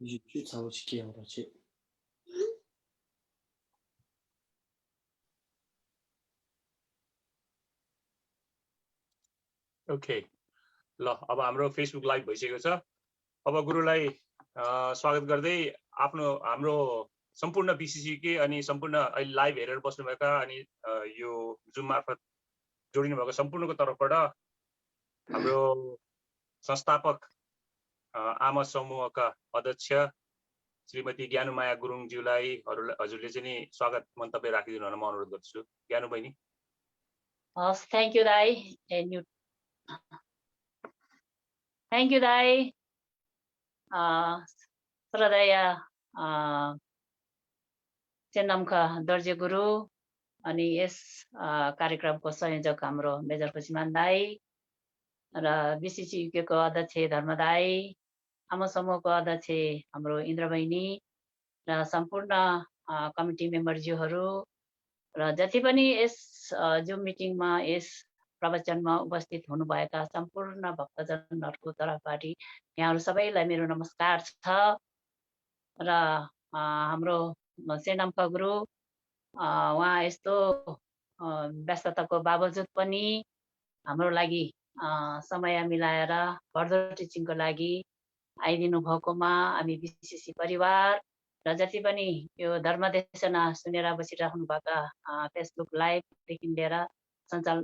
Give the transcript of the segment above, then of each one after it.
一句早起के आउँदा चाहिँ ओके ल अब हाम्रो फेसबुक लाइभ भइसकेको छ। अब गुरुलाई स्वागत गर्दै हाम्रो सम्पूर्ण बीसीसी के अनि सम्पूर्ण अहिले लाइभ हेरेर बस्नुभएका अनि यो जुम मार्फत जोडिनु भएको सम्पूर्णको तर्फबाट हाम्रो संस्थापक आमा समूहका अध्यक्ष श्रीमती ज्ञानुमाया गुरुङज्यूलाई हजुरले चाहिँ नि स्वागत मन्तव्य राखिदिनु हुन म अनुरोध गर्छु। ज्ञानु बहिनी। हस्, थ्याङ्क यू दाई। थ्याङ्क यू दाई। श्रद्धेय चेन्नमका दर्जे गुरु अनि यस कार्यक्रमको संयोजक हाम्रो मेजर खुसीमान दाई र बीसीसी युकेको अध्यक्ष धर्म दाई, आमा समूहको अध्यक्ष हाम्रो इन्द्र बहिनी र सम्पूर्ण कमिटी मेम्बरज्यूहरू र जति पनि यस जुम मिटिङमा यस प्रवचनमा उपस्थित हुनुभएका सम्पूर्ण भक्तजनहरूको तर्फबाट यहाँहरू सबैलाई मेरो नमस्कार छ। र हाम्रो सेनामका गुरु उहाँ यस्तो व्यस्तताको बावजुद पनि हाम्रो लागि समय मिलाएर बढ्दो टिचिङको लागि आइदिनु भएकोमा हामी बीसीसी परिवार र जति पनि यो धर्मदेशना सुनेर बसिराख्नु भएका फेसबुक लाइभदेखि लिएर सञ्चार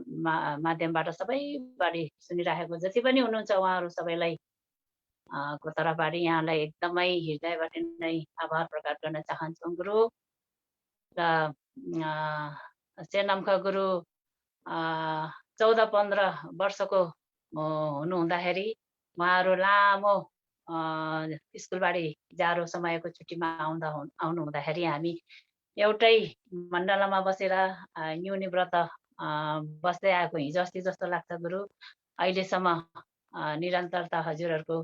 माध्यमबाट सबैबाट सुनिराखेको जति पनि हुनुहुन्छ उहाँहरू सबैलाई को तर्फबाट यहाँलाई एकदमै हृदयबाट नै आभार प्रकट गर्न चाहन्छु। गुरु र सेनामका गुरु 14-15 वर्षको हुनुहुँदाखेरि उहाँहरू लामो स्कुलबाट जाडो समयको छुट्टीमा आउनु हुँदाखेरि हामी एउटै मण्डलमा बसेर न्यूनी व्रत बस्दै आएको हिजो अस्ति जस्तो लाग्छ गुरु। अहिलेसम्म निरन्तरता हजुरहरूको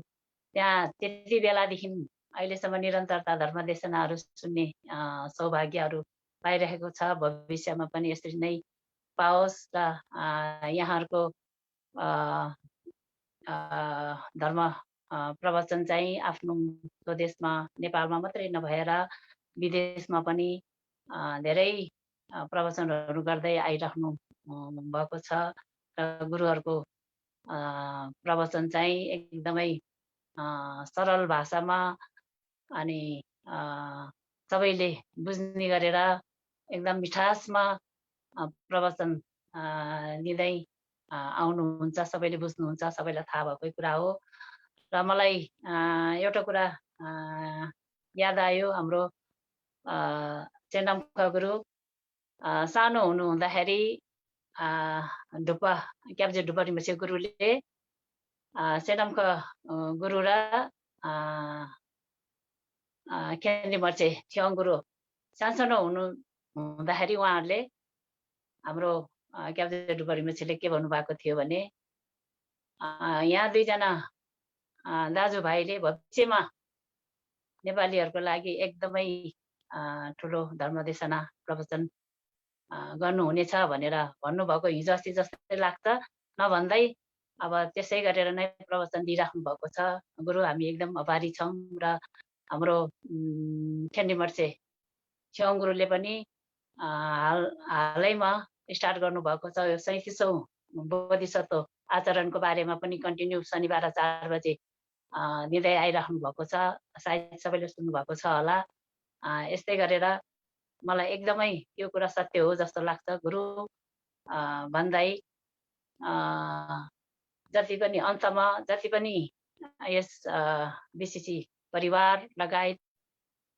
त्यहाँ त्यति बेलादेखि अहिलेसम्म निरन्तरता धर्मदेशनाहरू सुन्ने सौभाग्यहरू पाइरहेको छ। भविष्यमा पनि यसरी नै पाओस् र यहाँहरूको धर्म प्रवचन चाहिँ आफ्नो स्वदेशमा नेपालमा मात्रै नभएर विदेशमा पनि धेरै प्रवचनहरू गर्दै आइराख्नु भएको छ र गुरुहरूको प्रवचन चाहिँ एकदमै सरल भाषामा अनि सबैले बुझ्ने गरेर एकदम मिठासमा प्रवचन लिँदै आउनुहुन्छ। सबैले बुझ्नुहुन्छ, सबैलाई थाहा भएकै कुरा हो। र मलाई एउटा कुरा याद आयो, हाम्रो चेन्नमका गुरु सानो हुनुहुँदाखेरि ढुप्पा क्याप्जे ढुप्पा गुरुले सेनामका गुरु र केन्द्री मर्चे छ्याङ गुरु सानो हुँदाखेरि उहाँहरूले हाम्रो क्याप्जे ढुप्पा रिमेछेले के भन्नुभएको थियो भने यहाँ दुईजना दाजुभाइले भविष्यमा नेपालीहरूको लागि एकदमै ठुलो धर्मदेशना प्रवचन गर्नुहुनेछ भनेर भन्नुभएको हिजो अस्ति जस्तै लाग्छ। नभन्दै अब त्यसै गरेर नै प्रवचन दिइराख्नु भएको छ। गुरु हामी एकदम आभारी छौँ र हाम्रो केन्द्री मर्चे छ्याङ गुरुले पनि हालैमा स्टार्ट गर्नुभएको छ। यो 37औं बोधिसत्व आचरणको बारेमा पनि कन्टिन्यू शनिबार 4 बजे दिँदै आइराख्नु भएको छ। सायद सबैले सुन्नु भएको छ होला। यस्तै गरेर मलाई एकदमै यो कुरा सत्य हो जस्तो लाग्छ गुरु भन्दै जति पनि अन्तमा जति पनि यस बीसीसी परिवार लगायत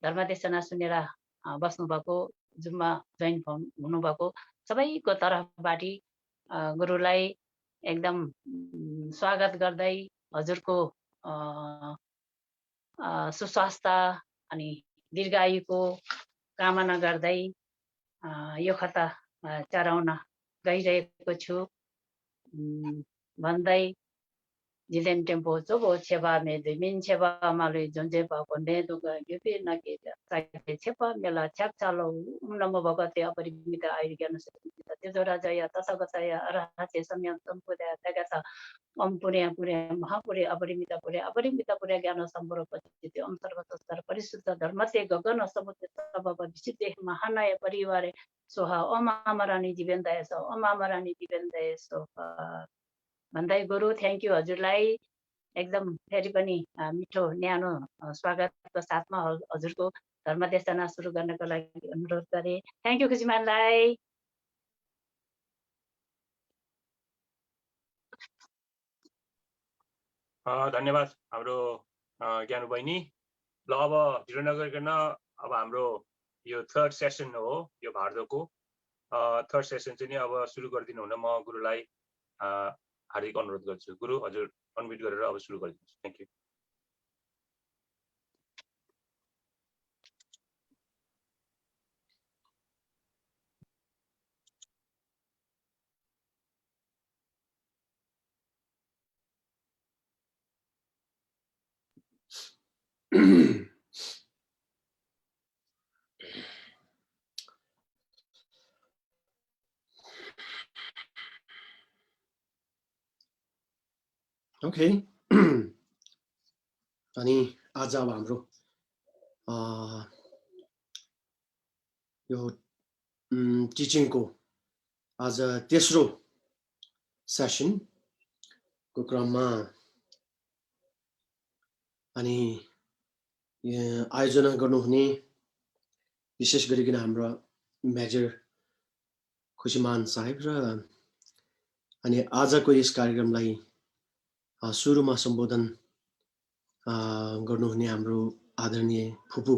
धर्मदेशना सुनेर बस्नुभएको जुममा जोइन हुनुभएको सबैको तर्फबाट गुरुलाई एकदम स्वागत गर्दै हजुरको सुस्वास्थ्य अनि दीर्घायुको कामना गर्दै यो खता चढाउन गइरहेको छु भन्दै जिदेन टेम्पो चोबो छेबा मे दुमिन छेबा माले जुनजे पाउने दुगा युपी नके साइते छेपा मेला छ्याप चालो नमो भगवते अपरिमित आयुर्ज्ञान सत्य तेजो राजय तसगतय अरहते सम्यक सम्पुदय तगत ओम पुण्य पुण्य महापुण्य अपरिमित पुण्य अपरिमित पुण्य ज्ञान संभव पचिते ओम सर्वतस्तर परिशुद्ध धर्मते गगन समुद्र सबब विचिते महानय परिवार सोहा ओम आमरानी जीवनदाय सो ओम आमरानी जीवनदाय सो भन्दै गुरु थ्यांक यू हजुरलाई एकदम फेरि पनि मिठो न्यानो स्वागतको साथमा हजुरको धर्मदेशना सुरु गर्नको लागि अनुरोध गरे थ्यांक यू खुसीमानलाई धन्यवाद हाम्रो ज्ञानु बहिनी ल अब ढिलो नगरिकन अब हाम्रो यो थर्ड सेसन हो यो भारतको थर्ड सेसन चाहिँ नि अब सुरु गरिदिनु हुन म गुरुलाई हार्दिक अनुरोध गर्छु गुरु हजुर अनम्युट गरेर अब सुरु गरिदिनुहोस् थ्यांक यू ओके अनि आज अब हाम्रो यो टिचिङको आज तेस्रो सेसनको क्रममा अनि आयोजना गर्नुहुने विशेष गरिकन हाम्रो मेजर खुसीमान साहेब र अनि आजको यस कार्यक्रमलाई सुरुमा सम्बोधन गर्नुहुने हाम्रो आदरणीय फुपू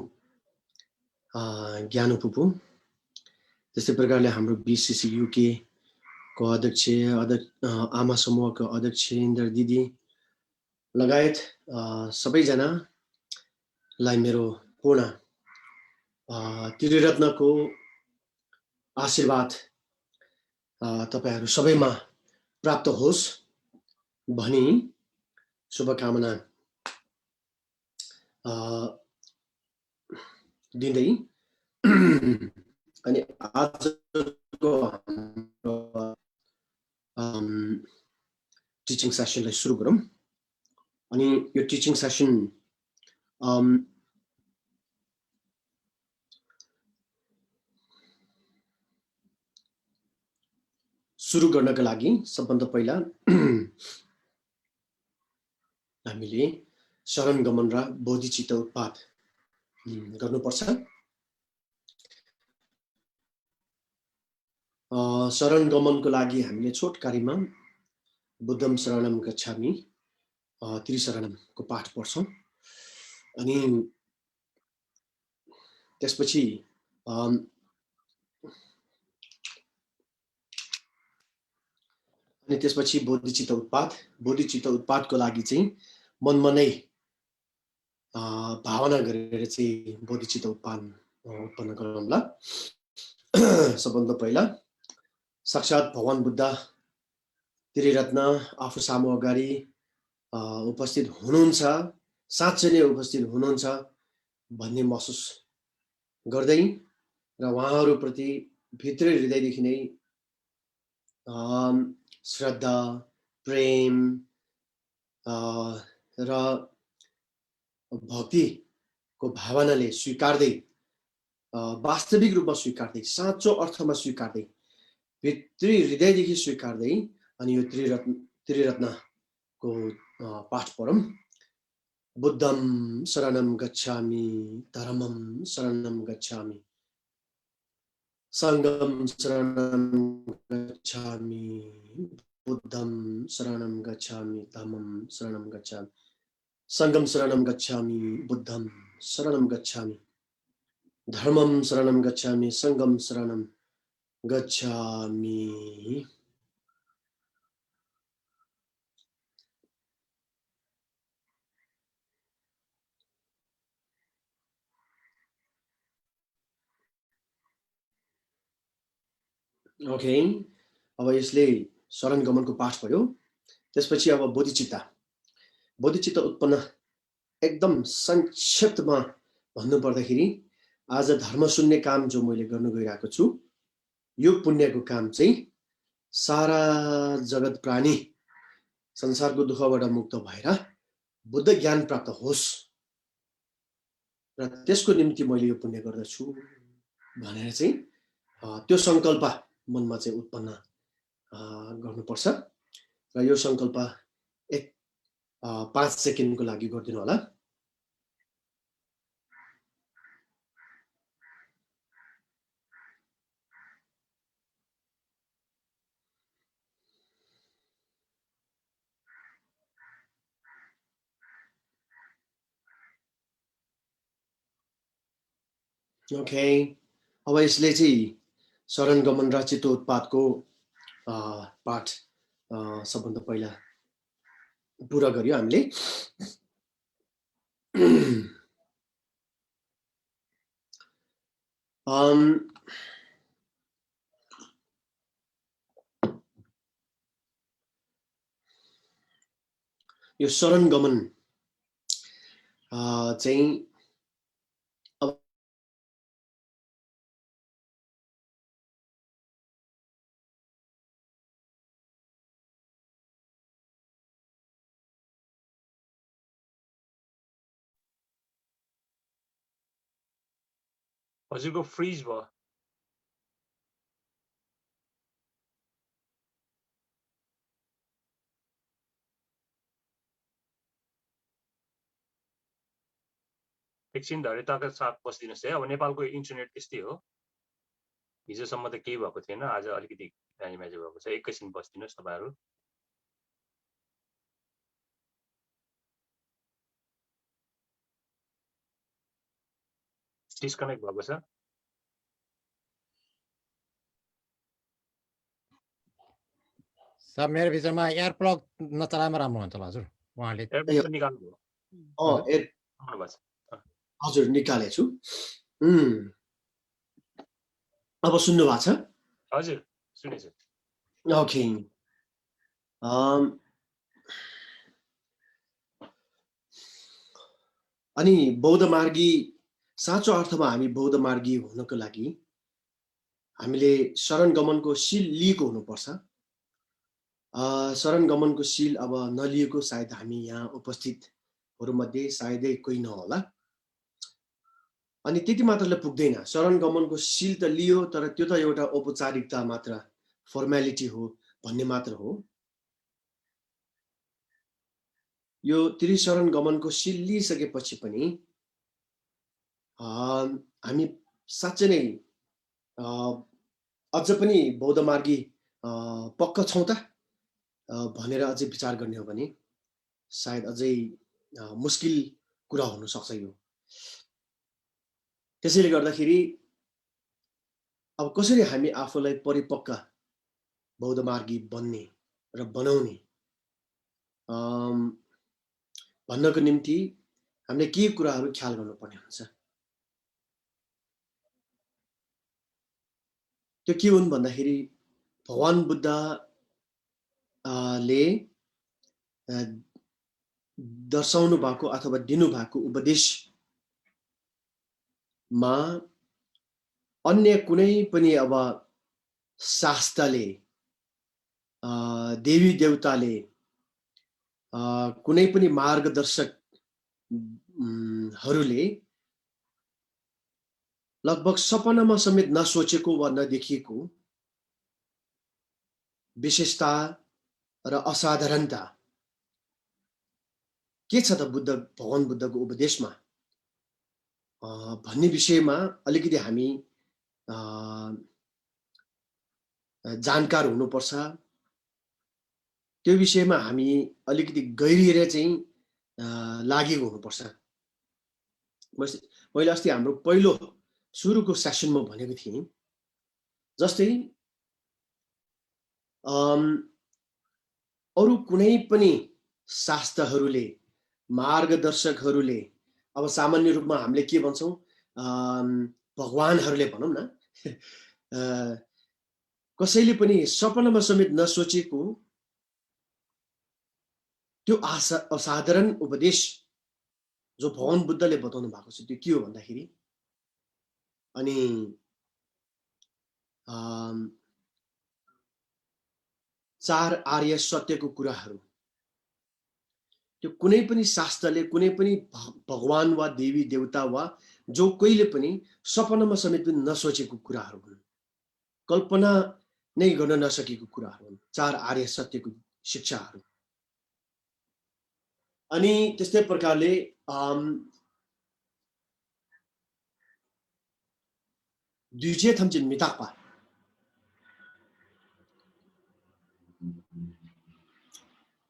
ज्ञानु फुपू त्यस्तै प्रकारले हाम्रो बीसीसी युके को अध्यक्ष आमा समूहको अध्यक्ष इन्द्र दिदी लगायत सबैजनालाई मेरो पूर्ण त्रिरत्नको आशीर्वाद तपाईहरु सबैमा प्राप्त होस् भनी शुभकामना दिँदै अनि आजको टिचिङ सेसनलाई सुरु गरौँ अनि यो टिचिङ सेसन सुरु गर्नका लागि सबभन्दा पहिला हामीले शरण गमन र बोधिचित्त उत्पाद गर्नुपर्छ शरण गमनको लागि हामीले छोटकारीमा बुद्धम शरणम गच्छामि त्रिशरणमको पाठ पढ्छौं अनि त्यसपछि बोधिचित्त उत्पादको लागि चाहिँ मनमा नै भावना गरेर चाहिँ बोधिचित्त उत्पन्न गरौँला सबभन्दा पहिला साक्षात भगवान बुद्ध त्रिरत्न आफू सामु अगाडि उपस्थित हुनुहुन्छ साँच्चै नै उपस्थित हुनुहुन्छ भन्ने महसुस गर्दै र उहाँहरुप्रति भित्री हृदयदेखि नै श्रद्धा प्रेम र भक्तिको भावनाले स्वीकार्दै वास्तविक रूपमा स्वीकार्दै साँचो अर्थमा स्वीकार्दै भित्री हृदयदेखि स्वीकार्दै अनि यो त्रिरत्नको पाठ पढौं बुद्धम शरणम गच्छामि धर्मम शरणम गच्छामि संगम शरणम गच्छामि बुद्धम शरणम गच्छामि धम्मम शरणम गच्छामि संगम शरणम गच्छामि बुद्धम शरणम गच्छामि धर्मम शरणम गच्छामि संगम शरणम गच्छामि ओके अब यसले शरण गमनको पाठ भयो त्यसपछि अब बोधिचित्त उत्पन्न एकदम संक्षिप्तमा भन्नु पर्दाखेरि आज धर्म सुन्ने काम जो मैले गर्न गइरहेको छु यो पुण्यको काम चाहिँ सारा जगत प्राणी संसारको दुःखबाट मुक्त भएर बुद्ध ज्ञान प्राप्त होस् र त्यसको निम्ति मैले यो पुण्य गर्दछु भनेर चाहिँ त्यो सङ्कल्प मनमा चाहिँ उत्पन्न गर्नुपर्छ र यो सङ्कल्प 5 सेकेन्डको लागि गरिदिनु होला। ओके, अब यसले चाहिँ शरण गमन र चित्त उत्पादको पाठ सबभन्दा पहिला पुरा गर्यो हामीले। यो शरण गमन चाहिँ हजुरको फ्रिज भयो। एकछिन धैर्यताका साथ बसिदिनुहोस् है। अब नेपालको इन्टरनेट त्यस्तै हो, हिजोसम्म त केही भएको थिएन, आज अलिकति ड्यामेज भएको छ। एकैछिन बसिदिनुहोस् तपाईँहरू। डिस्कनेक्ट भएको छ। सर मेरो विचारमा एयर प्लग नचलाएमा राम्रो हुन्छ होला हजुर। उहाँले एयरप्लग निकाल्नु भयो। हजुर निकालेको छु। अब सुन्नु भएको छ? हजुर सुनेछु। ओके, अनि बौद्ध मार्गी साँचो अर्थमा हामी बौद्ध मार्गी हुनको लागि हामीले शरण गमनको शील लिएको हुनुपर्छ। शरण गमनको शील अब नलिएको सायद हामी यहाँ उपस्थितहरूमध्ये सायदै कोही नहोला। अनि त्यति मात्रले पुग्दैन। शरण गमनको शील त लियो, तर त्यो त एउटा औपचारिकता मात्र, फर्मालिटी हो भन्ने मात्र हो। यो त्रिशरण गमनको शील लिइसकेपछि पनि हामी साँच्चै नै अझ पनि बौद्ध मार्गी पक्का छौँ त भनेर अझै विचार गर्ने हो भने सायद अझै मुस्किल कुरा हुन सक्छ यो। त्यसैले गर्दाखेरि अब कसरी हामी आफूलाई परिपक्का बौद्ध मार्गी बन्ने र बनाउने भन्नको निम्ति हामीले के कुराहरू ख्याल गर्नुपर्ने हुन्छ। त्यो के हुन् भन्दाखेरि भगवान बुद्धले दर्शाउनु भएको अथवा दिनुभएको उपदेशमा अन्य कुनै पनि अब शास्त्रले देवी देवताले कुनै पनि मार्गदर्शकहरूले लगभग सपनामा समेत नसोचेको वा नदेखिएको विशेषता र असाधारणता के छ त भगवान बुद्धको उपदेशमा भन्ने विषयमा अलिकति हामी जानकार हुनुपर्छ। त्यो विषयमा हामी अलिकति गहिरिएर चाहिँ लागेको हुनुपर्छ। मैले अस्ति हाम्रो पहिलो सुरुको सेसनमा भनेको थिएँ, जस्तै अरू कुनै पनि शास्त्रहरूले मार्गदर्शकहरूले अब सामान्य रूपमा हामीले के भन्छौँ, भगवानहरूले भनौँ न, कसैले पनि सपनामा समेत नसोचेको त्यो असाधारण उपदेश जो भगवान बुद्धले बताउनु भएको छ त्यो के हो भन्दाखेरि अनि 4 आर्य सत्यको कुराहरू त्यो कुनै पनि शास्त्रले कुनै पनि भगवान वा देवी देवता वा जो कोहीले पनि सपनामा समेत पनि नसोचेको कुराहरू हुन्, कल्पना नै गर्न नसकेको कुराहरू हुन्, 4 आर्य सत्यको शिक्षाहरू। अनि त्यस्तै प्रकारले द्वितीय थम्चिन मिताक्पा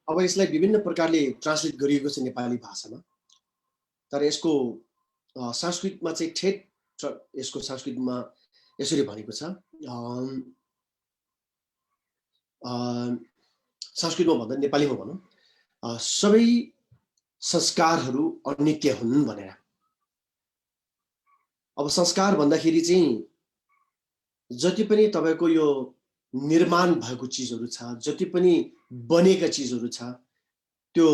अब यसलाई विभिन्न प्रकारले ट्रान्सलेट गरिएको छ नेपाली भाषामा, तर यसको संस्कृतमा चाहिँ ठेट यसको संस्कृतमा यसरी भनेको छ। संस्कृतमा भन्दा नेपालीमा भनौँ, सबै संस्कारहरू अनित्य हुन् भनेर। अब संस्कार भन्दाखेरि चाहिँ जति पनि तपाईको यो निर्माण भएको चिजहरू छ, जति पनि बनेका चिजहरू छ, त्यो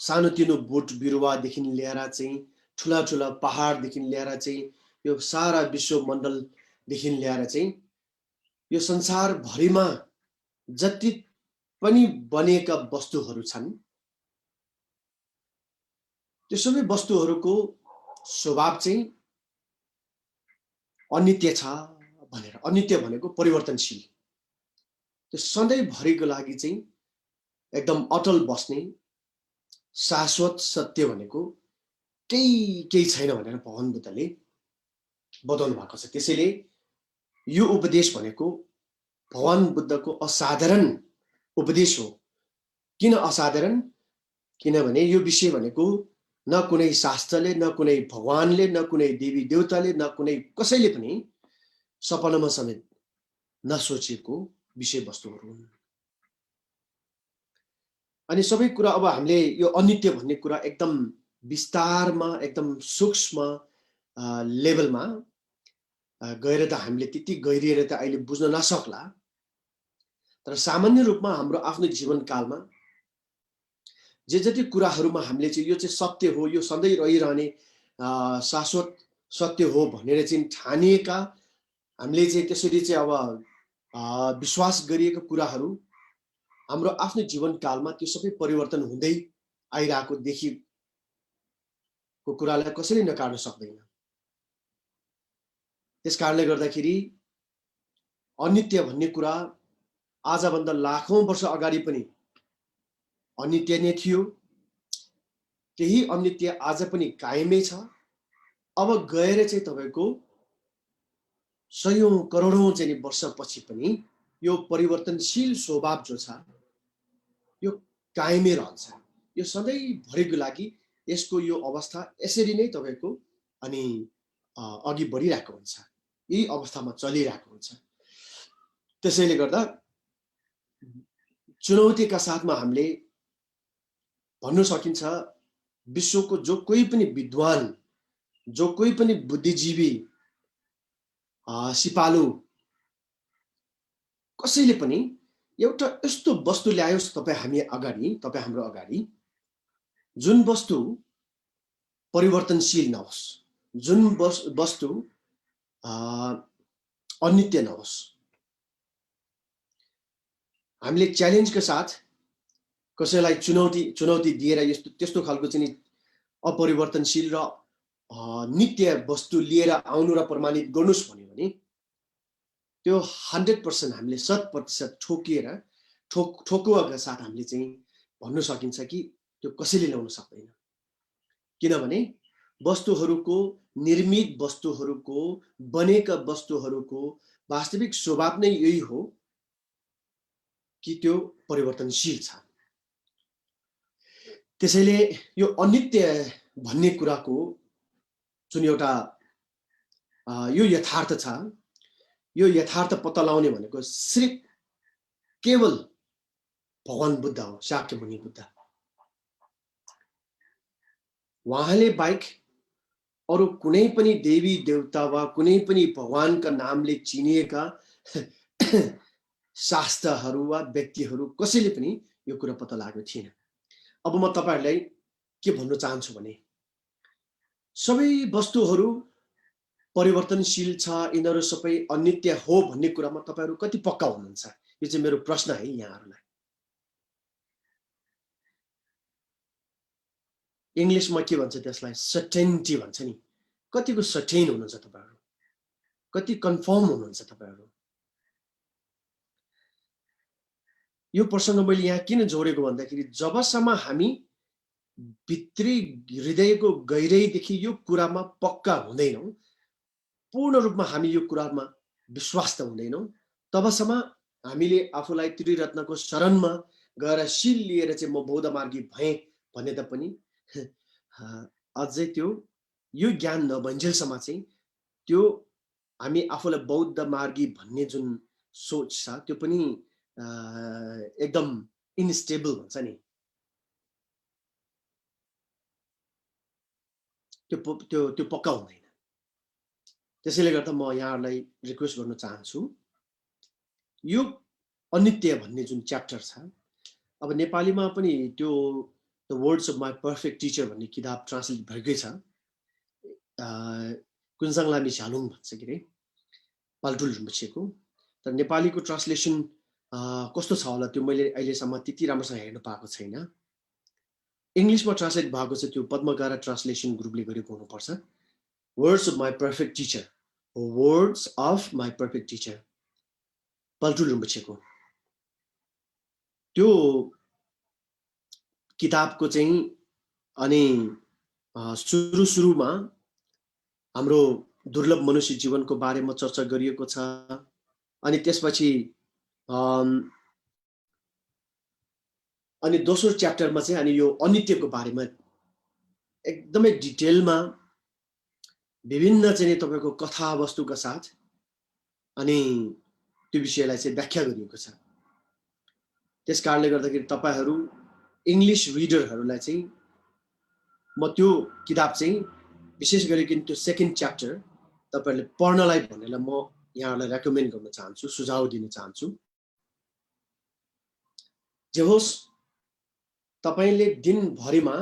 सानोतिनो बोट बिरुवादेखि लिएर चाहिँ ठुला ठुला पहाडदेखि लिएर चाहिँ यो सारा विश्वमण्डलदेखि लिएर चाहिँ यो संसारभरिमा जति पनि बनेका वस्तुहरू छन्, त्यो सबै वस्तुहरूको स्वभाव चाहिँ अनित्य छ भनेर। अनित्य भनेको परिवर्तनशील, त्यो सधैँभरिको लागि चाहिँ एकदम अटल बस्ने शाश्वत सत्य भनेको केही छैन भनेर भगवान बुद्धले बताउनु भएको छ। त्यसैले यो उपदेश भनेको भगवान बुद्धको असाधारण उपदेश हो। किन असाधारण? किनभने यो विषय भनेको न कुनै शास्त्रले, न कुनै भगवानले, न कुनै देवी देवताले, न कुनै कसैले पनि सपनामा समेत नसोचेको विषयवस्तुहरू हुन्। अनि सबै कुरा अब हामीले यो अनित्य भन्ने कुरा एकदम विस्तारमा, एकदम सूक्ष्म लेभलमा गएर त हामीले त्यति गहिरिएर त अहिले बुझ्न नसक्ला, तर सामान्य रूपमा हाम्रो आफ्नो जीवनकालमा जे जति कुराहरूमा हामीले चाहिँ यो चाहिँ सत्य हो, यो सधैँ रहिरहने शाश्वत सत्य हो भनेर चाहिँ ठानिएका, हामीले चाहिँ त्यसरी चाहिँ अब विश्वास गरिएका कुराहरू हाम्रो आफ्नो जीवनकालमा त्यो सबै परिवर्तन हुँदै आइरहेको देखिएको कुरालाई कसैले नकार्न सक्दैन। त्यसकारणले गर्दाखेरि अनित्य भन्ने कुरा आजभन्दा लाखौं वर्ष अगाडि पनि अनित्य नै थियो। त्यही अनित्य आज पनि कायमै छ। अब गएर चाहिँ तपाईको सयौं करोडौं चाहिँ वर्षपछि पनि यो परिवर्तनशील स्वभाव जो छ यो कायमै रहन्छ। यो सधैँभरिको लागि यसको यो अवस्था यसरी नै तपाईको अनि अघि बढिरहेको हुन्छ, यही अवस्थामा चलिरहेको हुन्छ। त्यसैले गर्दा चुनौतीका साथमा हामीले भन्न सकिन्छ विश्वको जो कोही पनि विद्वान, जो कोही पनि बुद्धिजीवी, सिपालु कसैले पनि एउटा यस्तो वस्तु ल्यायोस् तपाईँ हाम्रो अगाडि जुन वस्तु परिवर्तनशील नहोस्, जुन वस्तु अनित्य नहोस्। हामीले च्यालेन्जका साथ कसैलाई चुनौती दिएर त्यस्तो खालको चाहिँ अपरिवर्तनशील र नित्य वस्तु लिएर आउनु र प्रमाणित गर्नुस् भन्यो भने त्यो 100% हामीले 100% ठोकुवाका साथ हामीले चाहिँ भन्न सकिन्छ कि त्यो कसैले ल्याउन सक्दैन। किनभने वस्तुहरूको, निर्मित वस्तुहरूको, बनेका वस्तुहरूको वास्तविक स्वभाव नै यही हो कि त्यो परिवर्तनशील छ। त्यसैले यो अनित्य भन्ने कुराको जुन एउटा यो यथार्थ छ, यो यथार्थ पत्ता लगाउने भनेको सिर्फ केवल भगवान बुद्ध हो, शाक्यमुनि बुद्ध। उहाँले बाहेक अरू कुनै पनि देवी देवता वा कुनै पनि भगवानका नामले चिनिएका शास्त्रहरू वा व्यक्तिहरू कसैले पनि यो कुरा पत्ता लागेको थिएन। अब म तपाईहरुलाई के भन्न चाहन्छु भने सबै वस्तुहरू परिवर्तनशील छ, यिनीहरू सबै अनित्य हो भन्ने कुरामा तपाईहरु कति पक्का हुनुहुन्छ? यो चाहिँ मेरो प्रश्न है यहाँहरुलाई। इङ्ग्लिसमा के भन्छ त्यसलाई सर्टेनिटी भन्छ नि कतिको सर्टेन हुनुहुन्छ तपाईहरु कति कन्फर्म हुनुहुन्छ तपाईहरु यो प्रसंग मैले यहाँ किन जोडेको भन्दाखेरि जबसम्म हामी भित्री हृदयको गहिराईदेखि यो कुरामा पक्का हुँदैनौं पूर्ण रूपमा हामी यो कुरामा विश्वास त हुँदैनौं तबसम्म हामीले आफूलाई त्रिरत्नको शरणमा गएर शील लिएर चाहिँ म बौद्ध मार्गी भएँ भन्ने त पनि अझै त्यो यो ज्ञान नभइन्जेलसम्म चाहिँ त्यो हामी आफूलाई बौद्ध मार्गी भन्ने जुन सोच छ त्यो पनि एकदम इनस्टेबल हुन्छ नि त्यो पक्का हुँदैन त्यसैले गर्दा म यहाँहरुलाई रिक्वेस्ट गर्न चाहन्छु यो अनित्य भन्ने जुन च्याप्टर छ अब नेपालीमा पनि त्यो the words of my perfect teacher भन्ने किताब ट्रान्सलेट भएकै छ कुन्साङ लामी छालुङ भन्छ के रे पाल्टुल रिम्पोछेको तर नेपालीको ट्रान्सलेसन कस्तो छ होला त्यो मैले अहिलेसम्म त्यति राम्रोसँग हेर्न पाएको छैन इंग्लिशमा ट्रान्सलेट भएको छ त्यो पद्मकारा ट्रान्सलेसन ग्रुपले गरेको हुनुपर्छ words of my perfect teacher words of my perfect teacher Patrul रिम्पोछेको त्यो किताबको चाहिँ अनि सुरुमा हाम्रो दुर्लभ मनुष्य जीवनको बारेमा चर्चा गरिएको छ अनि त्यसपछि अनि दोस्रो च्याप्टरमा चाहिँ अनि यो अनित्यको बारेमा एकदमै डिटेलमा विभिन्न चाहिँ तपाईको कथा वस्तुका साथ अनि त्यो विषयलाई चाहिँ व्याख्या गरिएको छ त्यसकारणले गर्दाखेरि तपाईहरु इंग्लिश रिडरहरुलाई चाहिँ म त्यो किताब चाहिँ विशेष गरिकन त्यो सेकेन्ड च्याप्टर तपाईहरुले पढ्नलाई भनेर म यहाँहरुलाई रेकमेन्ड गर्न चाहन्छु सुझाव दिन चाहन्छु जे होस् तपाईले दिनभरिमा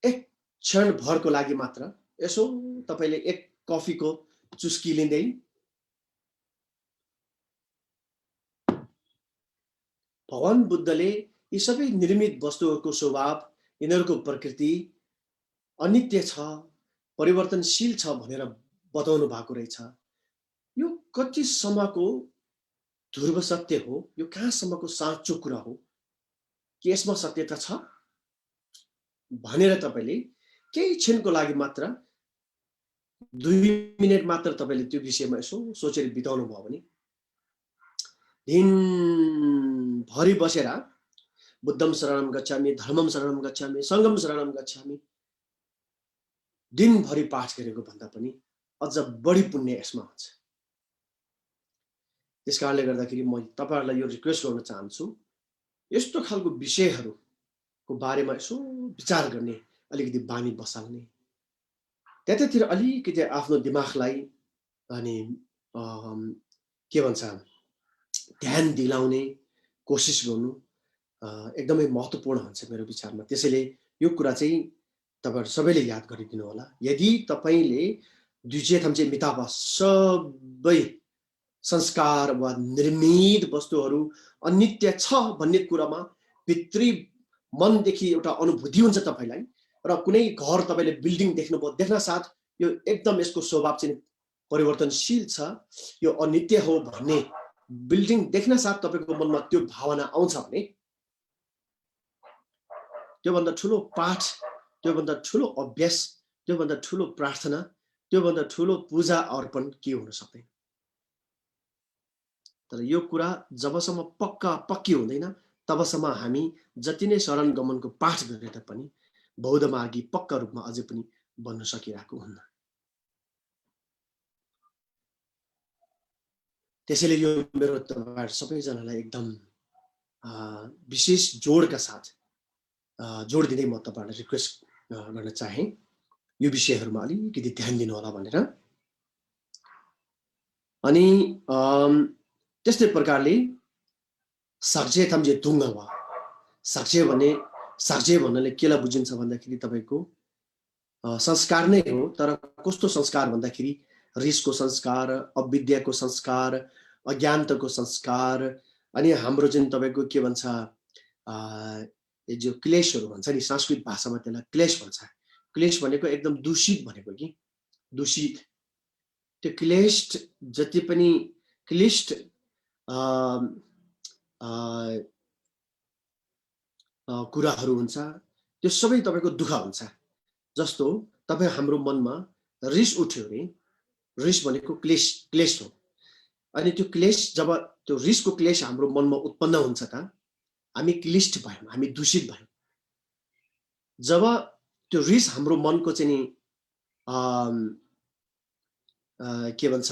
एक क्षण भरको लागि मात्र यसो तपाईले एक कफीको चुस्की लिँदै भगवान बुद्धले यी सबै निर्मित वस्तुहरूको स्वभाव यिनीहरूको प्रकृति अनित्य छ परिवर्तनशील छ भनेर बताउनु भएको रहेछ यो कति सम्मको ध्रुव सत्य हो यो कहाँसम्मको साँचो कुरा हो के यसमा सत्यता छ भनेर तपाईले केही क्षणको लागि मात्र 2 मिनेट मात्र तपाईले त्यो विषयमा यसो सोचेर बिताउनु भयो भने दिनभरि बसेर बुद्धम शरणम गच्छामि धर्मम शरणम गच्छामि संघम शरणम गच्छामि दिनभरि पाठ गरेको भन्दा पनि अझ बढी पुण्य यसमा हुन्छ त्यसकारणले गर्दाखेरि म तपाईहरुलाई यो रिक्वेस्ट गर्न चाहन्छु यस्तो खालको विषयहरुको बारेमा यसो विचार गर्ने अलिकति बानी बसाल्ने त्यतातिर अलिकति आफ्नो दिमागलाई अनि के भन्छ ध्यान दिलाउने कोशिश गर्नु एकदमै महत्त्वपूर्ण हुन्छ मेरो विचारमा त्यसैले यो कुरा चाहिँ तपाईहरु सबैले याद गरिदिनु होला यदि तपाईले द्विजेथम चाहिँ मितावा सबै संस्कार वा निर्मित वस्तुहरू अनित्य छ भन्ने कुरामा भित्री मनदेखि एउटा अनुभूति हुन्छ तपाईलाई र कुनै घर तपाईले बिल्डिङ देख्नुभयो देख्न साथ यो एकदम यसको स्वभाव चाहिँ परिवर्तनशील छ यो अनित्य हो भन्ने बिल्डिङ देख्न साथ तपाईको मनमा त्यो भावना आउँछ भने त्यो भन्दा ठूलो पाठ त्यो भन्दा ठूलो अभ्यास त्यो भन्दा ठूलो प्रार्थना त्यो भन्दा ठूलो पूजा अर्पण के हुन सक्दैन तर यो कुरा जबसम्म पक्की हुँदैन तबसम्म हामी जति नै शरण गमनको पाठ गरे तापनि बौद्ध मार्गी पक्का रूपमा अझै पनि बन्न सकिरहेको हुन्न त्यसैले यो मेरो तपाईहरु सबैजनालाई एकदम विशेष जोडका साथ जोड दिँदै म तपाईहरुलाई रिक्वेस्ट गर्न चाहे यो विषयहरुमा अलिकति ध्यान दिनु होला भनेर अनि त्यस्तै प्रकारले साक्जे थम्जे दुंगा वा साक्जे भन्नाले केलाई बुझिन्छ भन्दाखेरि तपाईको संस्कार नै हो तर कस्तो संस्कार भन्दाखेरि रिसको संस्कार अविद्याको संस्कार अज्ञानताको संस्कार अनि हाम्रो जुन तपाईको के भन्छ जो क्लेशहरू भन्छ नि संस्कृत भाषामा त्यसलाई क्लेश भन्छ। क्लेश भनेको एकदम दूषित भनेको कि दूषित। त्यो क्लेश जति पनि क्लिष्ट कुराहरू हुन्छ त्यो सबै तपाईको दुःख हुन्छ। जस्तो तपाई हाम्रो मनमा रिस उठ्यो रे, रिस भनेको क्लेश हो। अनि त्यो क्लेश जब त्यो रिसको क्लेश हाम्रो मनमा उत्पन्न हुन्छ त हामी क्लिष्ट भयौँ, हामी दूषित भयौँ। जब त्यो रिस हाम्रो मनको चाहिँ नि के भन्छ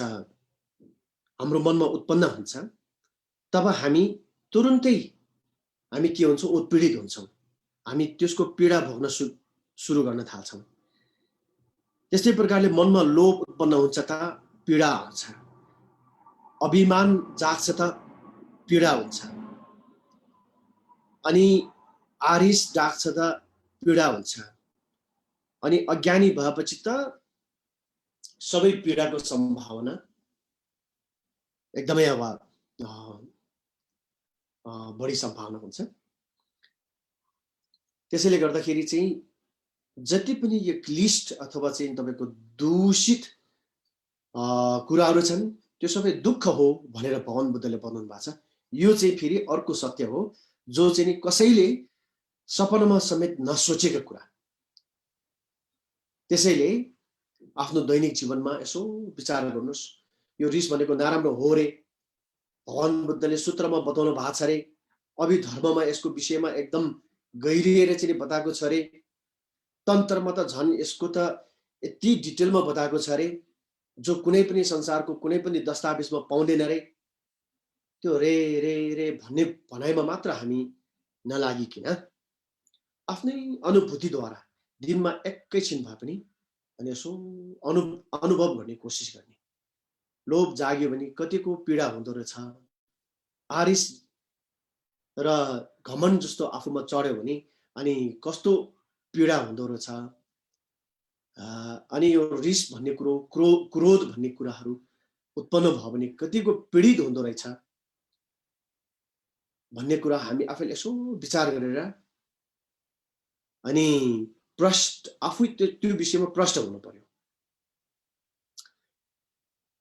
हाम्रो मनमा उत्पन्न हुन्छ तब हामी तुरुन्तै हामी के हुन्छौँ उत्पीडित हुन्छौँ, हामी त्यसको पीडा भोग्न सुरु गर्न थाल्छौँ। त्यस्तै प्रकारले मनमा लोभ उत्पन्न हुन्छ त पीडा हुन्छ, अभिमान जाग्छ त पीडा हुन्छ, अनि आरिस जाग्छ त पीडा हुन्छ, अनि अज्ञानी भएपछि त सबै पीडाको सम्भावना एकदमै अब बढी सम्भावना हुन्छ। त्यसैले गर्दाखेरि चाहिँ जति पनि यो क्लिष्ट अथवा चाहिँ तपाईको दूषित कुराहरू छन् त्यो सबै दुःख हो भनेर भगवान बुद्धले बताउनु भएको छ। यो चाहिँ फेरि अर्को सत्य हो जो चाहिँ कसैले सपनामा समेत नसोचेको कुरा। त्यसैले आफ्नो दैनिक जीवनमा यसो विचार गर्नुस्, यो रिस भनेको नराम्रो हो रे, भगवान बुद्धले सूत्रमा बताउनु भएको छ रे, अभिधर्ममा यसको विषयमा एकदम गहिरिएर चाहिँ बताएको छ रे, तन्त्रमा त झन् यसको त यति डिटेलमा बताएको छ रे जो कुनै पनि संसारको कुनै पनि दस्तावेजमा पाउँदैन रे। त्यो रे रे रे भन्ने भनाइमा मात्र हामी नलागिकन आफ्नै अनुभूतिद्वारा दिनमा एकैछिन भए पनि अनि यसो अनुभव गर्ने कोसिस गर्ने। लोभ जाग्यो भने कतिको पीडा हुँदो रहेछ, आरिस र घमण्ड जस्तो आफूमा चढ्यो भने अनि कस्तो पीडा हुँदो रहेछ, अनि यो रिस भन्ने कुरो क्रोध भन्ने कुराहरू उत्पन्न भयो भने कतिको पीडित हुँदो रहेछ भन्ने कुरा हामी आफैले यसो विचार गरेर अनि आफै त्यो विषयमा प्रष्ट हुनु पर्यो।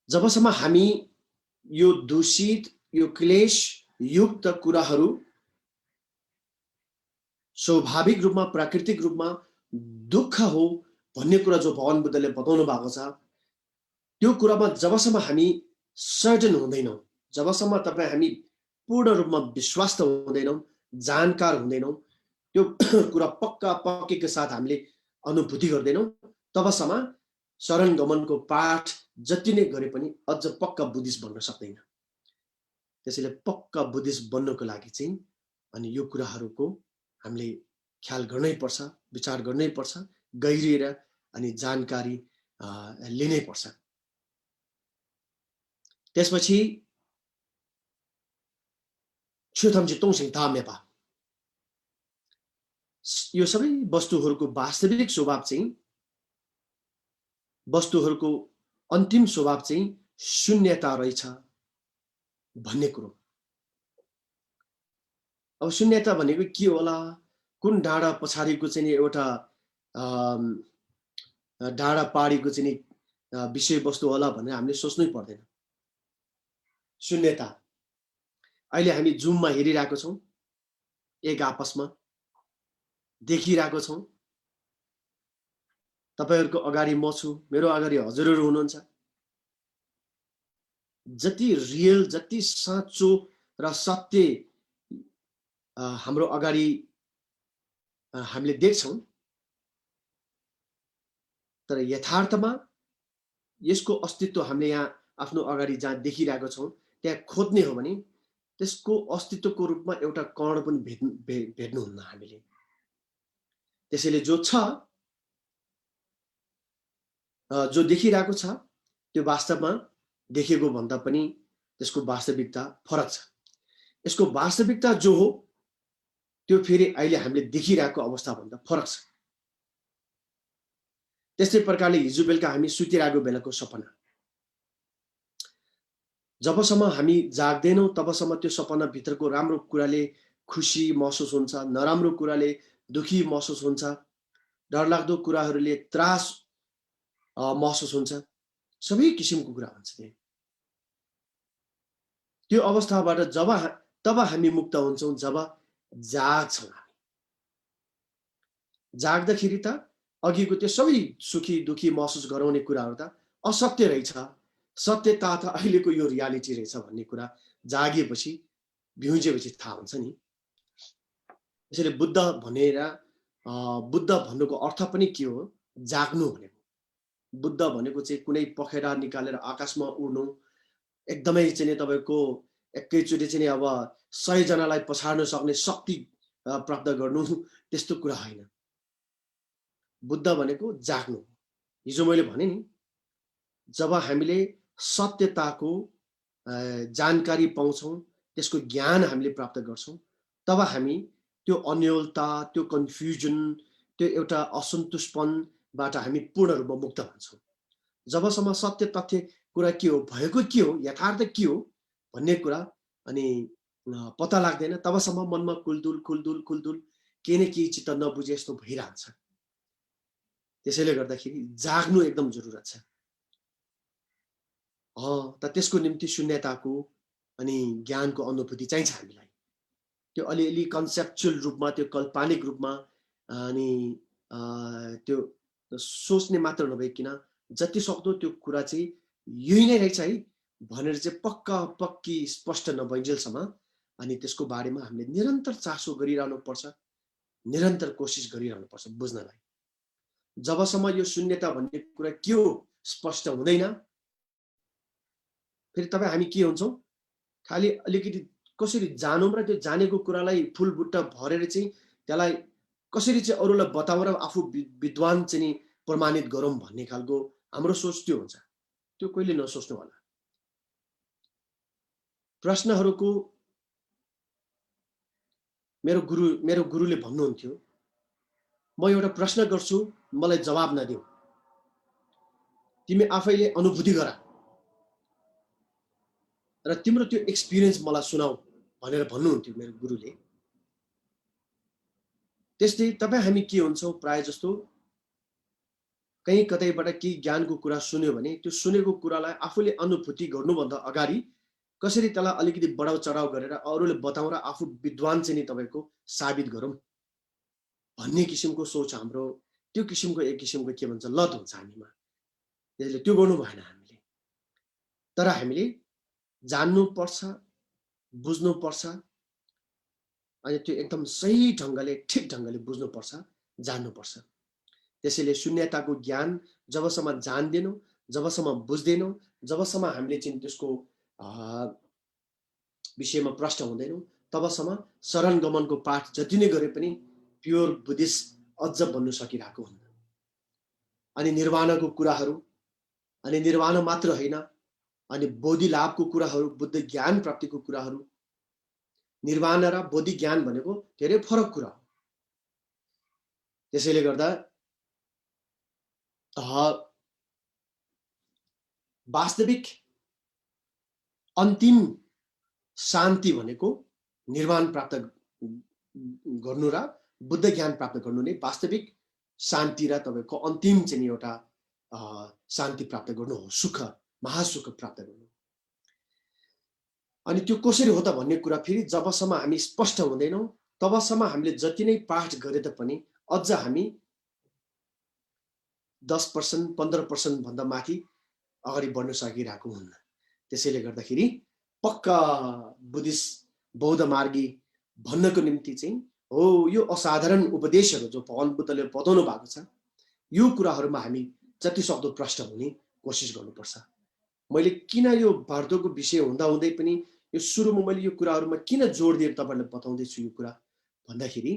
जबसम्म हामी यो दूषित यो क्लेश युक्त कुराहरू स्वाभाविक रूपमा प्राकृतिक रूपमा दुःख हो भन्ने कुरा जो भगवान बुद्धले बताउनु भएको छ त्यो कुरामा जबसम्म हामी सर्जन हुँदैनौँ, जबसम्म तपाईँ हामी पूर्ण रूपमा विश्वास हुँदैनौँ, जानकार हुँदैनौँ, त्यो कुरा पक्का पक्कीको साथ हामीले अनुभूति गर्दैनौँ, तबसम्म शरण गमनको पाठ जति नै गरे पनि अझ पक्का बुद्धिस्ट बन्न सक्दैन। त्यसैले पक्का बुद्धिस्ट बन्नको लागि चाहिँ अनि यो कुराहरूको हामीले ख्याल गर्नै पर्छ, विचार गर्नै पर्छ, गहिरिएर अनि जानकारी लिनै पर्छ। त्यसपछि छुथम्ची तोङसिङ तामेपा यो सबै वस्तुहरूको वास्तविक स्वभाव चाहिँ वस्तुहरूको अन्तिम स्वभाव चाहिँ शून्यता रहेछ भन्ने कुरो। अब शून्यता भनेको के होला, कुन डाँडा पछाडिको चाहिँ एउटा डाँडा पाडीको चाहिँ विषय वस्तु होला भनेर हामीले सोच्नै पर्दैन। शून्यता अहिले हामी जुममा हेरिरहेको छौँ, एक आपसमा देखिरहेको छौँ, तपाईहरुको अगाडि म छु, मेरो अगाडि हजुरहरु हुनुहुन्छ। जति रियल, जति साँचो र सत्य हाम्रो अगाडि हामीले देख्छौं, तर यथार्थमा यसको अस्तित्व हामीले यहाँ आफ्नो अगाडि जहाँ देखिरहेको छौं त्यहाँ खोज्ने हो भने त्यसको अस्तित्वको रूपमा एउटा कण पनि भेट्नुहुन्न हामीले। त्यसैले जो छ, जो देखिरहेको छ त्यो वास्तवमा देखेको भन्दा पनि त्यसको वास्तविकता फरक छ। यसको वास्तविकता जो हो त्यो फेरि अहिले हामीले देखिरहेको अवस्था भन्दा फरक छ। त्यस्तै प्रकारले हिजो बेलुका हामी सुतिरहेको बेलाको सपना, जबसम्म हामी जाग्दैनौं तबसम्म त्यो सपना भित्रको राम्रो कुराले खुसी महसुस हुन्छ, नराम्रो कुराले दुखी महसुस हुन्छ, डरलाग्दो कुराहरूले त्रास महसुस हुन्छ, सबै किसिमको कुरा हुन्छ त्यहाँ। त्यो अवस्थाबाट तब हामी मुक्त हुन्छौँ जब जाग्छौँ। हामी जाग्दाखेरि त अघिको त्यो सबै सुखी दुखी महसुस गराउने कुराहरू त असत्य रहेछ, सत्यता त अहिलेको यो रियालिटी रहेछ भन्ने कुरा जागिएपछि भ्युजेपछि थाहा हुन्छ नि। त्यसैले बुद्ध भन्नुको अर्थ पनि के हो? जाग्नु भनेको। बुद्ध भनेको चाहिँ कुनै पखेटा निकालेर आकाशमा उड्नु, एकदमै चाहिँ तपाईँको एकैचोटि चाहिँ अब 100 जनालाई पछाड्न सक्ने शक्ति प्राप्त गर्नु, त्यस्तो कुरा होइन। बुद्ध भनेको जाग्नु। हिजो मैले भने नि, जब हामीले सत्यताको जानकारी पाउँछौँ, त्यसको ज्ञान हामीले प्राप्त गर्छौँ, तब हामी त्यो अन्योलता, त्यो कन्फ्युजन, त्यो एउटा असन्तुष्टपनबाट हामी पूर्ण रूपमा मुक्त हुन्छौँ। जबसम्म सत्य तथ्य कुरा के हो, भएको के हो, यथार्थ के हो भन्ने कुरा अनि पत्ता लाग्दैन, तबसम्म मनमा कुलदुल कुलदुल कुलदुल केही न केही चित्त नबुझे जस्तो भइरहन्छ। त्यसैले गर्दाखेरि जाग्नु एकदम जरुरत छ। त त्यसको निम्ति शून्यताको अनि ज्ञानको अनुभूति चाहिन्छ हामीलाई। त्यो अलिअलि कन्सेप्चुअल रूपमा, त्यो काल्पनिक रूपमा अनि त्यो सोच्ने मात्र नभइकन जति सक्दो त्यो कुरा चाहिँ यही नै रहेछ है भनेर चाहिँ पक्की स्पष्ट नभइन्जेलसम्म अनि त्यसको बारेमा हामीले निरन्तर चासो गरिरहनु पर्छ, निरन्तर कोसिस गरिरहनु पर्छ बुझ्नलाई। जबसम्म यो शून्यता भन्ने कुरा के हो स्पष्ट हुँदैन, फेरि तपाईँ हामी के हुन्छौँ, खालि अलिकति कसरी जानौँ र त्यो जानेको कुरालाई फुलबुट्टा भरेर चाहिँ त्यसलाई कसरी चाहिँ अरूलाई बताउँ र आफू विद्वान चाहिँ प्रमाणित गरौँ भन्ने खालको हाम्रो सोच त्यो हुन्छ। त्यो कहिले नसोच्नु होला। प्रश्नहरूको मेरो गुरुले भन्नुहुन्थ्यो, म एउटा प्रश्न गर्छु, मलाई जवाब नदेऊ, तिमी आफैले अनुभूति गर र तिम्रो त्यो एक्सपिरियन्स मलाई सुनाऊ भनेर भन्नुहुन्थ्यो मेरो गुरुले। त्यस्तै तपाईँ हामी के हुन्छौँ, प्राय जस्तो कहीँ कतैबाट केही ज्ञानको कुरा सुन्यो भने त्यो सुनेको कुरालाई आफूले अनुभूति गर्नुभन्दा अगाडि कसरी त्यसलाई अलिकति बढाउ चढाउ गरेर अरूले बताउँ र आफू विद्वान चाहिँ नि तपाईँको साबित गरौँ भन्ने किसिमको सोच हाम्रो, त्यो किसिमको एक किसिमको के भन्छ लत हुन्छ हामीमा। त्यसले त्यो गर्नु भएन हामीले। तर हामीले जान्नुपर्छ, बुझ्नुपर्छ अनि त्यो एकदम सही ढङ्गले ठिक ढङ्गले बुझ्नुपर्छ, जान्नुपर्छ। त्यसैले शून्यताको ज्ञान जबसम्म जान्दैनौँ, जबसम्म बुझ्दैनौँ, जबसम्म हामीले चाहिँ त्यसको विषयमा प्रश्न हुँदैनौँ, तबसम्म शरण गमनको पाठ जति नै गरे पनि प्योर बुद्धिस्ट अझ बन्नु सकिरहेको हुन्न। अनि निर्वाणको कुराहरू, अनि निर्वाण मात्र होइन, अनि बोधि लाभको कुराहरू, बुद्ध ज्ञान प्राप्तिको कुराहरू, निर्वाण र बोधि ज्ञान भनेको धेरै फरक कुरा हो। त्यसैले गर्दा वास्तविक अन्तिम शान्ति भनेको निर्वाण प्राप्त गर्नु र बुद्ध ज्ञान प्राप्त गर्नु नै वास्तविक शान्ति र तपाईँको अन्तिम चाहिँ एउटा शान्ति प्राप्त गर्नु हो, सुख, महासुख प्राप्त गर्नु। अनि त्यो कसरी हो त भन्ने कुरा फेरि जबसम्म हामी स्पष्ट हुँदैनौँ तबसम्म हामीले जति नै पाठ गरे तापनि अझ हामी 10% 15% भन्दा माथि अगाडि बढ्न सकिरहेको हुन्न। त्यसैले गर्दाखेरि पक्का बुद्धिस्ट बौद्ध मार्गी भन्नको निम्ति चाहिँ हो यो असाधारण उपदेशहरू जो भगवान बुद्धले बताउनु भएको छ, यो कुराहरूमा हामी जति सक्दो प्रष्ट हुने कोसिस गर्नुपर्छ। मैले किन यो भारतको विषय हुँदाहुँदै पनि यो सुरुमा मैले यो कुराहरूमा किन जोड दिएर तपाईँलाई बताउँदैछु यो कुरा भन्दाखेरि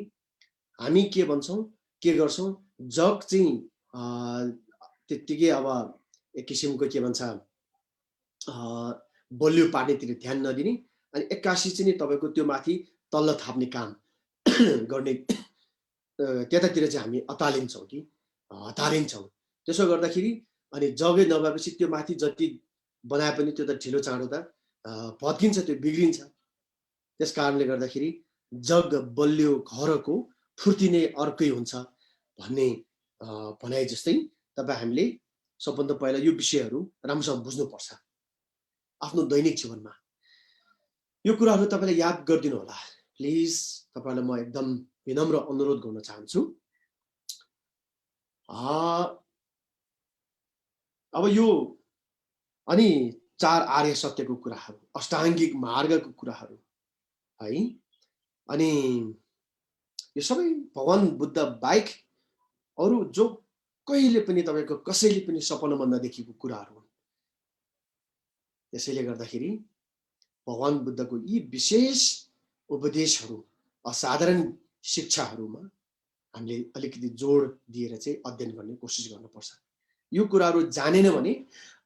हामी के भन्छौँ, के गर्छौँ, जग चाहिँ त्यत्तिकै अब एक किसिमको के भन्छ बलियो पार्नेतिर ध्यान नदिने अनि एक्कासी चाहिँ नि तपाईँको त्यो माथि तल्ल थाप्ने काम गर्ने त्यतातिर चाहिँ हामी अतालिन्छौँ कि हतारिन्छौँ। त्यसो गर्दाखेरि अनि जगै नभएपछि त्यो माथि जति बनाए पनि त्यो त ढिलो चाँडो त भत्किन्छ, त्यो बिग्रिन्छ। त्यस कारणले गर्दाखेरि जग बलियो घरको फुर्ती नै अर्कै हुन्छ भन्ने भनाइ जस्तै तपाईँ हामीले सबभन्दा पहिला यो विषयहरू राम्रोसँग बुझ्नुपर्छ आफ्नो दैनिक जीवनमा। यो कुराहरू तपाईँले याद गरिदिनु होला प्लिज। तपाईँलाई म एकदम विनम्र अनुरोध गर्न चाहन्छु। अब यो अनि 4 आर्य सत्यको कुराहरू, अष्टाङ्गिक मार्गको कुराहरू है, अनि यो सबै भगवान बुद्ध बाहेक अरू जो कहिले पनि तपाईँको कसैले पनि सपनामा नदेखेको कुराहरू हुन्। त्यसैले गर्दाखेरि भगवान बुद्धको यी विशेष उपदेशहरू, असाधारण शिक्षाहरूमा हामीले अलिकति जोड दिएर चाहिँ अध्ययन गर्ने कोसिस गर्नुपर्छ। यो कुराहरू जानेन भने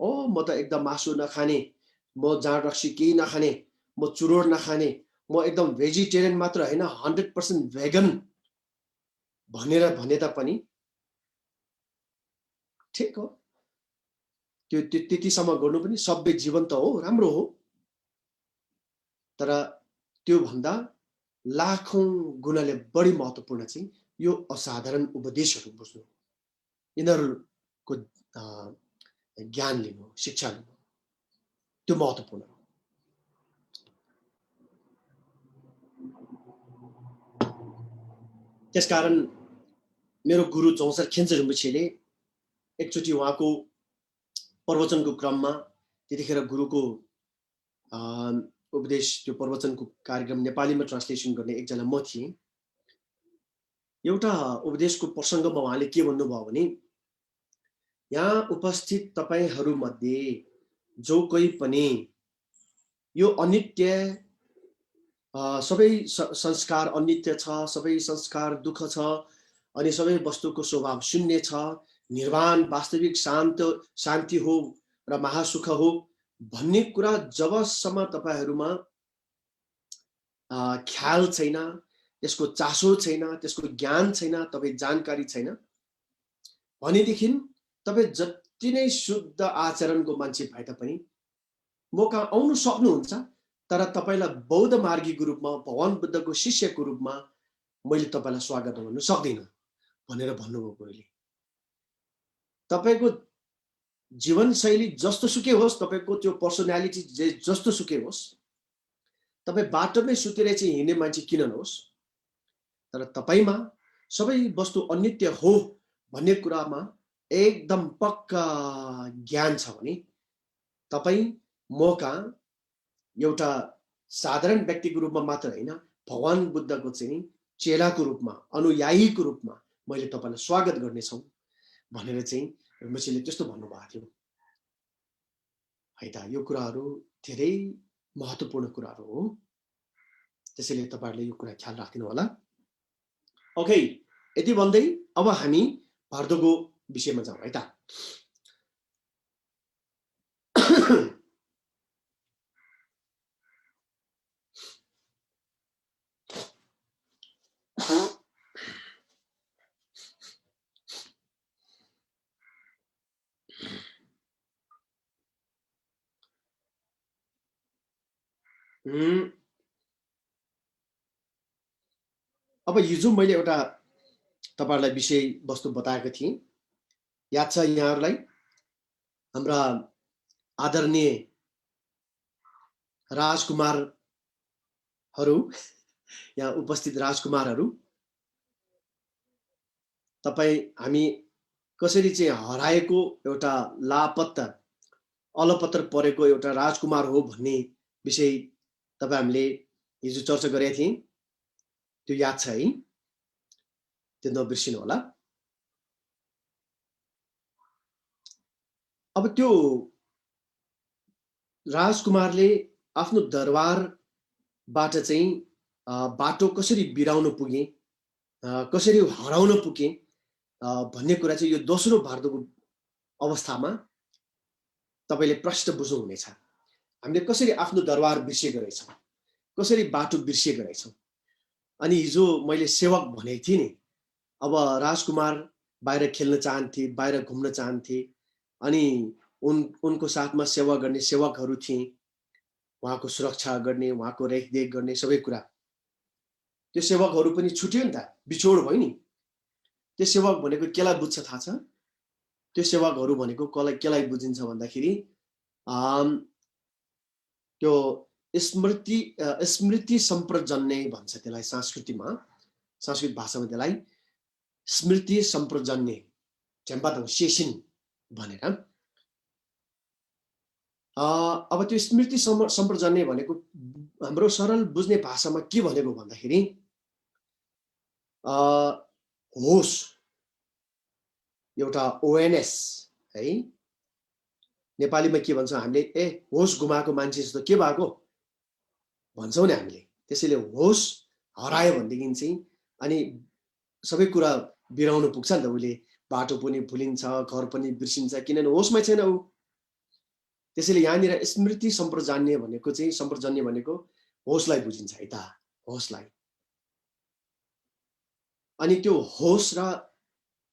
म त एकदम मासु नखाने, म जाँड रक्सी केही नखाने, म चुरोट नखाने, म एकदम भेजिटेरियन मात्र होइन 100% भेगन भनेर भने तापनि ठिक हो, त्यो त्यतिसम्म गर्नु पनि सभ्य जीवन त हो, राम्रो हो। तर त्यो भन्दा लाखौं गुणाले बढी महत्त्वपूर्ण चाहिँ यो असाधारण उपदेशहरू बुझ्नु, यिनीहरूको ज्ञान लिनु, शिक्षा लिनु, त्यो महत्त्वपूर्ण हो। त्यसकारण मेरो गुरु चौसर खेन्चर रिम्पोछेले एकचोटि उहाँको प्रवचनको क्रममा, त्यतिखेर गुरुको उपदेश, त्यो प्रवचनको कार्यक्रम नेपालीमा ट्रान्सलेसन गर्ने एकजना म थिएँ। एउटा उपदेशको प्रसङ्गमा उहाँले के भन्नुभयो भने, यहाँ उपस्थित तपाईहरूमध्ये जो कोही पनि यो अनित्य, सबै संस्कार अनित्य छ, सबै संस्कार दुःख छ, अनि सबै वस्तुको स्वभाव शून्य छ, निर्वाण वास्तविक शान्ति हो र महासुख हो भन्ने कुरा जबसम्म तपाईहरूमा ख्याल छैन, त्यसको चासो छैन, त्यसको ज्ञान छैन, तपाईँ जानकारी छैन भनेदेखि तपाईँ जति नै शुद्ध आचरणको मान्छे भए तापनि म कहाँ आउनु सक्नुहुन्छ, तर तपाईलाई बौद्ध मार्गीको रूपमा, भगवान बुद्धको शिष्यको रूपमा मैले तपाईलाई स्वागत गर्न सक्दिनँ भनेर भन्नुभयो गुरुले। तपाईको जीवनशैली जस्तो सुकै होस्, तपाईको त्यो पर्सनालिटी जस्तो सुकै होस्, तपाईँ बाटोमै सुतेर चाहिँ हिँड्ने मान्छे किन नहोस्, तर तपाईमा सबै वस्तु अनित्य हो भन्ने कुरामा एकदम पक्का ज्ञान छ भने तपाईँ म कहाँ एउटा साधारण व्यक्तिको रूपमा मात्र होइन, भगवान बुद्धको चाहिँ चेलाको रूपमा, अनुयायीको रूपमा मैले तपाईलाई स्वागत गर्नेछौँ भनेर चाहिँ रिम्पोछेले त्यस्तो भन्नुभएको थियो है त। यो कुराहरू धेरै महत्त्वपूर्ण कुराहरू हो, त्यसैले तपाईहरुले यो कुरा ख्याल राख्दिनु होला। ओके, यति भन्दै अब हामी भर्दोको विषयमा जाउँ है त। अब हिजो मैले एउटा तपाईहरुलाई विषय वस्तु बताएको थिएँ, याद छ यहाँहरूलाई? हाम्रा आदरणीय राजकुमारहरू, यहाँ उपस्थित राजकुमारहरू, तपाई हामी कसरी चाहिँ हराएको एउटा लापत्ता अलपत्र परेको एउटा राजकुमार हो भन्ने विषय तपाई हामीले हिजो चर्चा गरेका थियौं, त्यो याद छ है? त्यो नबिर्सिनु होला। अब त्यो राजकुमारले आफ्नो दरबारबाट चाहिँ बाटो कसरी बिराउन पुगे, कसरी हराउन पुगे भन्ने कुरा चाहिँ यो दोस्रो भारतको अवस्थामा तपाईले प्रश्न बुझ्नु हुनेछ। हामीले कसरी आफ्नो दरबार बिर्सेको रहेछौँ, कसरी बाटो बिर्सेको रहेछौँ। अनि हिजो मैले सेवक भनेको थिएँ नि, अब राजकुमार बाहिर खेल्न चाहन्थे, बाहिर घुम्न चाहन्थे, अनि उनको साथमा सेवा गर्ने सेवकहरू थिए, उहाँको सुरक्षा गर्ने, उहाँको रेखदेख गर्ने सबै कुरा। त्यो सेवकहरू पनि छुट्यो नि त, बिछोड भयो नि। त्यो सेवक भनेको केलाई बुझ्छ थाहा छ? त्यो सेवकहरू भनेको केलाई बुझिन्छ भन्दाखेरि त्यो स्मृति सम्प्रजन्य भन्छ त्यसलाई संस्कृतिमा, संस्कृत भाषामा त्यसलाई स्मृति सम्प्रजन्य झ्याम्पादङ सेसिन भनेर। अब त्यो स्मृति सम्प्रजन्य भनेको हाम्रो सरल बुझ्ने भाषामा के भनेको भन्दाखेरि होस, एउटा अवेरनेस है। नेपालीमा के भन्छौँ हामीले? होस गुमाएको मान्छे जस्तो के भएको भन्छौँ नि हामीले। त्यसैले होस हरायो भनेदेखि चाहिँ अनि सबै कुरा बिराउनु पुग्छ नि त। उसले बाटो पनि भुलिन्छ, घर पनि बिर्सिन्छ, किनभने होसमै छैन ऊ। त्यसैले यहाँनिर स्मृति सम्प्रजन्य भनेको होसलाई बुझिन्छ है त, होसलाई। अनि त्यो होस र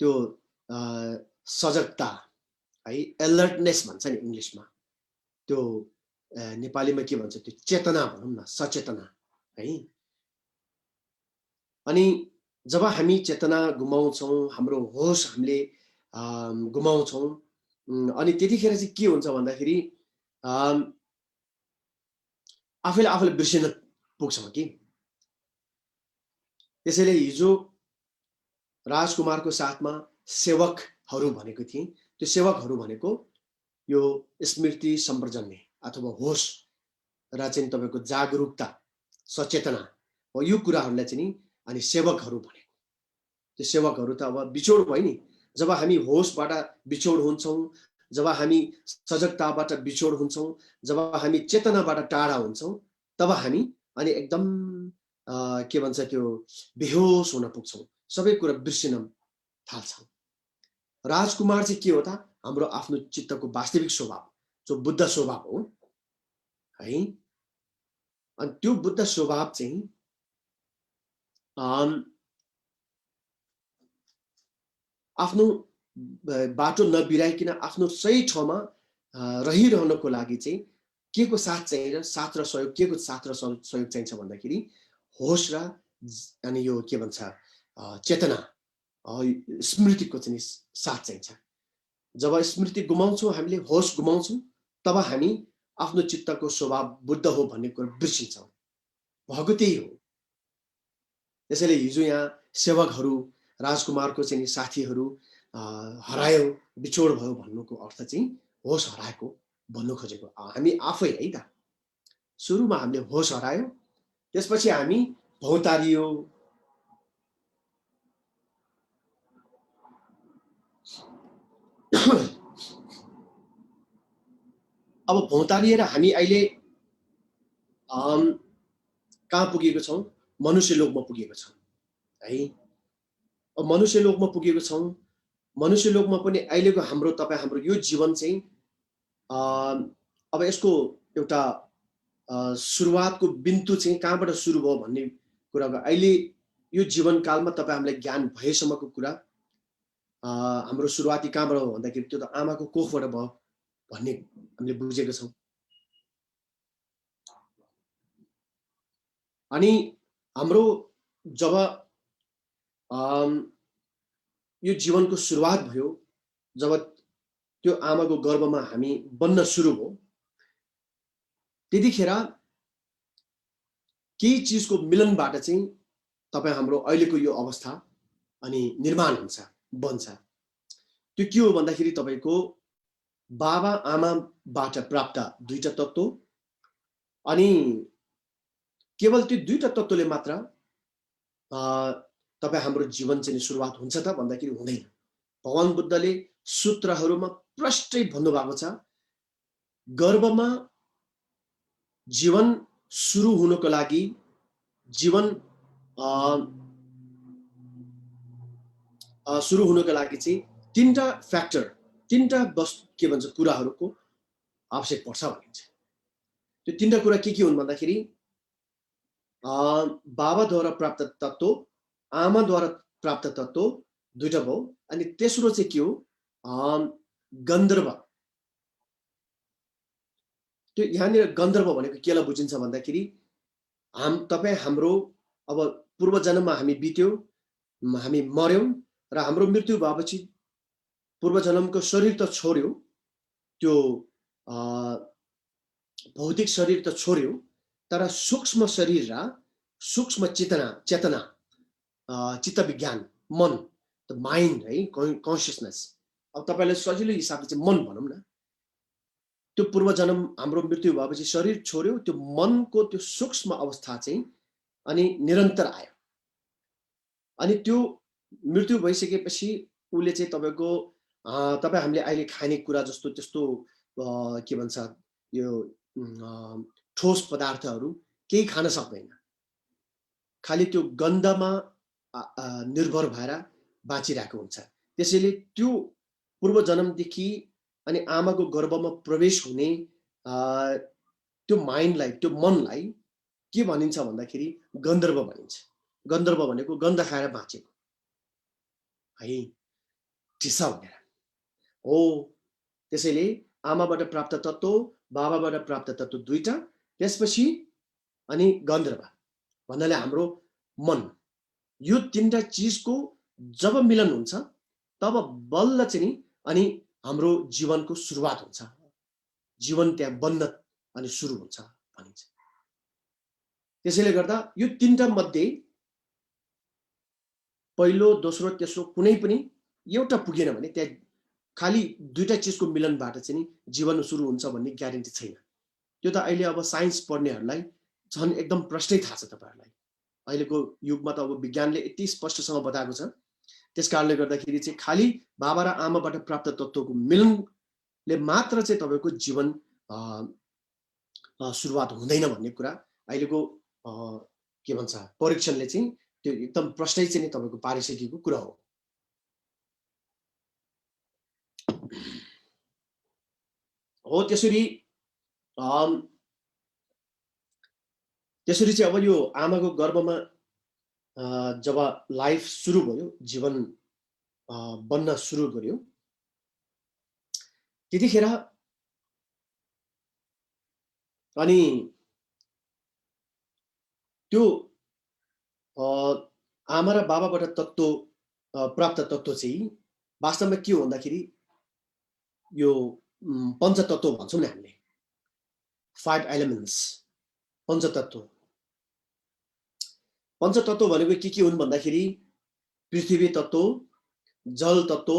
त्यो सजगता है, एलर्टनेस भन्छ नि इङ्ग्लिसमा, त्यो नेपालीमा के भन्छ? त्यो चेतना भनौँ न, सचेतना है। अनि जब हामी चेतना गुमाउँछौँ, हाम्रो होस हामीले गुमाउँछौँ, अनि त्यतिखेर चाहिँ के हुन्छ भन्दाखेरि आफूले बिर्सिन पुग्छौँ कि। त्यसैले हिजो राजकुमारको साथमा सेवकहरू भनेको थिए। त्यो सेवकहरू भनेको यो स्मृति सम्प्रजन्य अथवा होस र चाहिँ तपाईँको जागरुकता, सचेतना हो, यो कुराहरूलाई चाहिँ नि अनि सेवकहरू भनेको। त्यो सेवकहरू त अब बिछोड भयो नि। जब हामी होसबाट बिछोड हुन्छौँ, जब हामी सजगताबाट बिछोड हुन्छौँ, जब हामी चेतनाबाट टाढा हुन्छौँ, तब हामी अनि एकदम के भन्छ त्यो बेहोस हुन पुग्छौँ, सबै कुरा बिर्सिन थाल्छौँ। राजकुमार चाहिँ के हो त? हाम्रो आफ्नो चित्तको वास्तविक स्वभाव, जो बुद्ध स्वभाव हो है। अनि त्यो बुद्ध स्वभाव चाहिँ आफ्नो बाटो नबिराइकन आफ्नो सही ठाउँमा रहिरहनको लागि चाहिँ के को साथ चाहिन्छ? साथ र सहयोग। के को साथ र सहयोग चाहिन्छ भन्दाखेरि होस र अनि यो के भन्छ चेतना, स्मृतिको चाहिँ साथ चाहिन्छ। जब स्मृति गुमाउँछौँ, हामीले होस गुमाउँछौँ, तब हामी आफ्नो चित्तको स्वभाव बुद्ध हो भन्ने कुरा बिर्सिन्छौँ। भएको त्यही हो। त्यसैले हिजो यहाँ सेवकहरू, राजकुमारको चाहिँ साथीहरू हरायो, बिछोड भयो भन्नुको अर्थ चाहिँ होस हराएको भन्नु खोजेको। हामी आफै है त। सुरुमा हामीले होस हरायो, त्यसपछि हामी भौतारियो, अब भौतारिएर हामी अहिले कहाँ पुगेको छौँ? मनुष्य लोकमा पुगेको छौँ है। अब मनुष्य लोकमा पुगेको छौँ। मनुष्य लोकमा पनि अहिलेको हाम्रो यो जीवन चाहिँ अब यसको एउटा सुरुवातको बिन्दु चाहिँ कहाँबाट सुरु भयो भन्ने कुराको अहिले यो जीवनकालमा तपाईँ हामीलाई ज्ञान भएसम्मको कुरा हाम्रो सुरुवाती कहाँबाट हो भन्दाखेरि त्यो त आमाको कोखबाट भयो भन्ने हामीले बुझेको छौँ। अनि हाम्रो जब यो जीवनको सुरुवात भयो, जब त्यो आमाको गर्भमा हामी बन्न सुरु भयो, त्यतिखेर केही चिजको मिलनबाट चाहिँ तपाईँ हाम्रो अहिलेको यो अवस्था अनि निर्माण हुन्छ, बन्छ। त्यो के हो भन्दाखेरि तपाईँको बाबा आमाबाट प्राप्त दुईटा तत्त्व, अनि केवल त्यो दुईटा तत्त्वले मात्र तपाईँ हाम्रो जीवन चाहिँ सुरुवात हुन्छ त भन्दाखेरि हुँदैन। भगवान बुद्धले सूत्रहरूमा प्रष्टै भन्नुभएको छ, गर्भमा जीवन सुरु हुनको लागि, जीवन सुरु हुनको लागि चाहिँ तीनटा फ्याक्टर, तीनटा के भन्छ कुराहरूको आवश्यक पर्छ भनिन्छ। त्यो तीनटा कुरा के हुन् भन्दाखेरि बाबाद्वारा प्राप्त तत्त्व, आमाद्वारा प्राप्त तत्त्व दुईटा भयो, अनि तेस्रो चाहिँ के हो? गन्धर्व। त्यो यहाँनिर गन्धर्व भनेको केलाई बुझिन्छ भन्दाखेरि तपाईँ हाम्रो अब पूर्व जन्ममा हामी बित्यौँ, हामी मर्यौँ र हाम्रो मृत्यु भएपछि पूर्व जन्मको शरीर त छोड्यो, त्यो भौतिक शरीर त छोड्यो, तर सूक्ष्म शरीर र सूक्ष्म चेतना चित्त विज्ञान, मन, द माइन्ड है, कन्सियसनेस, अब तपाईलाई सजिलो हिसाबले चाहिँ मन भनौँ न, त्यो पूर्व जन्म हाम्रो मृत्यु भएपछि शरीर छोड्यो, त्यो मनको त्यो सूक्ष्म अवस्था चाहिँ अनि निरन्तर आयो। अनि त्यो मृत्यु भइसकेपछि उसले चाहिँ तपाईको तपाईँ हामीले अहिले खाने कुरा जस्तो त्यस्तो के भन्छ यो ठोस पदार्थहरू केही खान सक्दैन, खालि त्यो गन्धमा निर्भर भएर बाँचिरहेको हुन्छ। त्यसैले त्यो पूर्व जन्मदेखि अनि आमाको गर्भमा प्रवेश हुने त्यो माइन्डलाई, त्यो मनलाई के भनिन्छ भन्दाखेरि गन्धर्व भनिन्छ। गन्धर्व भनेको गन्ध खाएर बाँचेको है, टिसा भनेर हो। त्यसैले आमाबाट प्राप्त तत्त्व, बाबाबाट प्राप्त तत्त्व दुईटा, त्यसपछि अनि गन्धर्व भन्नाले हाम्रो मन, यो तीनटा चिजको जब मिलन हुन्छ तब बल्ल चाहिँ अनि हाम्रो जीवनको सुरुवात हुन्छ, जीवन त्यहाँ बन्न अनि सुरु हुन्छ भनिन्छ। त्यसैले गर्दा यो तीनटा मध्ये पहिलो, दोस्रो, तेस्रो कुनै पनि एउटा पुगेन भने त्यहाँ खाली दुईटा चिजको मिलनबाट चाहिँ जीवन सुरु हुन्छ भन्ने ग्यारेन्टी छैन। त्यो त अहिले अब साइन्स पढ्नेहरूलाई झन् एकदम प्रष्टै थाहा छ तपाईहरुलाई। अहिलेको युगमा त अब विज्ञानले यति स्पष्टसँग बताएको छ, त्यसकारणले गर्दाखेरि चाहिँ खाली बाबा र आमाबाट प्राप्त तत्त्वको मिलनले मात्र चाहिँ तपाईको जीवन सुरुवात हुँदैन भन्ने कुरा अहिलेको के भन्छ परीक्षणले चाहिँ त्यो एकदम प्रष्टै चाहिँ तपाईको पारिसकेको कुरा हो। हो त्यसरी चाहिँ अब यो आमाको गर्भमा जब लाइफ सुरु भयो, जीवन बन्न सुरु गर्यो, त्यतिखेर अनि त्यो आमा र बाबाबाट तत्त्व प्राप्त तत्त्व चाहिँ वास्तवमा के हो भन्दाखेरि यो पञ्चतत्त्व भन्छौँ नि हामीले, 5 एलिमेन्ट्स, पञ्चतत्त्व। पञ्चतत्त्व भनेको के हुन् भन्दाखेरि पृथ्वी तत्त्व, जल तत्त्व,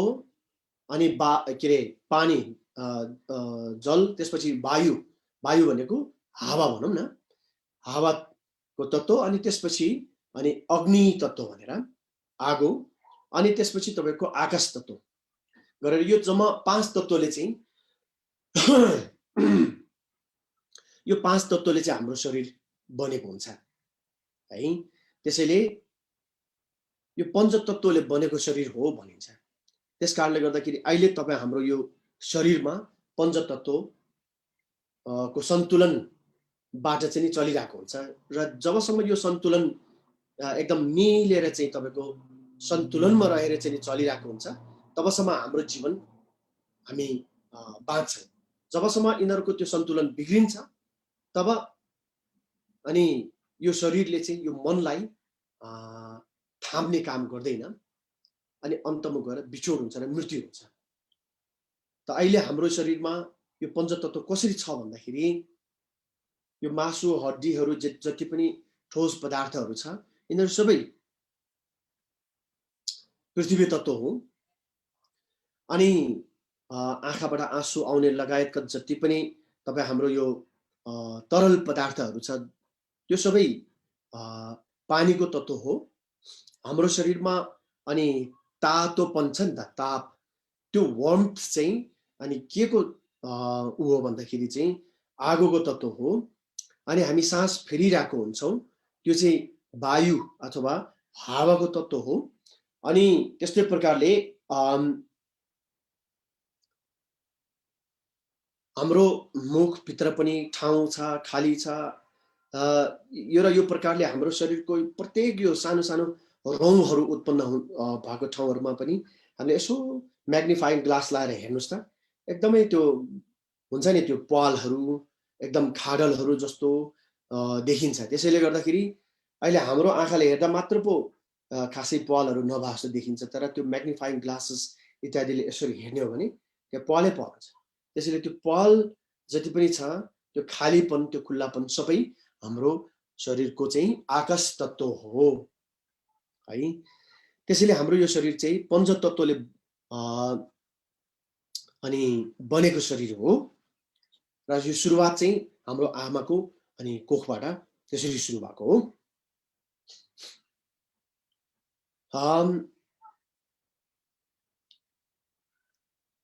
अनि के रे पानी, जल, त्यसपछि वायु, वायु भनेको हावा भनौँ न, हावाको तत्त्व, अनि त्यसपछि अनि अग्नि तत्त्व भनेर आगो, अनि त्यसपछि तपाईको आकाश तत्त्व गरेर यो जम्मा 5 तत्त्वले चाहिँ यो 5 तत्त्वले चाहिँ हाम्रो शरीर बनेको हुन्छ है। त्यसैले यो पञ्चतत्त्वले बनेको शरीर हो भनिन्छ। त्यसकारणले गर्दाखेरि अहिले तपाईँ हाम्रो यो शरीरमा पञ्चतत्त्व को सन्तुलनबाट चाहिँ चलिरहेको हुन्छ र जबसम्म यो सन्तुलन एकदम मिलेर चाहिँ तपाईको सन्तुलनमा रहेर चाहिँ चलिरहेको हुन्छ तबसम्म हाम्रो जीवन हामी बाँच्छौँ। जबसम्म यिनीहरूको त्यो सन्तुलन बिग्रिन्छ तब अनि यो शरीरले चाहिँ यो मनलाई थाम्ने काम गर्दैन अनि अन्तमा गएर बिछोड हुन्छ र मृत्यु हुन्छ। त अहिले हाम्रो शरीरमा यो पञ्चतत्त्व कसरी छ भन्दाखेरि यो मासु, हड्डीहरू जति पनि ठोस पदार्थहरू छ यिनीहरू सबै पृथ्वी तत्त्व हो। अनि आँखाबाट आँसु आउने लगायतका जति पनि तपाईँ हाम्रो यो तरल पदार्थहरू छ त्यो सबै पानीको तत्त्व हो। हाम्रो शरीरमा अनि तातोपन छ नि त, ताप, त्यो वार्मथ चाहिँ अनि के को उ हो भन्दाखेरि चाहिँ आगोको तत्त्व हो। अनि हामी सास फेरिरहेको हुन्छौँ त्यो चाहिँ वायु अथवा हावाको तत्त्व हो। अनि त्यस्तै प्रकारले हाम्रो मुखभित्र पनि ठाउँ छ, खाली छ। यो र यो प्रकारले हाम्रो शरीरको प्रत्येक यो सानो सानो रौँहरू उत्पन्न भएको ठाउँहरूमा पनि हामीले यसो म्याग्निफाइङ ग्लास लाएर हेर्नुहोस् त, एकदमै त्यो हुन्छ नि त्यो प्वालहरू एकदम खाडलहरू जस्तो देखिन्छ। त्यसैले गर्दाखेरि अहिले हाम्रो आँखाले हेर्दा मात्र पो खासै पालहरू नभए जस्तो देखिन्छ, तर त्यो म्याग्निफाइङ ग्लासेस इत्यादिले यसरी हेर्ने हो भने त्यो पालै पाल छ। त्यसैले त्यो पाल जति पनि छ त्यो खालीपन, त्यो खुल्लापन सबै हाम्रो शरीरको चाहिँ आकाश तत्त्व हो है। त्यसैले हाम्रो यो शरीर चाहिँ पञ्चतत्त्वले अनि बनेको शरीर हो र यो सुरुवात चाहिँ हाम्रो आमाको अनि कोखबाट त्यसरी सुरु भएको हो।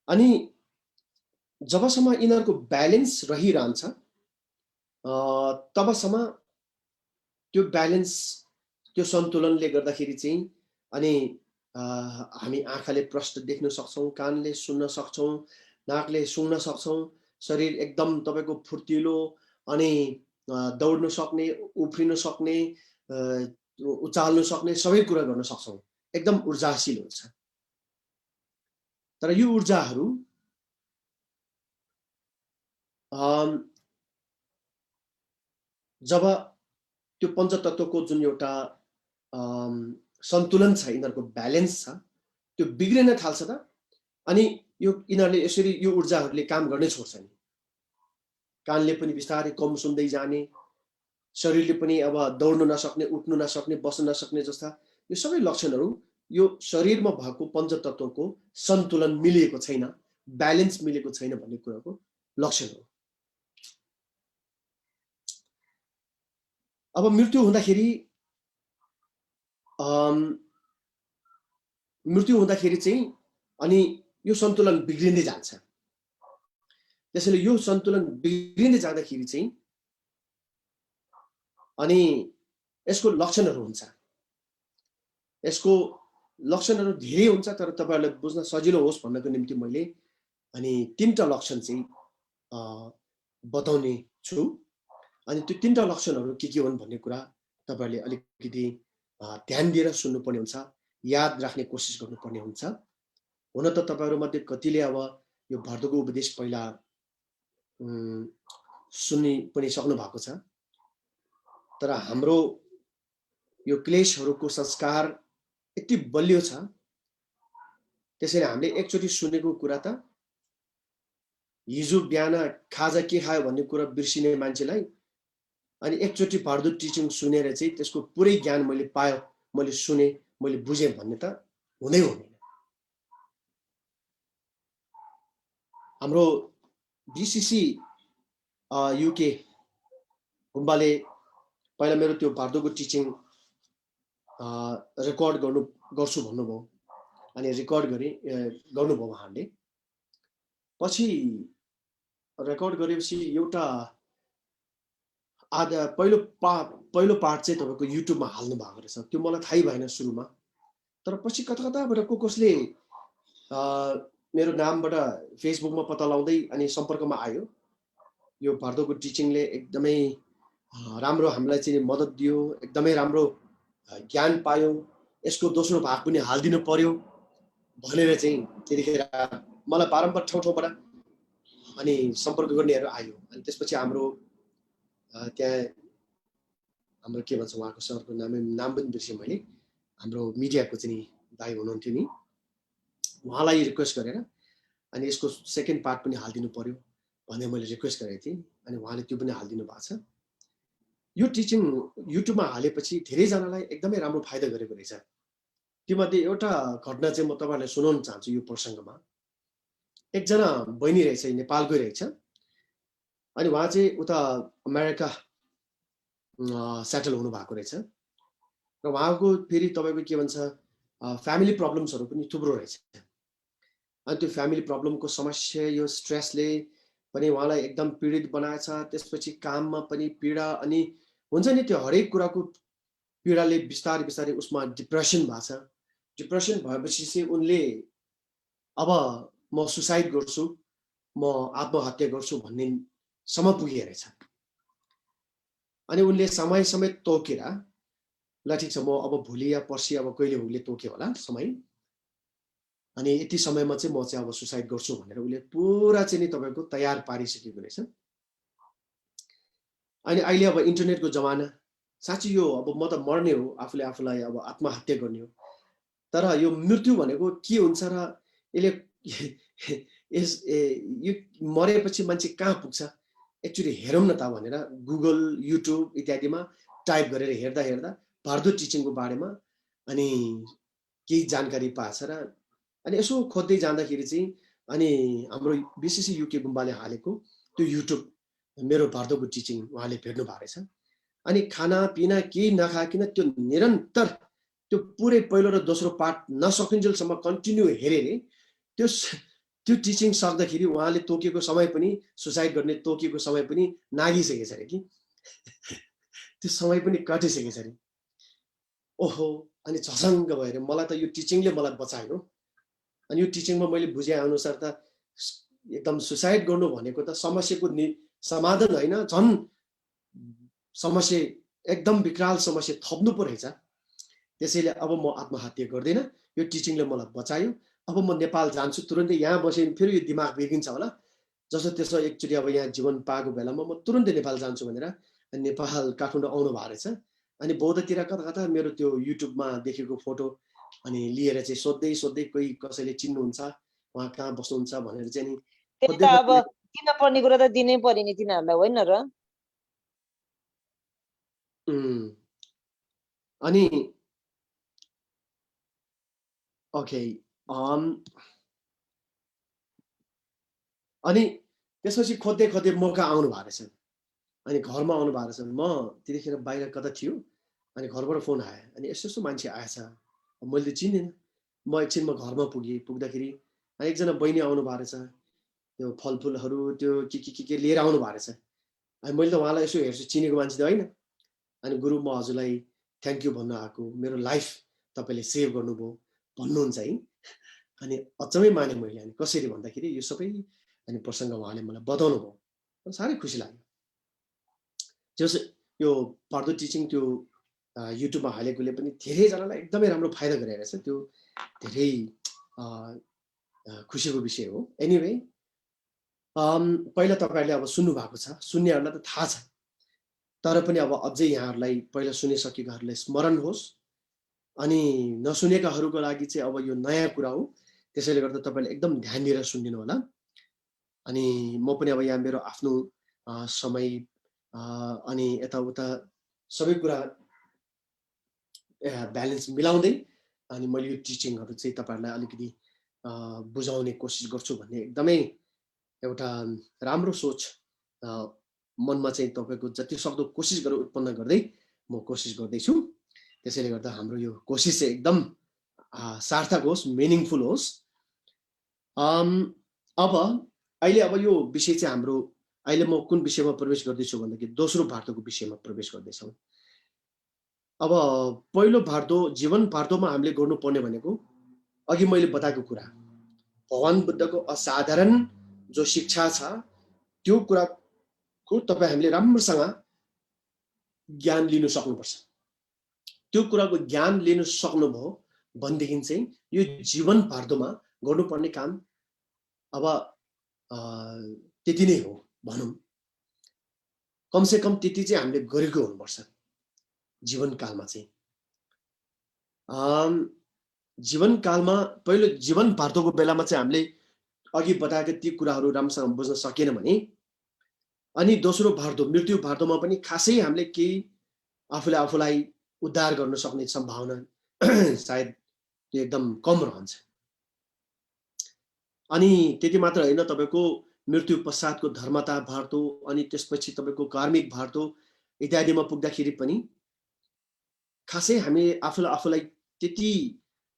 अनि जबसम्म यिनीहरूको ब्यालेन्स रहिरहन्छ तबसम्म त्यो ब्यालेन्स, त्यो सन्तुलनले गर्दाखेरि चाहिँ अनि हामी आँखाले प्रष्ट देख्न सक्छौँ, कानले सुन्न सक्छौँ, नाकले सुँग्न सक्छौँ, शरीर एकदम तपाईँको फुर्तिलो अनि दौड्न सक्ने, उफ्रिन सक्ने, उचाल्न सक्ने सबै कुरा गर्न सक्छौँ, एकदम ऊर्जाशील हुन्छ। तर यो ऊर्जाहरू जब त्यो पञ्चतत्त्वको जुन एउटा सन्तुलन छ, यिनीहरूको ब्यालेन्स छ, त्यो बिग्रिन थाल्छ त अनि यो यिनीहरूले यसरी यो ऊर्जाहरूले काम गर्नै छोड्छन्। कानले पनि बिस्तारै कम सुन्दै जाने, शरीरले पनि अब दौड्न नसक्ने, उठ्न नसक्ने, बस्न नसक्ने जस्ता यो सबै लक्षणहरू यो शरीरमा भएको पञ्चतत्त्वको सन्तुलन मिलेको छैन, ब्यालेन्स मिलेको छैन भन्ने कुराको लक्षण हो। अब मृत्यु हुँदाखेरि चाहिँ अनि यो सन्तुलन बिग्रिँदै जान्छ। त्यसैले यो सन्तुलन बिग्रिँदै जाँदाखेरि चाहिँ अनि यसको लक्षणहरू हुन्छ। यसको लक्षणहरू धेरै हुन्छ, तर तपाईहरुलाई बुझ्न सजिलो होस् भन्नको निम्ति मैले अनि 3टा लक्षण चाहिँ बताउने छु। अनि त्यो 3टा लक्षणहरू के हुन् भन्ने कुरा तपाईहरुले अलिकति ध्यान दिएर सुन्नुपर्ने हुन्छ, याद राख्ने कोसिस गर्नुपर्ने हुन्छ। हुन त तपाईहरु मध्ये कतिले अब यो भर्दोको उपदेश पहिला सुन्ने पनि सक्नु भएको छ, तर हाम्रो यो क्लेशहरूको संस्कार यति बलियो छ, त्यसैले हामीले एकचोटि सुनेको कुरा त हिजो बिहान खाजा के खायो भन्ने कुरा बिर्सिने मान्छेलाई अनि एकचोटि भर्दो टिचिङ सुनेर चाहिँ त्यसको पुरै ज्ञान मैले पायो, मैले सुने, मैले बुझेँ भन्ने त हुँदै हुँदैन। हाम्रो बीसीसी युके गुम्बाले पहिला मेरो त्यो भर्दोको टिचिङ रेकर्ड गर्छु भन्नुभयो अनि रेकर्ड गर्नुभयो उहाँले। पछि रेकर्ड गरेपछि एउटा पहिलो पार्ट चाहिँ तपाईको युट्युबमा हाल्नु भएको रहेछ। त्यो मलाई थाहै भएन सुरुमा, तर पछि कताबाट कसले मेरो नामबाट फेसबुकमा पत्ता लगाउँदै अनि सम्पर्कमा आयो। यो भर्दोको टिचिङले एकदमै राम्रो हामीलाई चाहिँ मद्दत दियो, एकदमै राम्रो ज्ञान पायो, यसको दोस्रो भाग पनि हालिदिनु पर्यो भनेर चाहिँ त्यतिखेर मलाई बारम्बार ठाउँबाट अनि सम्पर्क गर्नेहरू आयो। अनि त्यसपछि हाम्रो त्यहाँ हाम्रो के भन्छ उहाँको सरको नाम पनि बिर्सेँ मैले, हाम्रो मिडियाको चाहिँ दाइ हुनुहुन्थ्यो नि, उहाँलाई रिक्वेस्ट गरेर अनि यसको सेकेन्ड पार्ट पनि हालिदिनु पर्यो भनेर मैले रिक्वेस्ट गरेको थिएँ अनि उहाँले त्यो पनि हालिदिनु भएको छ। यो टिचिङ युट्युबमा हालेपछि धेरैजनालाई एकदमै राम्रो फाइदा गरेको रहेछ। तीमध्ये एउटा घटना चाहिँ म तपाईहरुलाई सुनाउन चाहन्छु। यो प्रसङ्गमा एकजना बहिनी रहेछ, नेपालकै रहेछ अनि उहाँ चाहिँ उता अमेरिका सेटल हुनु भएको रहेछ र उहाँको फेरि तपाईको के भन्छ फ्यामिली प्रब्लम्सहरू पनि थुप्रो रहेछ। अनि त्यो फ्यामिली प्रब्लमको समस्या, यो स्ट्रेसले पनि उहाँलाई एकदम पीडित बनाएछ। त्यसपछि काममा पनि पीडा अनि हुन्छ नि त्यो हरेक कुराको पीडाले बिस्तारै बिस्तारै उसमा डिप्रेसन भएको छ। डिप्रेसन भएपछि चाहिँ उनले अब म सुसाइड गर्छु, म आत्महत्या गर्छु भन्ने सम्म पुगे रहेछ। अनि उनले समय समेत तोकेर ल ठिक छ, म अब भोलि या पर्सि अब कहिले उनले तोक्यो होला समय, अनि यति समयमा चाहिँ म चाहिँ अब सुसाइड गर्छु भनेर उले पुरा चाहिँ नि तपाईको तयार पारिसकेको रहेछ। अनि अहिले अब इन्टरनेटको जमाना, साँच्चै यो अब म त मर्ने हो, आफूले आफूलाई अब आत्महत्या गर्ने हो, तर यो मृत्यु भनेको के हुन्छ र यसले यो मरेपछि मान्छे कहाँ पुग्छ एक्चुअली हेरौँ न त भनेर गुगल युट्युब इत्यादिमा टाइप गरेर हेर्दा हेर्दा भारदो टिचिङको बारेमा अनि केही जानकारी पाएछ र अनि यसो खोज्दै जाँदाखेरि चाहिँ अनि हाम्रो बिसिसी युके गुम्बाले हालेको त्यो युट्युब मेरो भारदोको टिचिङ उहाँले भेट्नु भएको रहेछ। अनि खानापिना केही नखाइकन त्यो निरन्तर त्यो पुरै पहिलो र दोस्रो पार्ट नसकिन्जेलसम्म कन्टिन्यू हेरे अरे त्यो टिचिङ सक्दाखेरि उहाँले तोकेको समय पनि सुसाइड गर्ने तोकेको समय पनि नागिसकेछ अरे कि त्यो समय पनि कटिसकेछ अरे। ओहो, अनि झसङ्ग भएर मलाई त यो टिचिङले मलाई बचायो। अनि यो टिचिङमा मैले बुझे अनुसार त एकदम सुसाइड गर्नु भनेको त समस्याको समाधान होइन, झन् समस्या एकदम विकराल समस्या थप्नु पो रहेछ। त्यसैले अब म आत्महत्या गर्दिन, यो टिचिङले मलाई बचायो। अब म नेपाल जान्छु, तुरुन्तै यहाँ बसेर फेरि यो दिमाग बिग्रिन्छ होला, जसो त्यसो एकचोटि अब यहाँ जीवन पाएको बेलामा म तुरुन्तै नेपाल जान्छु भनेर नेपाल काठमाडौँ आउनु भएको रहेछ। अनि बौद्धतिर कता कता मेरो त्यो युट्युबमा देखेको फोटो अनि लिएर चाहिँ सोध्दै सोध्दै कोही कसैले चिन्नुहुन्छ उहाँ कहाँ बस्नुहुन्छ भनेर चाहिँ नि त्यही त अब दिन पर्ने कुरा त दिनै पर्यो नि तिनीहरूलाई, होइन र? अनि ओके, अनि त्यसपछि खोज्दै खोज्दै म कहाँ आउनु भएको रहेछ। अनि घरमा आउनु भएको रहेछ। म त्यतिखेर बाहिर कता थियो, अनि घरबाट फोन आयो। अनि यस्तो यस्तो मान्छे आएछ, मैले त चिनेन। म एकछिनमा घरमा पुग्दाखेरि एकजना बहिनी आउनु भएको रहेछ, त्यो फलफुलहरू त्यो के लिएर आउनु भएको रहेछ। अनि मैले त उहाँलाई यसो हेर्छु, चिनेको मान्छे त होइन। अनि गुरु, म हजुरलाई थ्याङ्क यू भन्नु आएको, मेरो लाइफ तपाईँले सेभ गर्नुभयो भन्नुहुन्छ है। अनि अचम्मै माने मैले। अनि कसरी भन्दाखेरि यो सबै अनि प्रसङ्ग उहाँले मलाई बताउनु भयो, साह्रै खुसी लाग्यो। जस यो भारदो टिचिङ त्यो युट्युबमा हालेकोले पनि धेरैजनालाई एकदमै राम्रो फाइदा गरेको रहेछ। त्यो धेरै खुसीको विषय हो। एनिवे, पहिला तपाईँहरूले अब सुन्नु भएको छ, सुन्नेहरूलाई त थाहा छ, तर पनि अब अझै यहाँहरूलाई पहिला सुनिसकेकाहरूलाई स्मरण होस्, अनि नसुनेकाहरूको लागि चाहिँ अब यो नयाँ कुरा हो। त्यसैले गर्दा तपाईँले एकदम ध्यान दिएर सुनिदिनु होला। अनि म पनि अब यहाँ मेरो आफ्नो समय अनि यताउता सबै कुरा ब्यालेन्स मिलाउँदै अनि मैले यो टिचिङहरू चाहिँ तपाईँहरूलाई अलिकति बुझाउने कोसिस गर्छु भन्ने एकदमै एउटा राम्रो सोच मनमा चाहिँ तपाईँको जति सक्दो कोसिस गरेर उत्पन्न गर्दै म कोसिस गर्दैछु। त्यसैले गर्दा हाम्रो यो कोसिस चाहिँ एकदम सार्थक होस्, मिनिङफुल होस्। अब अहिले अब यो विषय चाहिँ हाम्रो अहिले म कुन विषयमा प्रवेश गर्दैछु भन्दाखेरि दोस्रो भारदोको विषयमा प्रवेश गर्दैछौँ। अब पहिलो भारदो जीवन भारदोमा हामीले गर्नुपर्ने भनेको अघि मैले बताएको कुरा, भगवान बुद्धको असाधारण जो शिक्षा छ त्यो कुराको तपाईँ हामीले राम्रोसँग ज्ञान लिनु सक्नुपर्छ। त्यो कुराको ज्ञान लिनु सक्नुभयो भनेदेखि चाहिँ यो जीवन भारदोमा गर्नुपर्ने काम अब त्यति नै हो भनौँ। कमसे कम त्यति चाहिँ हामीले गरेको हुनुपर्छ जीवनकालमा चाहिँ। जीवनकालमा पहिलो जीवन भारदोको बेलामा चाहिँ हामीले अघि बताएका ती कुराहरू राम्रोसँग बुझ्न सकेन भने अनि दोस्रो भारदो मृत्यु भारदोमा पनि खासै हामीले केही आफूले आफूलाई उद्धार गर्न सक्ने सम्भावना सायद त्यो एकदम कम रहन्छ। अनि त्यति मात्र होइन, तपाईँको मृत्यु पश्चातको धर्मता भारदो अनि त्यसपछि तपाईँको कार्मिक भारदो इत्यादिमा पुग्दाखेरि पनि खासै हामी आफूलाई त्यति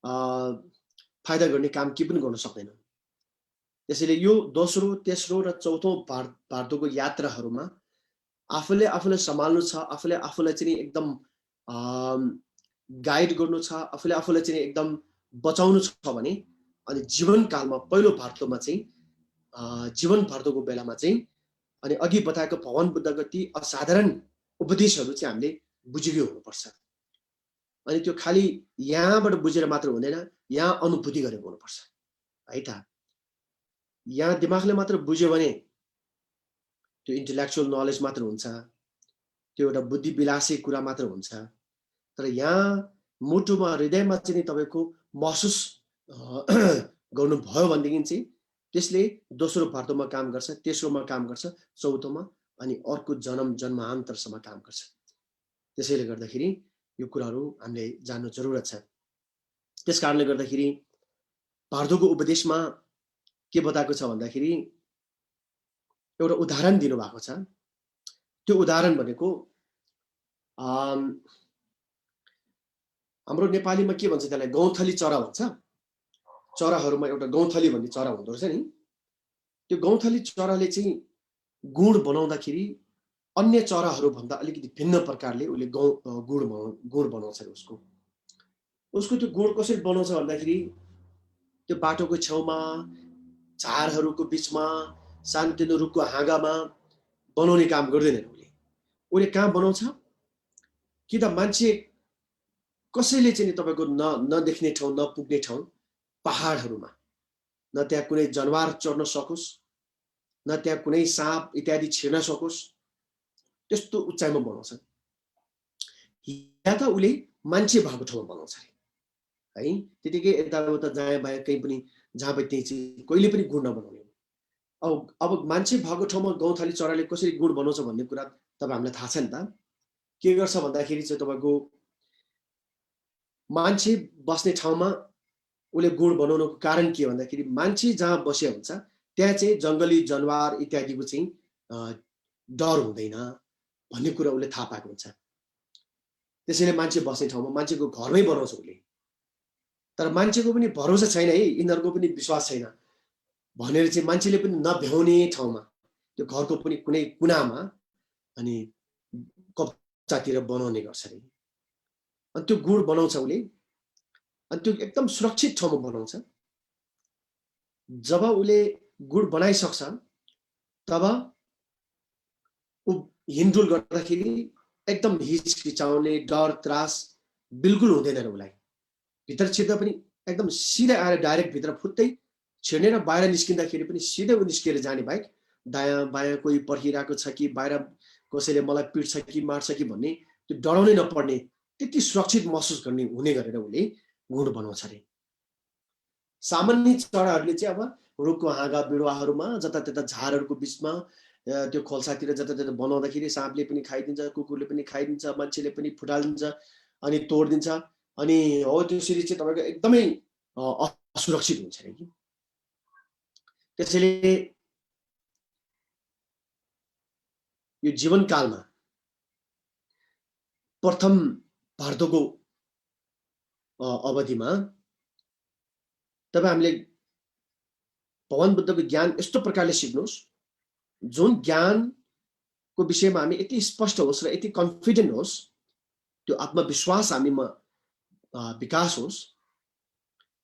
फाइदा गर्ने काम के पनि गर्न सक्दैनौँ। त्यसैले यो दोस्रो तेस्रो र चौथो भारदोको यात्राहरूमा आफूले सम्हाल्नु छ, आफूले आफूलाई चाहिँ एकदम गाइड गर्नु छ, आफूले आफूलाई चाहिँ एकदम बचाउनु छ भने अनि जीवनकालमा पहिलो भारदोमा चाहिँ जीवन भारदोको बेलामा चाहिँ अनि अघि बताएको भगवान बुद्धको ती असाधारण उपदेशहरू चाहिँ हामीले बुझेको हुनुपर्छ। अनि त्यो खालि यहाँबाट बुझेर मात्र हुँदैन, यहाँ अनुभूति गरेको हुनुपर्छ है त। यहाँ दिमागले मात्र बुझ्यो भने त्यो इन्टेलेक्चुअल नलेज मात्र हुन्छ, त्यो एउटा बुद्धिविलासी कुरा मात्र हुन्छ। तर यहाँ मुटुमा हृदयमा चाहिँ तपाईको महसुस गर्नुभयो भनेदेखि चाहिँ त्यसले दोस्रो पार्टोमा काम गर्छ, तेस्रोमा काम गर्छ, चौथोमा अनि अर्को जन्मान्तरसम्म काम गर्छ। त्यसैले गर्दाखेरि यो कुराहरू हामीले जान्नु जरुरत छ। त्यस कारणले गर्दाखेरि पार्दोको उपदेशमा के बताएको छ भन्दाखेरि एउटा उदाहरण दिनुभएको छ। त्यो उदाहरण भनेको हाम्रो नेपालीमा के भन्छ त्यसलाई गौँथली चरा भन्छ। चराहरूमा एउटा गौँथली भन्ने चरा हुँदो रहेछ नि। त्यो गौँथली चराले चाहिँ गुड बनाउँदाखेरि अन्य चराहरू भन्दा अलिकति भिन्न प्रकारले उसले गुड बनाउँछ। उसको त्यो गुड कसरी बनाउँछ भन्दाखेरि त्यो बाटोको छेउमा, झारहरूको बिचमा, सानोतिनो रुखको हाँगामा बनाउने काम गर्दैन। उसले कहाँ बनाउँछ कि त मान्छे कसैले चाहिँ तपाईको नदेख्ने ठाउँ, नपुग्ने ठाउँ, पहाडहरूमा, न त्यहाँ कुनै जनावर चढ्न सकोस्, न त्यहाँ कुनै साँप इत्यादि छिर्न सकोस्, त्यस्तो उचाइमा बनाउँछ। या त उसले मान्छे भएको ठाउँमा बनाउँछ है। त्यतिकै यताउता जहाँ बाहिर कहीँ पनि जहाँ पनि त्यही चाहिँ कहिले पनि गुड नबनाउने। अब मान्छे भएको ठाउँमा गौँथली चराले कसरी गुड बनाउँछ भन्ने कुरा तपाईँ हामीलाई थाहा छ नि त। के गर्छ भन्दाखेरि चाहिँ तपाईँको मान्छे बस्ने ठाउँमा उसले गुड बनाउनुको कारण के भन्दाखेरि मान्छे जहाँ बसे हुन्छ त्यहाँ चाहिँ जङ्गली जनावर इत्यादिको चाहिँ डर हुँदैन भन्ने कुरा उसले थाहा पाएको हुन्छ। त्यसैले मान्छे बस्ने ठाउँमा मान्छेको घरमै बनाउँछ उसले। तर मान्छेको पनि भरोसा छैन है, यिनीहरूको पनि विश्वास छैन भनेर चाहिँ मान्छेले पनि नभ्याउने ठाउँमा, त्यो घरको पनि कुनै कुनामा अनि कप्चातिर बनाउने गर्छ अरे। अनि त्यो गुड बनाउँछ उसले। अनि त्यो एकदम सुरक्षित ठाउँमा बनाउँछ। जब उसले गुड बनाइसक्छ तब ऊ हिँडडुल गर्दाखेरि एकदम हिचकिचाउने, डर त्रास बिल्कुल हुँदैन उसलाई। भित्र छिर्दा पनि एकदम सिधै आएर डाइरेक्ट भित्र फुत्तै छिर्ने र बाहिर निस्किँदाखेरि पनि सिधै निस्किएर जाने बाहेक दायाँ बायाँ कोही पर्खिरहेको छ कि बाहिर कसैले मलाई पिट्छ कि मार्छ कि भन्ने त्यो डराउनै नपर्ने, त्यति सुरक्षित महसुस हुने गरेर उसले गुड बनाउँछ अरे। सामान्य चराहरूले चाहिँ अब रुखको हाँगा बिरुवाहरूमा, जतातता झारहरूको बिचमा, त्यो खोल्सातिर जतातता बनाउँदाखेरि साँपले पनि खाइदिन्छ, कुकुरले पनि खाइदिन्छ, मान्छेले पनि फुटालिदिन्छ अनि तोडिदिन्छ। अनि हो त्यसरी चाहिँ तपाईँको एकदमै असुरक्षित हुन्छ अरे कि। त्यसैले यो जीवनकालमा प्रथम भारतको अवधिमा तपाईँ हामीले भगवान बुद्धको ज्ञान यस्तो प्रकारले सिक्नुहोस् जुन ज्ञानको विषयमा हामी यति स्पष्ट होस् र यति कन्फिडेन्ट होस्, त्यो आत्मविश्वास हामीमा विकास होस्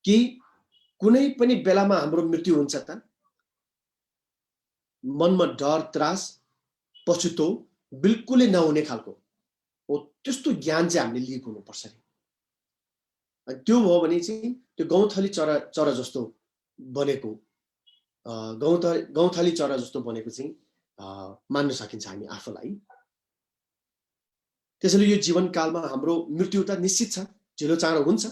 कि कुनै पनि बेलामा हाम्रो मृत्यु हुन्छ त मनमा डर त्रास पछुतो बिल्कुलै नहुने खालको हो त्यस्तो ज्ञान चाहिँ हामीले लिएको हुनुपर्छ। अनि त्यो भयो भने चाहिँ त्यो गौँथली चरा जस्तो बनेको गौँथली चरा जस्तो बनेको चाहिँ मान्न सकिन्छ हामी आफूलाई। त्यसैले यो जीवनकालमा हाम्रो मृत्यु त निश्चित छ, ढिलो चाँडो हुन्छ।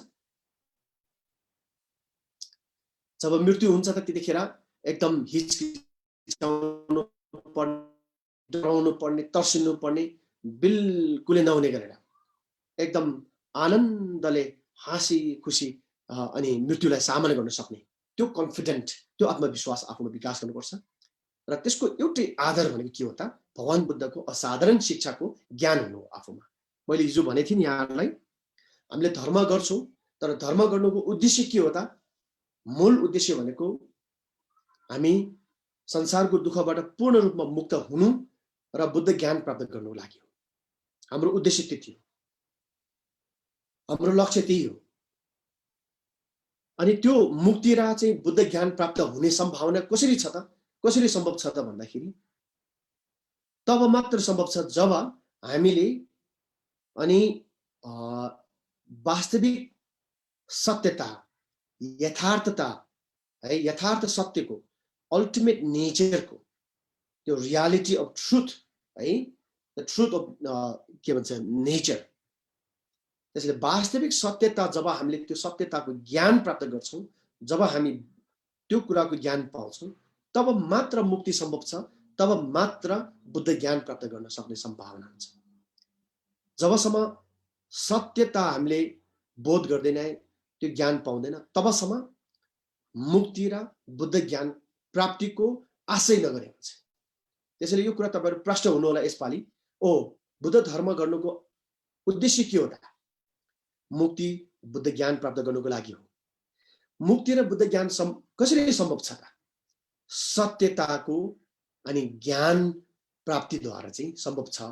जब मृत्यु हुन्छ त त्यतिखेर एकदम हिचकिचाउनु पर्ने, डराउनु पर्ने, तर्सिनु पर्ने बिल्कुलै नहुने गरेर एकदम आनन्दले हाँसी खुसी अनि मृत्युलाई सामना गर्न सक्ने त्यो कन्फिडेन्ट, त्यो आत्मविश्वास आफूमा विकास गर्नुपर्छ। र त्यसको एउटै आधार भनेको के हो त, भगवान बुद्धको असाधारण शिक्षाको ज्ञान हुनु आफूमा। मैले हिजो भनेको थिएँ नि यहाँलाई, हामीले धर्म गर्छौँ तर धर्म गर्नुको उद्देश्य के हो त, मूल उद्देश्य भनेको हामी संसारको दुःखबाट पूर्ण रूपमा मुक्त हुनु र बुद्ध ज्ञान प्राप्त गर्नुको लागि हो। हाम्रो उद्देश्य त्यति हो, हाम्रो लक्ष्य त्यही हो। अनि त्यो मुक्ति र चाहिँ बुद्ध ज्ञान प्राप्त हुने सम्भावना कसरी छ त, कसरी सम्भव छ त भन्दाखेरि तब मात्र सम्भव छ जब हामीले अनि वास्तविक सत्यता, यथार्थता है, यथार्थ सत्यको अल्टिमेट नेचरको त्यो रियालिटी अफ ट्रुथ है, द ट्रुथ अफ के भन्छ नेचर। त्यसैले वास्तविक सत्यता जब हामीले त्यो सत्यताको ज्ञान प्राप्त गर्छौँ, जब हामी त्यो कुराको ज्ञान पाउँछौँ, तब मात्र मुक्ति सम्भव छ, तब मात्र बुद्ध ज्ञान प्राप्त गर्न सक्ने सम्भावना हुन्छ। जबसम्म सत्यता हामीले बोध गर्दैन, त्यो ज्ञान पाउँदैन, तबसम्म मुक्ति र बुद्ध ज्ञान प्राप्तिको आशै नगरे हुन्छ। त्यसैले यो कुरा तपाईहरु प्रश्न हुनु होला यसपालि, ओ बुद्ध धर्म गर्नुको उद्देश्य के हो त? मुक्ति बुद्ध ज्ञान प्राप्त गर्नुको लागि हो। मुक्ति र बुद्ध ज्ञान कसरी सम्भव छ त? सत्यताको अनि ज्ञान प्राप्तिद्वारा चाहिँ सम्भव छ।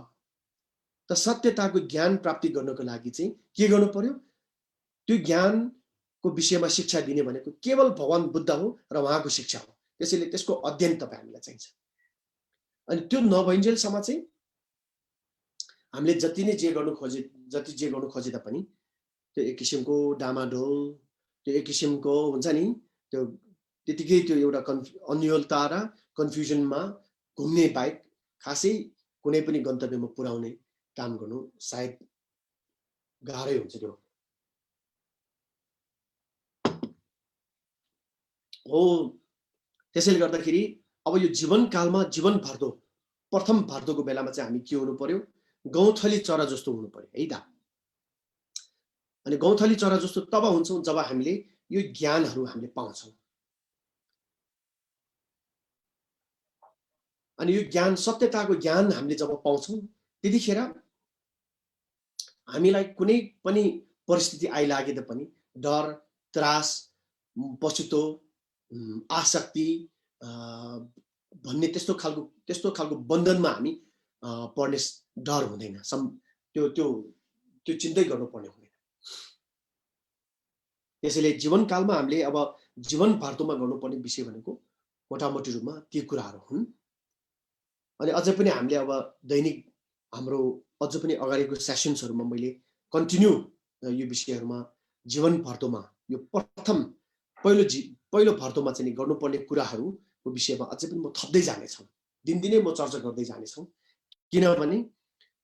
त सत्यताको ज्ञान प्राप्ति गर्नको लागि चाहिँ के गर्नु पर्यो? त्यो ज्ञानको विषयमा शिक्षा दिने भनेको केवल भगवान बुद्ध हो र उहाँको शिक्षा हो। त्यसैले त्यसको अध्ययन तपाईँ हामीलाई चाहिन्छ। अनि त्यो नभइन्जेलसम्म चाहिँ हामीले जति जे गर्नु खोजे तापनि त्यो एक किसिमको डामाडोल, त्यो एक किसिमको हुन्छ नि, त्यो त्यतिकै त्यो एउटा अन्योलता र कन्फ्युजनमा घुम्ने बाहेक खासै कुनै पनि गन्तव्यमा पुर्याउने काम गर्नु सायद गाह्रै हुन्छ। त्यो हो। त्यसैले गर्दाखेरि अब यो जीवनकालमा जीवन भर्दो प्रथम भर्दोको बेलामा चाहिँ हामी के हुनु पर्यो? गौँथली चरा जस्तो हुनु पर्यो है त। अनि गौँथली चरा जस्तो तब हुन्छौँ जब हामीले यो ज्ञानहरू हामीले पाउँछौँ। अनि यो ज्ञान, सत्यताको ज्ञान हामीले जब पाउँछौँ, त्यतिखेर हामीलाई कुनै पनि परिस्थिति आइलागे तापनि डर, त्रास, पछुतो, आसक्ति भन्ने त्यस्तो खालको बन्धनमा हामी पर्ने डर हुँदैन। त्यो चिन्तै गर्नुपर्ने हुँदैन। त्यसैले जीवनकालमा हामीले अब जीवन भर्दोमा गर्नुपर्ने विषय भनेको मोटामोटी रूपमा ती कुराहरू हुन्। अनि अझै पनि हामीले अब दैनिक हाम्रो अझ पनि अगाडिको सेसन्सहरूमा मैले कन्टिन्यू यो विषयहरूमा जीवन भर्दोमा यो पहिलो भर्दोमा चाहिँ गर्नुपर्ने कुराहरूको विषयमा अझै पनि म थप्दै जानेछु। दिनदिनै म चर्चा गर्दै जानेछु। किनभने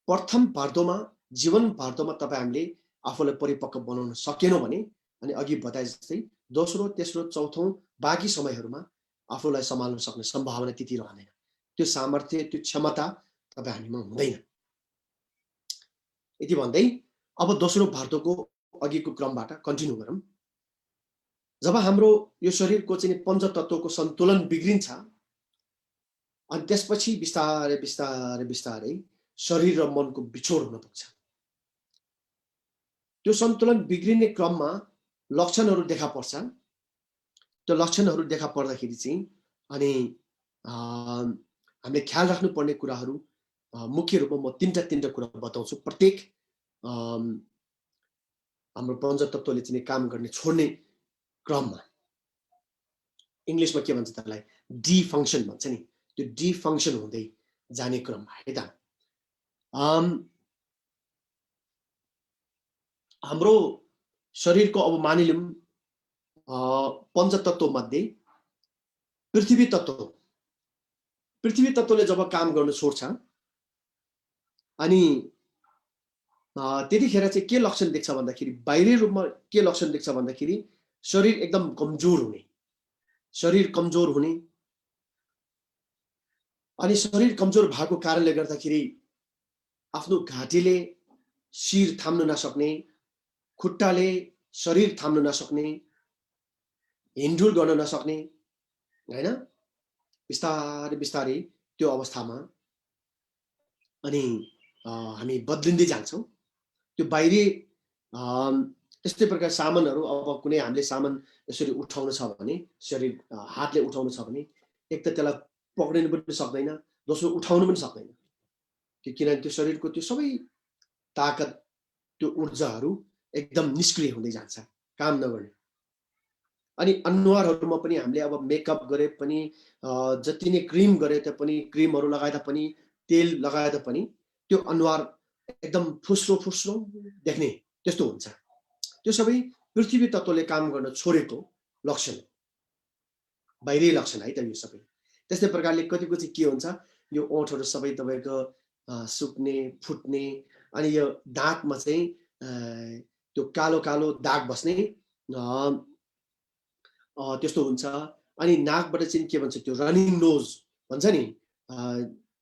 प्रथम भर्दोमा, जीवन भर्दोमा तपाईँ हामीले आफूलाई परिपक्व बनाउन सकेनौँ भने, अनि अघि बताए जस्तै दोस्रो, तेस्रो, चौथौँ बाँकी समयहरूमा आफूलाई सम्हाल्न सक्ने सम्भावना त्यति रहँदैन। त्यो सामर्थ्य, त्यो क्षमता तपाईँ हामीमा हुँदैन। यति भन्दै अब दोस्रो भर्दोको अघिको क्रमबाट कन्टिन्यू गरौँ। जब हाम्रो यो शरीरको चाहिँ पञ्चतत्त्वको सन्तुलन बिग्रिन्छ, अनि त्यसपछि बिस्तारै बिस्तारै बिस्तारै शरीर र मनको बिछोड हुन पुग्छ। त्यो सन्तुलन बिग्रिने क्रममा लक्षणहरू देखा पर्छ। त्यो लक्षणहरू देखा पर्दाखेरि चाहिँ अनि हामीले ख्याल राख्नुपर्ने कुराहरू मुख्य रूपमा म तीनटा कुरा बताउँछु। प्रत्येक हाम्रो पञ्चतत्त्वले चाहिँ काम गर्ने छोड्ने क्रममा इङ्ग्लिसमा के भन्छ त्यसलाई? डिफङ्क्सन भन्छ नि। त्यो डिफङ्क्सन हुँदै जाने क्रममा है त हाम्रो शरीरको अब मानिलिउँ पञ्चतत्त्व मध्ये पृथ्वी तत्त्वले जब काम गर्न छोड्छ, अनि त्यतिखेर चाहिँ के लक्षण देख्छ भन्दाखेरि, बाहिरी रूपमा के लक्षण देख्छ भन्दाखेरि शरीर एकदम कमजोर हुने, अनि शरीर कमजोर भएको कारणले गर्दाखेरि आफ्नो घाँटीले शिर थाम्न नसक्ने, खुट्टाले शरीर थाम्न नसक्ने, हिँडडुल गर्न नसक्ने हैन। बिस्तारै बिस्तारै त्यो अवस्थामा अनि हामी बदलिँदै जान्छौँ। त्यो बाहिरी त्यस्तै प्रकार सामानहरू, अब कुनै हामीले सामान यसरी उठाउनु छ भने, शरीर हातले उठाउनु छ भने, एक त त्यसलाई पक्रिनु पनि सक्दैन, दोस्रो उठाउनु पनि सक्दैन। किनभने त्यो शरीरको त्यो सबै ताकत, त्यो ऊर्जाहरू एकदम निष्क्रिय हुँदै जान्छ, काम नगर्ने। अनि अनुहारहरूमा पनि हामीले अब मेकअप गरे पनि, जति नै क्रिम गरे तापनि, क्रिमहरू लगाए तापनि, तेल लगाए तापनि त्यो अनुहार एकदम फुस्रो देख्ने त्यस्तो हुन्छ। त्यो सबै पृथ्वी तत्त्वले काम गर्न छोडेको लक्षण, बाहिरी लक्षण है त यो सबै। त्यस्तै प्रकारले कतिको चाहिँ के हुन्छ, यो ओठहरू सबै तपाईँको सुक्ने फुट्ने अनि यो दाँतमा चाहिँ त्यो कालो कालो दाग बस्ने त्यस्तो हुन्छ। अनि नाकबाट चाहिँ के भन्छ त्यो रनिङ नोज भन्छ नि,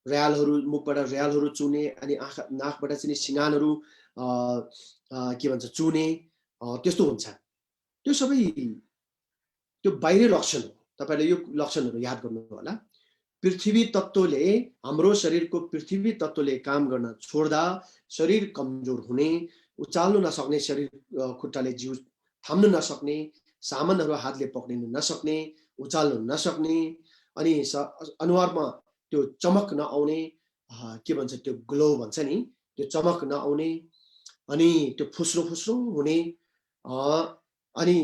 र्यालहरू मुखबाट र्यालहरू चुने अनि आँखा नाकबाट चाहिँ सिँगानहरू के भन्छ चुने त्यस्तो हुन्छ। त्यो सबै त्यो बाहिरी लक्षण हो। तपाईले यो लक्षणहरू याद गर्नु होला। पृथ्वी तत्त्वले हाम्रो शरीरको पृथ्वी तत्त्वले काम गर्न छोड्दा शरीर कमजोर हुने, उचाल्नु नसक्ने, शरीर खुट्टाले जिउ थाम्नु नसक्ने, सामानहरू हातले पक्रिनु नसक्ने, उचाल्नु नसक्ने, अनि अनुहारमा त्यो चमक नआउने, के भन्छ त्यो ग्लो भन्छ नि, त्यो चमक नआउने, अनि त्यो फुस्रो फुस्रो हुने, अनि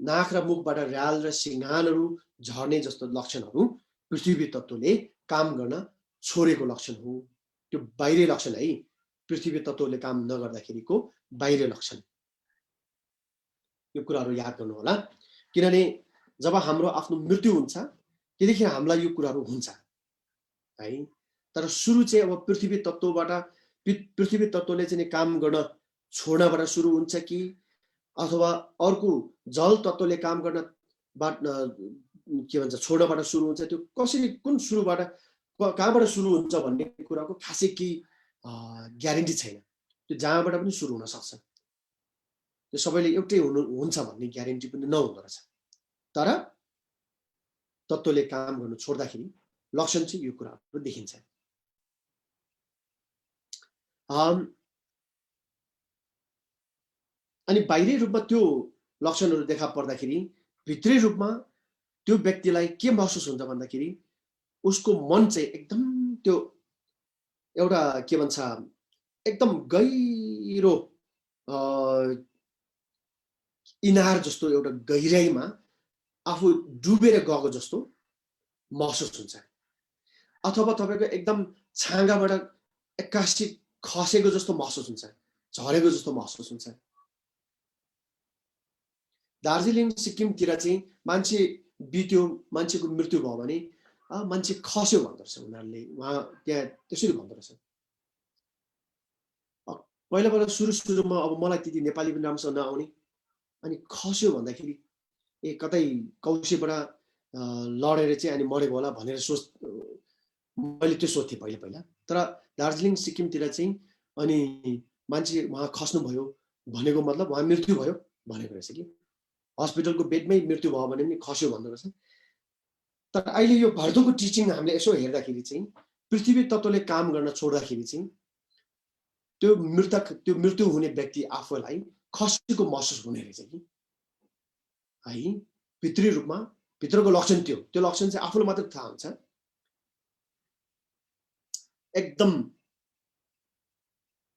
नाक र मुखबाट र्याल र सिँगानहरू झर्ने जस्तो लक्षणहरू पृथ्वी तत्त्वले काम गर्न छोडेको लक्षण हो। त्यो बाहिरी लक्षण है, पृथ्वी तत्त्वले काम नगर्दाखेरिको बाहिरी लक्षण। यो कुराहरू याद गर्नु होला, किनभने जब हाम्रो आफ्नो मृत्यु हुन्छ त्यतिखेर हामीलाई यो कुराहरू हुन्छ है। तर सुरु चाहिँ अब पृथ्वी तत्त्वले चाहिँ काम गर्न छोड्नबाट सुरु हुन्छ कि अथवा अर्को जल तत्त्वले काम गर्न के भन्छ छोड्नबाट सुरु हुन्छ, त्यो कसरी कुन सुरुबाट कहाँबाट सुरु हुन्छ भन्ने कुराको खासै केही ग्यारेन्टी छैन। त्यो जहाँबाट पनि सुरु हुन सक्छ, त्यो सबैले एउटै हुन्छ भन्ने ग्यारेन्टी पनि नहुँदो रहेछ। तर तत्त्वले काम गर्नु छोड्दाखेरि लक्षण चाहिँ यो कुराहरू देखिन्छ। अनि बाहिरी रूपमा त्यो लक्षणहरू देखा पर्दाखेरि भित्री रूपमा त्यो व्यक्तिलाई के महसुस हुन्छ भन्दाखेरि उसको मन चाहिँ एकदम त्यो एउटा के भन्छ एकदम गहिरो इनार जस्तो एउटा गहिराइमा आफू डुबेर गएको जस्तो महसुस हुन्छ। अथवा तपाईको एकदम छाँगाबाट एक्कासी खसेको जस्तो महसुस हुन्छ, झरेको जस्तो महसुस हुन्छ। दार्जिलिङ सिक्किमतिर चाहिँ मान्छे बित्यो, मान्छेको मृत्यु भयो भने मान्छे खस्यो भन्दो रहेछ उनीहरूले, उहाँ त्यहाँ त्यसरी भन्दो रहेछ। पहिला पहिला सुरुमा अब मलाई त्यति नेपाली पनि राम्रोसँग नआउने, अनि खस्यो भन्दाखेरि ए कतै कौशीबाट लडेर चाहिँ अनि मरेको होला भनेर मैले त्यो सोध्थेँ पहिला। तर दार्जिलिङ सिक्किमतिर चाहिँ अनि मान्छे उहाँ खस्नुभयो भनेको मतलब उहाँ मृत्यु भयो भनेको रहेछ कि, हस्पिटलको बेडमै मृत्यु भयो भने पनि खस्यो भन्दो रहेछ। तर अहिले यो भर्दोको टिचिङ हामीले यसो हेर्दाखेरि चाहिँ पृथ्वी तत्त्वले काम गर्न छोड्दाखेरि चाहिँ त्यो मृत्यु हुने व्यक्ति आफूलाई खसेको महसुस हुने रहेछ कि है। भित्री रूपमा भित्रको लक्षण त्यो लक्षण चाहिँ आफूलाई मात्र थाहा हुन्छ। एकदम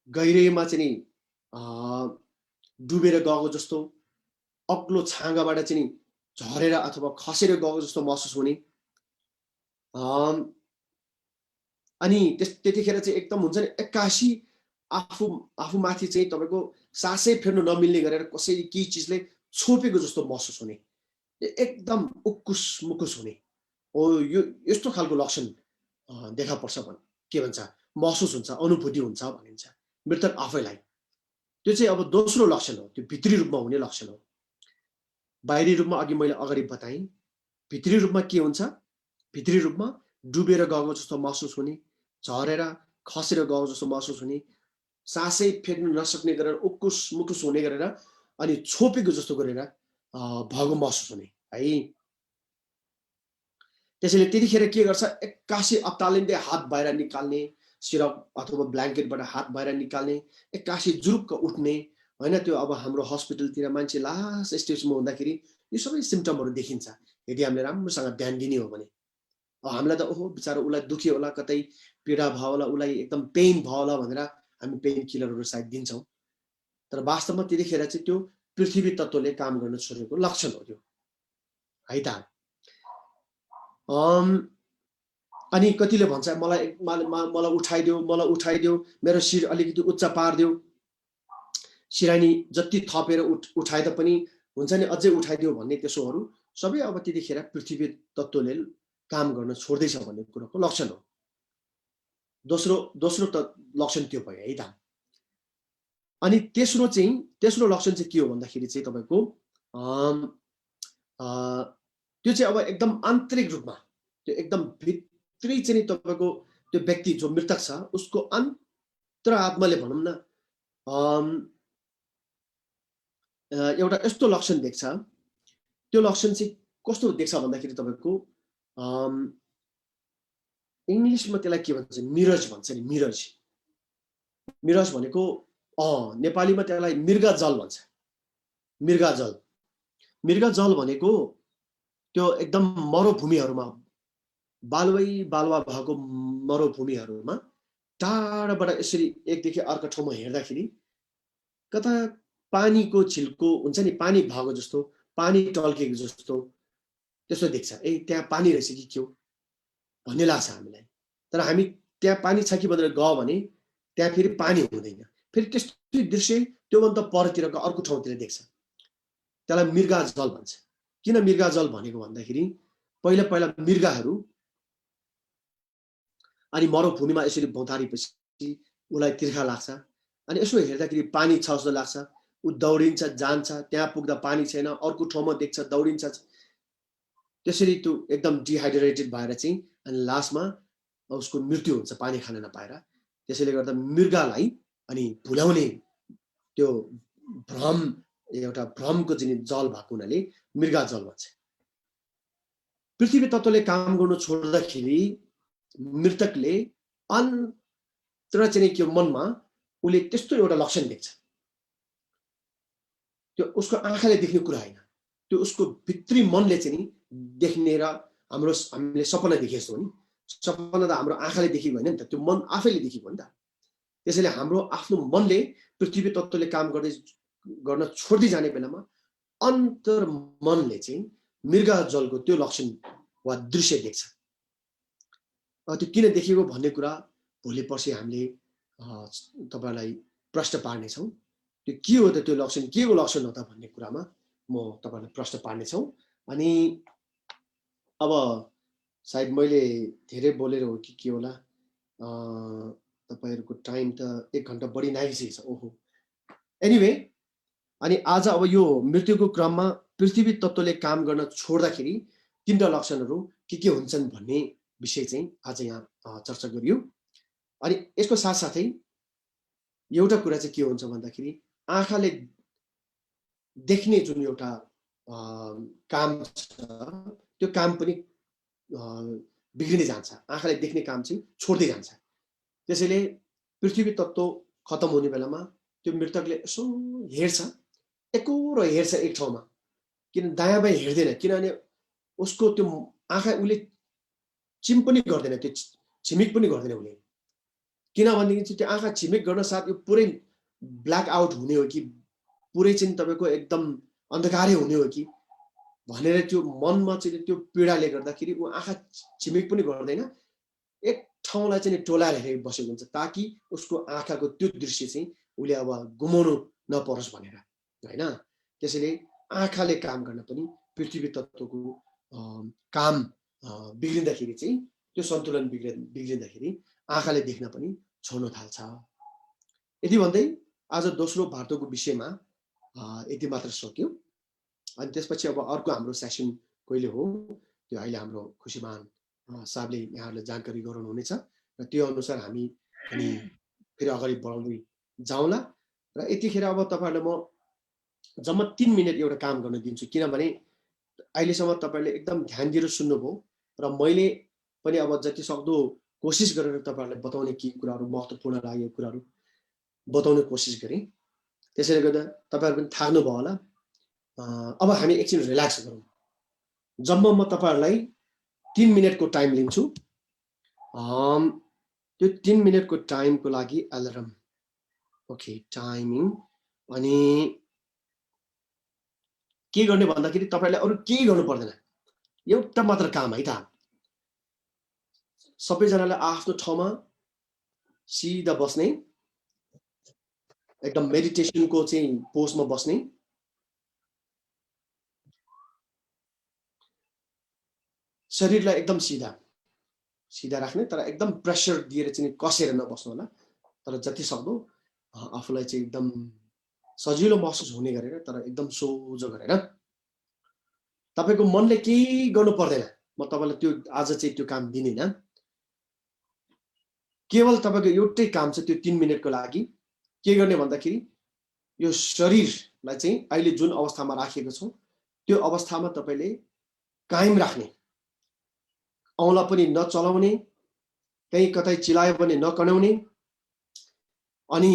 गहिराइमा चाहिँ नि डुबेर गएको जस्तो, अग्लो छाँगाबाट चाहिँ झरेर अथवा खसेर गएको जस्तो महसुस हुने, अनि त्यतिखेर चाहिँ एकदम हुन्छ नि एक्कासी आफूमाथि चाहिँ तपाईँको सासै फेर्नु नमिल्ने गरेर कसैले केही चिजले छोपेको जस्तो महसुस हुने, एकदम उक्कुस मुकुस हुने हो। यो यस्तो खालको लक्षण देखा पर्छ के भन्छ महसुस हुन्छ, अनुभूति हुन्छ भनिन्छ मृतक आफैलाई। त्यो चाहिँ अब दोस्रो लक्षण हो, त्यो भित्री रूपमा हुने लक्षण हो। बाहिरी रूपमा अघि मैले अगाडि बताएँ, भित्री रूपमा के हुन्छ, भित्री रूपमा डुबेर गएको जस्तो महसुस हुने, झरेर खसेर गएको जस्तो महसुस हुने, सासै फेर्नु नसक्ने गरेर उक्कुस मुकुस हुने गरेर अनि छोपेको जस्तो गरेर भएको महसुस हुने है। त्यसैले त्यतिखेर के गर्छ, एक्कासी अत्तालिँदै हात बाहिर निकाल्ने, सिरक अथवा ब्ल्याङ्केटबाट हात बाहिर निकाल्ने, एक्कासी जुरुक्क उठ्ने होइन। त्यो अब हाम्रो हस्पिटलतिर मान्छे लास्ट स्टेजमा हुँदाखेरि यो सबै सिम्टमहरू देखिन्छ यदि हामीले राम्रोसँग ध्यान दिने हो भने। हामीलाई त ओहो बिचारा उसलाई दुख्यो होला, कतै पीडा भयो होला, उसलाई एकदम पेन भयो होला भनेर हामी पेन किलरहरू सायद दिन्छौँ। तर वास्तवमा त्यतिखेर चाहिँ त्यो पृथ्वी तत्त्वले काम गर्न छोडेको लक्षण हो त्यो है त। अनि कतिले भन्छ मलाई उठाइदेऊ, मेरो शिर अलिकति उच्च पारिदेऊ, सिरानी जति थपेर उठाए पनि हुन्छ नि अझै उठाइदेऊ भन्ने त्यसोहरू सबै अब त्यतिखेर पृथ्वी तत्त्वले काम गर्न छोड्दैछ भन्ने कुराको लक्षण हो। दोस्रो त लक्षण त्यो भयो है त। अनि तेस्रो लक्षण चाहिँ के हो भन्दाखेरि चाहिँ तपाईको त्यो चाहिँ अब एकदम आन्तरिक रूपमा त्यो एकदम भित्री चाहिँ तपाईको त्यो व्यक्ति जो मृतक छ उसको अन्तरात्माले भनौँ न एउटा यस्तो लक्षण देख्छ। त्यो लक्षण चाहिँ कस्तो देख्छ भन्दाखेरि तपाईको इङ्ग्लिसमा त्यसलाई के भन्छ मिरज भन्छ नि। मिरज भनेको नेपालीमा त्यसलाई मृगजल भन्छ। मृगजल भनेको त्यो एकदम मरुभूमिहरूमा बालुवा भएको मरुभूमिहरूमा टाढाबाट यसरी एकदेखि अर्को ठाउँमा हेर्दाखेरि कता पानीको छिल्को हुन्छ नि, पानी भएको जस्तो, पानी टल्केको जस्तो त्यस्तो देख्छ। त्यहाँ पानी रहेछ कि के हो भन्ने लाग्छ हामीलाई। तर हामी त्यहाँ पानी छ कि भनेर गयो भने त्यहाँ फेरि पानी हुँदैन। फेरि त्यस्तो दृश्य त्योभन्दा परतिरको अर्को ठाउँतिर देख्छ। त्यसलाई मृगजल भन्छ। किन मृगजल भनेको भन्दाखेरि पहिला मृगहरू अनि मरुभूमिमा यसरी भौतारेपछि उसलाई तिर्खा लाग्छ। अनि यसो हेर्दाखेरि पानी छ जस्तो लाग्छ। ऊ दौडिन्छ, जान्छ, त्यहाँ पुग्दा पानी छैन, अर्को ठाउँमा देख्छ, दौडिन्छ। त्यसरी त्यो एकदम डिहाइड्रेटेड भएर चाहिँ अनि लास्टमा उसको मृत्यु हुन्छ पानी खान नपाएर। त्यसैले गर्दा मृगलाई अनि भुलाउने त्यो एउटा भ्रमको चाहिँ जल भएको हुनाले मृगजल भन्छ। पृथ्वी तत्त्वले काम गर्नु छोड्दाखेरि मृतकले अन्तर चाहिँ के मनमा उसले त्यस्तो एउटा लक्षण देख्छ। त्यो उसको आँखाले देख्ने कुरा होइन, त्यो उसको भित्री मनले चाहिँ देख्ने र हामीले सपना देखेको हो नि। सपना त हाम्रो आँखाले देखेको होइन नि त, त्यो मन आफैले देखेको हो नि त। त्यसैले हाम्रो आफ्नो मनले पृथ्वी तत्त्वले काम गर्न छोड्दै जाने बेलामा अन्तर मनले चाहिँ मृगजलको त्यो लक्षण वा दृश्य देख्छ। त्यो किन देखेको भन्ने कुरा भोलि पर्सि हामीले तपाईलाई प्रश्न पार्नेछौँ। त्यो के हो त, त्यो लक्षण के को लक्षण हो त भन्ने कुरामा म तपाईलाई प्रश्न पार्नेछौँ। अनि अब सायद मैले धेरै बोलेर हो कि के होला, तपाईहरुको टाइम त 1 घण्टा बढी नागिसकेको छ। ओहो, एनिवे, अनि आज अब यो मृत्युको क्रममा पृथ्वी तत्त्वले काम गर्न छोड्दाखेरि तीनटा लक्षणहरू के हुन्छन् भन्ने विषय चाहिँ आज यहाँ चर्चा गरियो। अनि यसको साथसाथै एउटा कुरा चाहिँ के हुन्छ भन्दाखेरि आँखाले देख्ने जुन एउटा काम छ त्यो काम पनि बिग्रिँदै जान्छ। आँखाले देख्ने काम चाहिँ छोड्दै जान्छ। त्यसैले पृथ्वी तत्त्व खत्म हुने बेलामा त्यो मृतकले यसो हेर्छ, एकोरो हेर्छ एक ठाउँमा, किन दायाँ बायाँ हेर्दैन। किनभने उसको त्यो आँखा उसले चिम पनि गर्दैन, त्यो छिमेक पनि गर्दैन उसले। किनभनेदेखि त्यो आँखा छिमेक गर्न साथ यो पुरै ब्ल्याक आउट हुने हो कि पुरै चाहिँ तपाईँको एकदम अन्धकारै हुने हो कि भनेर त्यो मनमा चाहिँ त्यो पीडाले गर्दाखेरि ऊ आँखा छिमेक पनि गर्दैन, एक ठाउँलाई चाहिँ टोलाएर हेरेर बसेको हुन्छ ताकि उसको आँखाको त्यो दृश्य चाहिँ उसले अब गुमाउनु नपरोस् भनेर, होइन। त्यसैले आँखाले काम गर्न पनि पृथ्वी तत्त्वको काम बिग्रिँदाखेरि चाहिँ त्यो सन्तुलन बिग्रिँदाखेरि आँखाले देख्न पनि छोड्न थाल्छ। यति भन्दै आज दोस्रो वार्ताको विषयमा यति मात्र सक्यो। अनि त्यसपछि अब अर्को हाम्रो सेसन कहिले हो त्यो अहिले हाम्रो खुसीमान साहबले यहाँहरूलाई जानकारी गराउनुहुनेछ र त्यो अनुसार हामी पनि फेरि अगाडि बढाउँदै जाउँला। र यतिखेर अब तपाईँहरूलाई म जम्मा 3 मिनट एउटा काम गर्न दिन्छु, किनभने अहिलेसम्म तपाईँहरूले एकदम ध्यान दिएर सुन्नुभयो र मैले पनि अब जति सक्दो कोसिस गरेर तपाईँहरूलाई बताउने के कुराहरू महत्त्वपूर्ण लागेको कुराहरू बताउने कोसिस गरेँ। त्यसैले गर्दा तपाईँहरू पनि थाक्नुभयो होला। अब हामी एकछिन रिल्याक्स गरौँ। जम्मा म तपाईँहरूलाई 3 मिनटको टाइम लिन्छु। त्यो 3 मिनटको टाइमको लागि अलार्म, ओके, टाइमिङ। अनि के गर्ने भन्दाखेरि तपाईँहरूले अरू केही गर्नु पर्दैन, एउटा मात्र काम है त। सबैजनाले आफ्नो ठाउँमा सिधा बस्ने, एकदम मेडिटेसनको चाहिँ पोजमा बस्ने। शरीरलाई एकदम सिधा, सिधा राख्ने, तर एकदम प्रेसर दिएर चाहिँ कसेर नबस्नु होला। तर जति सक्दो आफूलाई चाहिँ एकदम सजिलो महसुस हुने गरेर, तर एकदम सोझो गरेर। तपाईको मनले केही गर्नु पर्दैन। म तपाईलाई त्यो आज चाहिँ त्यो काम दिदिनँ। केवल तपाईको एउटै काम छ त्यो 3 मिनेटको लागि। के गर्ने भन्दाखेरि यो शरीरलाई चाहिँ अहिले जुन अवस्थामा राखेको छौं त्यो अवस्थामा तपाईले कायम राख्ने। औँला पनि नचलाउने, कहीँ कतै चिलायो भने नकनाउने, अनि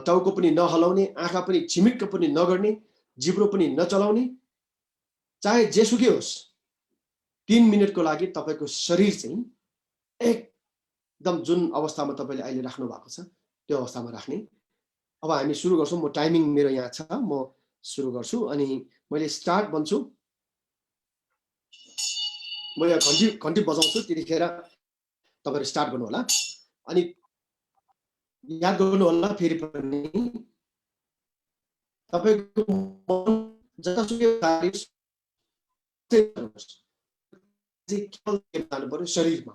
टाउको पनि नहलाउने, आँखा पनि छिमिक्क पनि नगर्ने, जिब्रो पनि नचलाउने। चाहे जेसुकै होस् 3 मिनेटको लागि तपाईको शरीर चाहिँ एकदम जुन अवस्थामा तपाईले अहिले राख्नु भएको छ त्यो अवस्थामा राख्ने। अब हामी सुरु गर्छौं। म टाइमिङ मेरो यहाँ छ, म सुरु गर्छु अनि मैले स्टार्ट भन्छु। म यहाँ घन्टी बजाउँछु, त्यतिखेर तपाईहरु स्टार्ट गर्नु होला। अनि याद गर्नु होला फेरि पनि तपाईको मन जतासुकै कार्य केवल जानु पर्यो शरीरमा।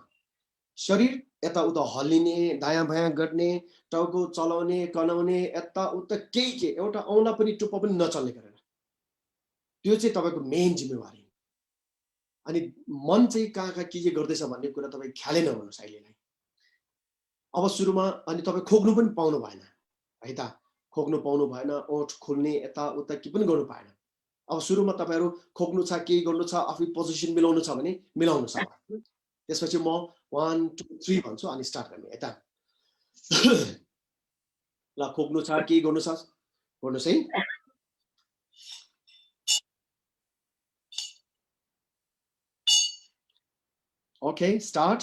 शरीर यताउता हल्लिने, दायाँ बायाँ गर्ने, टाउको चलाउने, कनाउने, यताउता केही के एउटा औँला पनि टुप्पो पनि नचल्ने गरेर। त्यो चाहिँ तपाईको मेन जिम्मेवारी। अनि मन चाहिँ कहाँ के गर्दैछ भन्ने कुरा तपाई ख्यालै नगर्नुस् अहिलेलाई। अब सुरुमा अनि तपाई खोक्नु पनि पाउनु भएन है त। खोक्नु पाउनु भएन, ओठ खोल्ने यताउता के पनि गर्नु पाएन। अब सुरुमा तपाईहरु खोक्नु छ, केही गर्नु छ, आफै पोजिसन मिलाउनु छ भने मिलाउनुस् अब। त्यसपछि म 1 2 3 भन्छु अनि स्टार्ट गर्ने है त। ल खोक्नु छ, केही गर्नु छ, गर्नुस् है। Okay, start.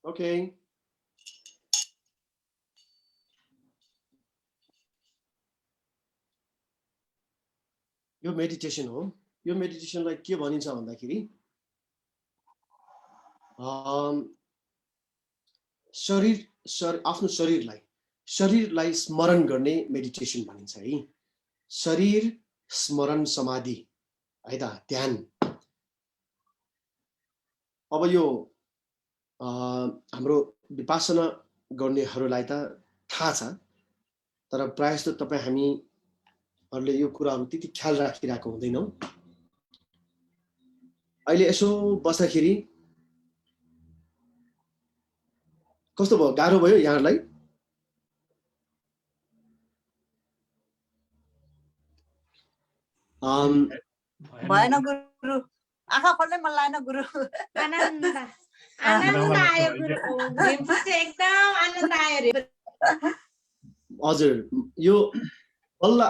ओके यो मेडिटेसन हो यो मेडिटेसनलाई के भनिन्छ भन्दाखेरि आफ्नो शरीरलाई स्मरण गर्ने मेडिटेसन भनिन्छ है शरीर स्मरण समाधि है त ध्यान अब यो हाम्रो विपासना गर्नेहरूलाई त थाहा छ तर प्रायः जस्तो तपाईँ हामीहरूले यो कुराहरू त्यति ख्याल राखिरहेको हुँदैनौँ अहिले यसो बस्दाखेरि कस्तो भयो गाह्रो भयो यहाँहरूलाई भएन गुरु आँखा खोल्नै मन लागेन गुरु आनन्द आयो गुरुको भीमपछि एकदम आनन्द आयो रे हजुर यो बल्ल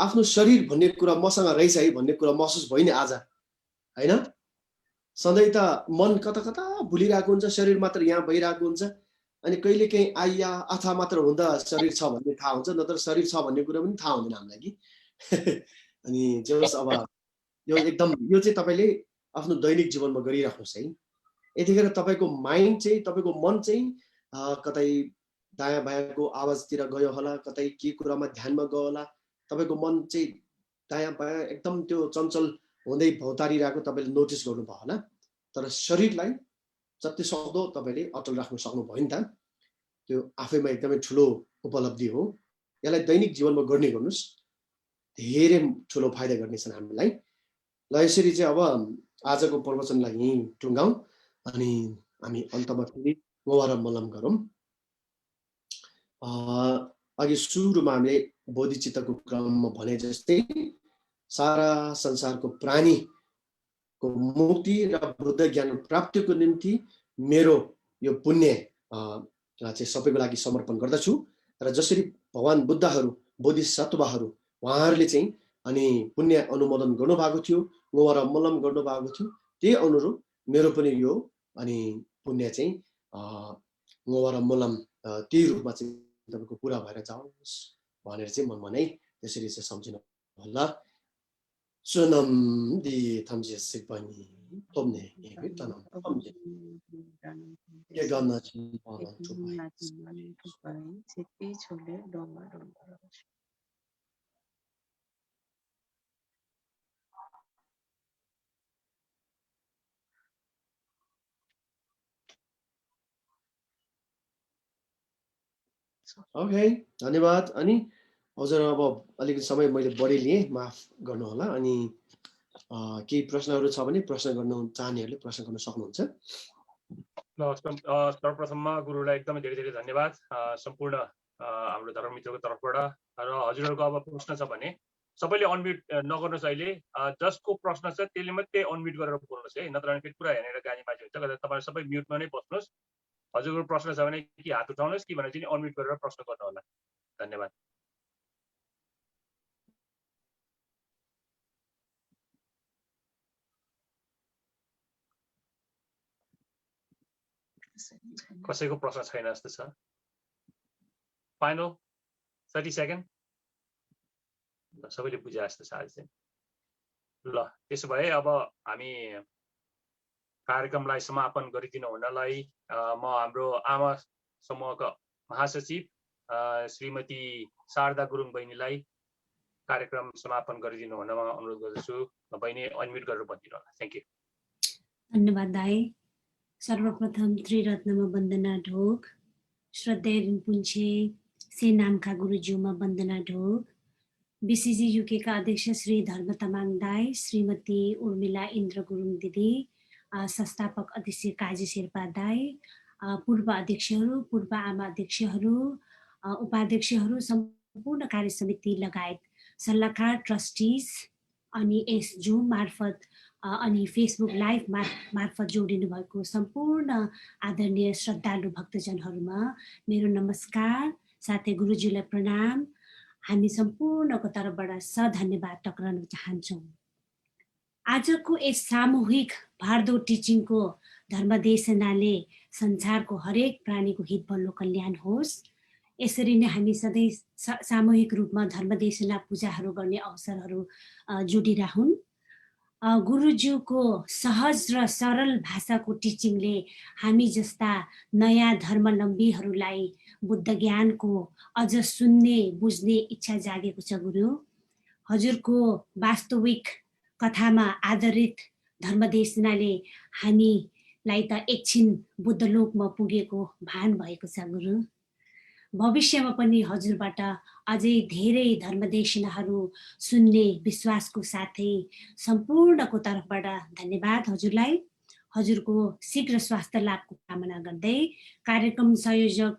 आफ्नो शरीर भन्ने कुरा मसँग रहेछ है भन्ने कुरा महसुस भयो नि आज हैन सधैँ त मन कता कता भुलिरहेको हुन्छ शरीर मात्र यहाँ भइरहेको हुन्छ अनि कहिले काहीँ आइया आथा मात्र हुँदा शरीर छ भन्ने थाहा हुन्छ नत्र शरीर छ भन्ने कुरा पनि थाहा हुँदैन हामीलाई कि अनि जे होस् अब यो एकदम यो चाहिँ तपाईले आफ्नो दैनिक जीवनमा गरिराख्नुहोस् है यतिखेर तपाईको माइन्ड चाहिँ तपाईको मन चाहिँ कतै दायाँ बायाँको आवाजतिर गयो होला कतै के कुरामा ध्यानमा गयो होला तपाईको मन चाहिँ दायाँ बायाँ एकदम त्यो चञ्चल हुँदै भौतारिरहेको तपाईले नोटिस गर्नुभयो होला तर शरीरलाई जति सक्दो तपाईले अटल राख्न सक्नुभयो नि त त्यो आफैमा एकदमै ठुलो उपलब्धि हो यसलाई दैनिक जीवनमा गर्ने गर्नुस् धेरै ठुलो फाइदा गर्नेछन् हामीलाई ल यसरी चाहिँ अब आजको प्रवचनलाई यही टुङ्गाउँ अनि हामी अन्तमा फेरि मोहर मलम गरौँ अघि सुरुमा हामीले बोधिचित्तको क्रममा भने जस्तै सारा संसारको प्राणीको मुक्ति र बुद्ध ज्ञान प्राप्तिको निम्ति मेरो यो पुण्य चाहिँ सबैको लागि समर्पण गर्दछु र जसरी भगवान बुद्धहरू बोधिसत्वहरू उहाँहरूले चाहिँ अनि पुण्य अनुमोदन गर्नुभएको थियो मोहर मलम गर्नुभएको थियो त्यही अनुरूप मेरो पनि यो अनि पुण्य चाहिँ मोहर मलम त्यही रूपमा चाहिँ तपाईको पूरा भएर जाओस् भनेर चाहिँ म मनै त्यसरी चाहिँ सम्झिनु होला सुनम दि थम्जे सिपनी तोम्ने एक तनम थम्जे के गर्न चाहिँ ओके धन्यवाद अनि हजुर अब अलिकति समय मैले बढी लिए माफ गर्नु होला अनि केही प्रश्नहरू छ भने प्रश्न गर्न चाहनेहरूले प्रश्न गर्न सक्नुहुन्छ ल सर्वप्रथममा गुरुलाई एकदमै धेरै धेरै धन्यवाद सम्पूर्ण हाम्रो धर्ममित्रको तर्फबाट र हजुरहरूको अब प्रश्न छ भने सबैले अनम्युट नगर्नुहोस् अहिले जसको प्रश्न छ त्यसले मात्रै अनम्युट गरेर बोल्नुहोस् है नत्र फेरि पुरा हेरेर गाली बाजी हुन्छ तपाईहरु सबै म्युटमा नै बस्नुहोस् हजुरको प्रश्न छ भने कि हात उठाउनुहोस् कि भने चाहिँ अनम्युट गरेर प्रश्न गर्नु होला धन्यवाद कसैको प्रश्न छैन जस्तो छ फाइनल 30 सेकेन्ड सबैले बुझे जस्तो छ आज चाहिँ ल त्यसो भए अब हामी कार्यक्रमलाई समापन गरिदिनु हुनलाई म हाम्रो आमा समूहका महासचिव श्रीमती शारदा गुरुङ बहिनीलाई कार्यक्रम समापन गरिदिनु हुनमा अनुरोध गर्दछु बहिनी अनम्युट गरेर भनिदिनु होला थ्यांक यू धन्यवाद दाई सर्वप्रथम त्रिरत्नमा वन्दना ढोक श्रद्धेय रिम्पुन्छे से नामका गुरुज्यूमा वन्दना ढोक बीसीजी युके का अध्यक्ष श्री धर्म तमाङ दाई श्रीमती उर्मिला इन्द्र गुरुङ दिदी संस्थापक अध्यक्ष काजी शेर्पा दाई पूर्व अध्यक्षहरू पूर्व आमा अध्यक्षहरू उपाध्यक्षहरू सम्पूर्ण कार्य समिति लगायत सल्लाहकार ट्रस्टिज अनि यस जुम मार्फत अनि फेसबुक लाइभ मार्फत जोडिनु भएको सम्पूर्ण आदरणीय श्रद्धालु भक्तजनहरूमा मेरो नमस्कार साथै गुरुजीलाई प्रणाम हामी सम्पूर्णको तर्फबाट धन्यवाद टक्राउन चाहन्छौँ आजको यस सामूहिक भारदो टिचिङको धर्मदेशनाले संसारको हरेक प्राणीको हित बल्लो कल्याण होस्। यसरी नै हामी सधैँ सामूहिक रूपमा धर्मदेशना पूजाहरू गर्ने अवसरहरू जोडिरहन्। गुरुज्यूको सहज र सरल भाषाको टिचिङले हामी जस्ता नयाँ धर्मावलम्बीहरूलाई बुद्ध ज्ञानको अझ सुन्ने बुझ्ने इच्छा जागेको छ। गुरु हजुरको वास्तविक कथामा आधारित धर्मदेशनाले हामीलाई त एकछिन बुद्धलोकमा पुगेको भान भएको छ। गुरु भविष्यमा पनि हजुरबाट अझै धेरै धर्मदेशनाहरू सुन्ने विश्वासको साथै सम्पूर्णको तर्फबाट धन्यवाद हजुरलाई। हजुरको शीघ्र स्वास्थ्य लाभको कामना गर्दै कार्यक्रम संयोजक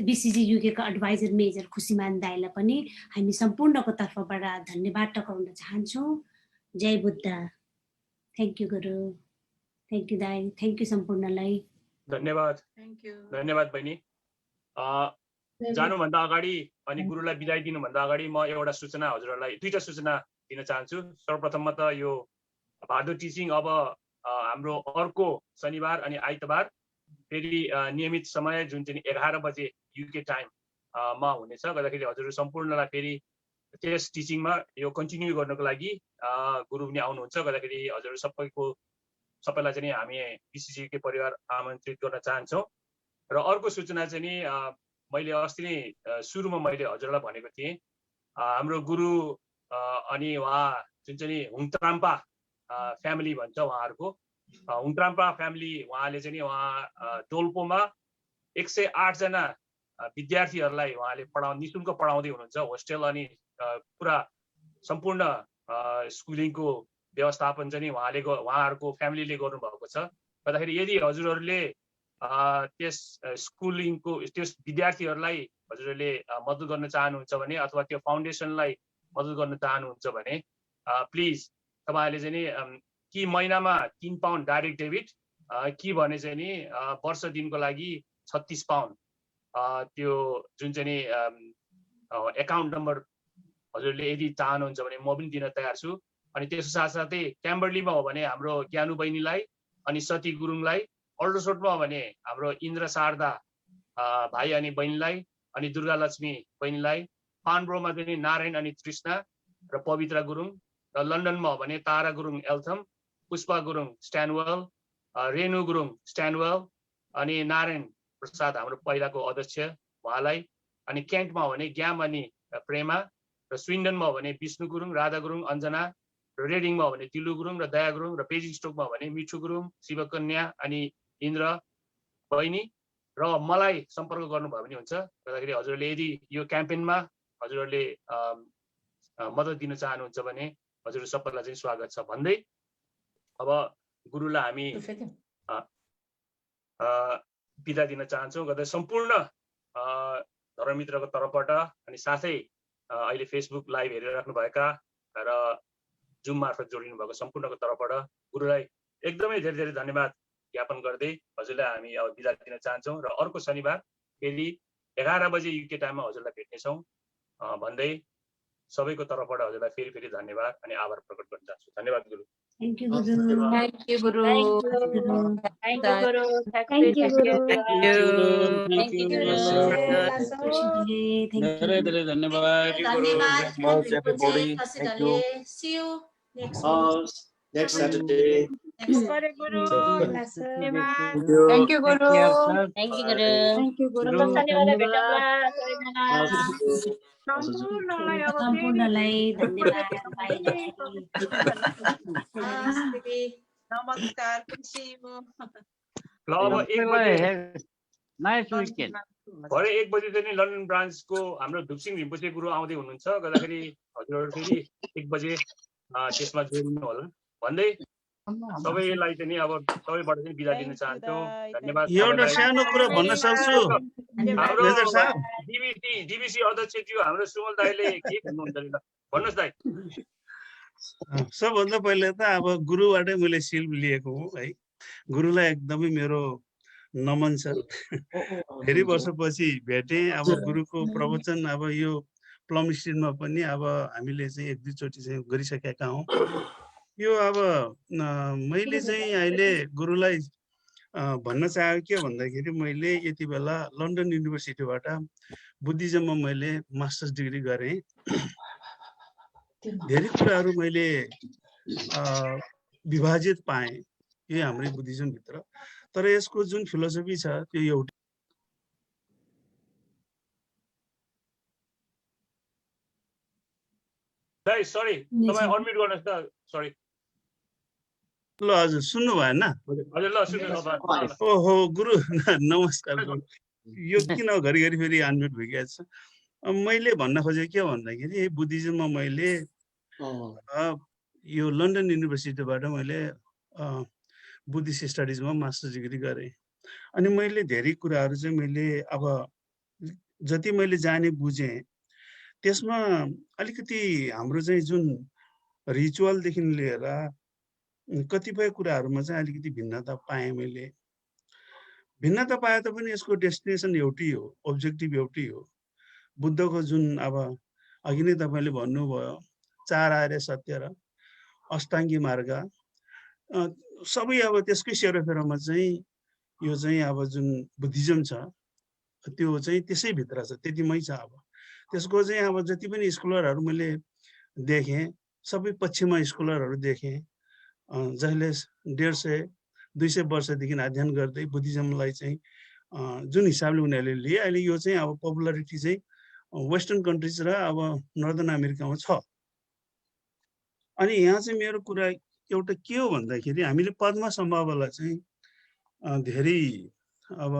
BCG UK को एडभाइजर मेजर खुसीमान दाइलाई पनि हामी सम्पूर्णको तर्फबाट धन्यवाद टकाउन चाहन्छौँ। जय Buddha. Thank you Guru, thank you दाइ, थ्याङ्क यू सम्पूर्णलाई। धन्यवाद। धन्यवाद बहिनी। जानुभन्दा अगाडि अनि गुरुलाई बिदाई दिनुभन्दा अगाडि म एउटा सूचना हजुरहरूलाई दुईटा सूचना दिन चाहन्छु। सर्वप्रथममा त यो भादो टिचिङ अब हाम्रो अर्को शनिबार अनि आइतबार फेरि नियमित समय जुन चाहिँ 11 बजे UK टाइम मा हुनेछ। गर्दाखेरि हजुर सम्पूर्णलाई फेरि त्यस टिचिङमा यो कन्टिन्यू गर्नको लागि गुरु पनि आउनुहुन्छ। गर्दाखेरि हजुर सबैलाई चाहिँ हामी BCG UK परिवार आमन्त्रित गर्न चाहन्छौँ। र अर्को सूचना चाहिँ नि मैले अस्ति नै सुरुमा मैले हजुरलाई भनेको थिएँ, हाम्रो गुरु अनि उहाँ जुन चाहिँ नि हुङत्राम्पा फ्यामिली भन्छ उहाँहरूको हुङत्राम्पा फ्यामिली, उहाँले चाहिँ नि उहाँ डोल्पोमा 108 जना विद्यार्थीहरूलाई उहाँले निःशुल्क पढाउँदै हुनुहुन्छ। होस्टेल अनि पुरा सम्पूर्ण स्कुलिङको व्यवस्थापन चाहिँ उहाँहरूको फ्यामिलीले गर्नुभएको छ। गर्दाखेरि यदि हजुरहरूले त्यस स्कुलिङको त्यस विद्यार्थीहरूलाई हजुरहरूले मद्दत गर्न चाहनुहुन्छ भने अथवा त्यो फाउन्डेसनलाई मद्दत गर्न चाहनुहुन्छ भने प्लिज तपाईँहरूले चाहिँ नि कि महिनामा 3 पाउन्ड डाइरेक्ट डेबिट कि भने चाहिँ नि वर्ष दिनको लागि 36 पाउन्ड त्यो जुन चाहिँ नि एकाउन्ट नम्बर हजुरले यदि चाहनुहुन्छ भने म पनि दिन तयार छु। अनि त्यसको साथसाथै क्याम्बरलीमा हो भने हाम्रो ज्ञानु बहिनीलाई अनि सती गुरुङलाई, अल्डोसोटमा हो भने हाम्रो इन्द्र शारदा भाइ अनि बहिनीलाई अनि दुर्गा लक्ष्मी बहिनीलाई, पानब्रोमा पनि नारायण अनि तृष्णा र पवित्र गुरुङ, र लन्डनमा हो भने तारा गुरुङ एल्थम, पुष्पा गुरुङ स्ट्यानवेल, रेणु गुरुङ स्ट्यानवेल अनि नारायण प्रसाद हाम्रो पहिलाको अध्यक्ष उहाँलाई, अनि क्यान्टमा हो भने ज्ञाम अनि प्रेमा, र स्विन्डनमा हो भने विष्णु गुरुङ, राधा गुरुङ, अञ्जना, र रेडिङमा हो भने दिलु गुरुङ र दया गुरुङ, र बेजिङ स्टोकमा हो भने मिठु गुरुङ, शिवकन्या अनि इन्द्र बहिनी, र मलाई सम्पर्क गर्नुभयो भने हुन्छ। गर्दाखेरि हजुरले यदि यो क्याम्पेनमा हजुरहरूले मद्दत दिन चाहनुहुन्छ भने हजुर सबैलाई चाहिँ स्वागत छ भन्दै अब गुरुलाई हामी बिदा दिन चाहन्छौँ। गर्दै सम्पूर्ण धर्ममित्रको तर्फबाट अनि साथै अहिले फेसबुक लाइभ हेरिराख्नुभएका र जुम मार्फत जोडिनु भएको सम्पूर्णको तर्फबाट गुरुलाई एकदमै धेरै धेरै धन्यवाद ज्ञापन गर्दै हजुरलाई हामी अब बिदा दिन चाहन्छौँ। र अर्को शनिबार फेरि 11 बजे UK टाइममा हजुरलाई भेट्नेछौँ भन्दै सबैको तर्फबाट हजुरलाई फेरि धन्यवाद अनि आभार प्रकट गर्न चाहन्छु। धन्यवाद गुरु। Thank you Guru. Thank you Guru. Thank you Guru. Thank you Guru. Thank you गुरु। धेरै धेरै धन्यवाद। See you next next Saturday. Next Guru. Thank you Guru. Thank you Guru. Thank you गुरु। शनिबार भेटौँला सबैजना। सम्पूर्णलाई धन्यवाद। नमस्कार, खुसी हो। ल अब 1 बजे नाइस विकेन्ड। भरे 1 बजे चाहिँ लन्डन ब्रान्चको हाम्रो धुपसिङ रिम्पोचे गुरु आउँदै हुनुहुन्छ। गर्दाखेरि हजुरहरू फेरि 1 बजे त्यसमा जोडिनु होला भन्दै सबैलाई चाहिँ अब सबैबाट चाहिँ बिदा दिन चाहन्छु। धन्यवाद। एउटा सानो कुरा भन्न सक्छु हाम्रो मेजर साहब? DBC अध्यक्षज्यू हाम्रो सुमल दाइले के भन्नुहुन्छ नि भन्नुहोस् दाइ। सबभन्दा पहिले त अब गुरुबाटै मैले सिल लिएको हुँ है। गुरुलाई एकदमै मेरो नमन छ। धेरै वर्षपछि भेटेँ। अब गुरुको प्रवचन अब यो प्लम स्ट्रिटमा पनि अब हामीले चाहिँ 1-2 चोटि चाहिँ गरिसकेका हौँ। यो अब मैले चाहिँ अहिले गुरुलाई भन्न चाहेको के भन्दाखेरि मैले यति बेला लन्डन युनिभर्सिटीबाट बुद्धिज्ममा मैले मास्टर्स डिग्री गरेँ। धेरै कुराहरू मैले विभाजित पाएँ यो हाम्रै बुद्धिज्मभित्र, तर यसको जुन फिलोसफी छ त्यो एउटै। दाइ सरी तपाईँ अनम्युट गर्नुहोस् त, सरी। ल हजुर सुन्नु भएन? हजुर ल सुन्नु। ओहो गुरु नमस्कार गुरु। यो किन घरिघरि फेरि अनम्युट भइरहेको छ? मैले भन्न खोजेको के भन्दाखेरि बुद्धिज्ममा मैले यो लन्डन युनिभर्सिटीबाट मैले बुद्धिस्ट स्टडिजमा मास्टर्स डिग्री गरेँ। अनि मैले धेरै कुराहरू चाहिँ मैले अब जति मैले जाने बुझेँ त्यसमा अलिकति हाम्रो चाहिँ जुन रिचुअलदेखि लिएर कतिपय कुराहरूमा चाहिँ अलिकति भिन्नता पाएँ मैले। भिन्नता पाए तापनि यसको डेस्टिनेसन एउटै हो, ओब्जेक्टिभ एउटै हो। बुद्धको जुन अब अघि नै तपाईँले भन्नुभयो 4 आर्य सत्य र अष्टाङ्गी मार्ग सबै अब त्यसकै सेरोफेरोमा चाहिँ यो चाहिँ अब जुन बुद्धिज्म छ त्यो चाहिँ त्यसैभित्र छ, त्यतिमै छ। अब त्यसको चाहिँ अब जति पनि स्कलरहरू मैले देखेँ सबै पश्चिमा स्कलरहरू देखेँ जसले 150-200 वर्षदेखि अध्ययन गर्दै बुद्धिज्मलाई चाहिँ जुन हिसाबले उनीहरूले लिए अहिले यो चाहिँ अब पपुलारिटी चाहिँ वेस्टर्न कन्ट्रिज र अब नर्दर्न अमेरिकामा छ। अनि यहाँ चाहिँ मेरो कुरा एउटा के हो भन्दाखेरि हामीले पद्मसम्भवलाई चाहिँ धेरै अब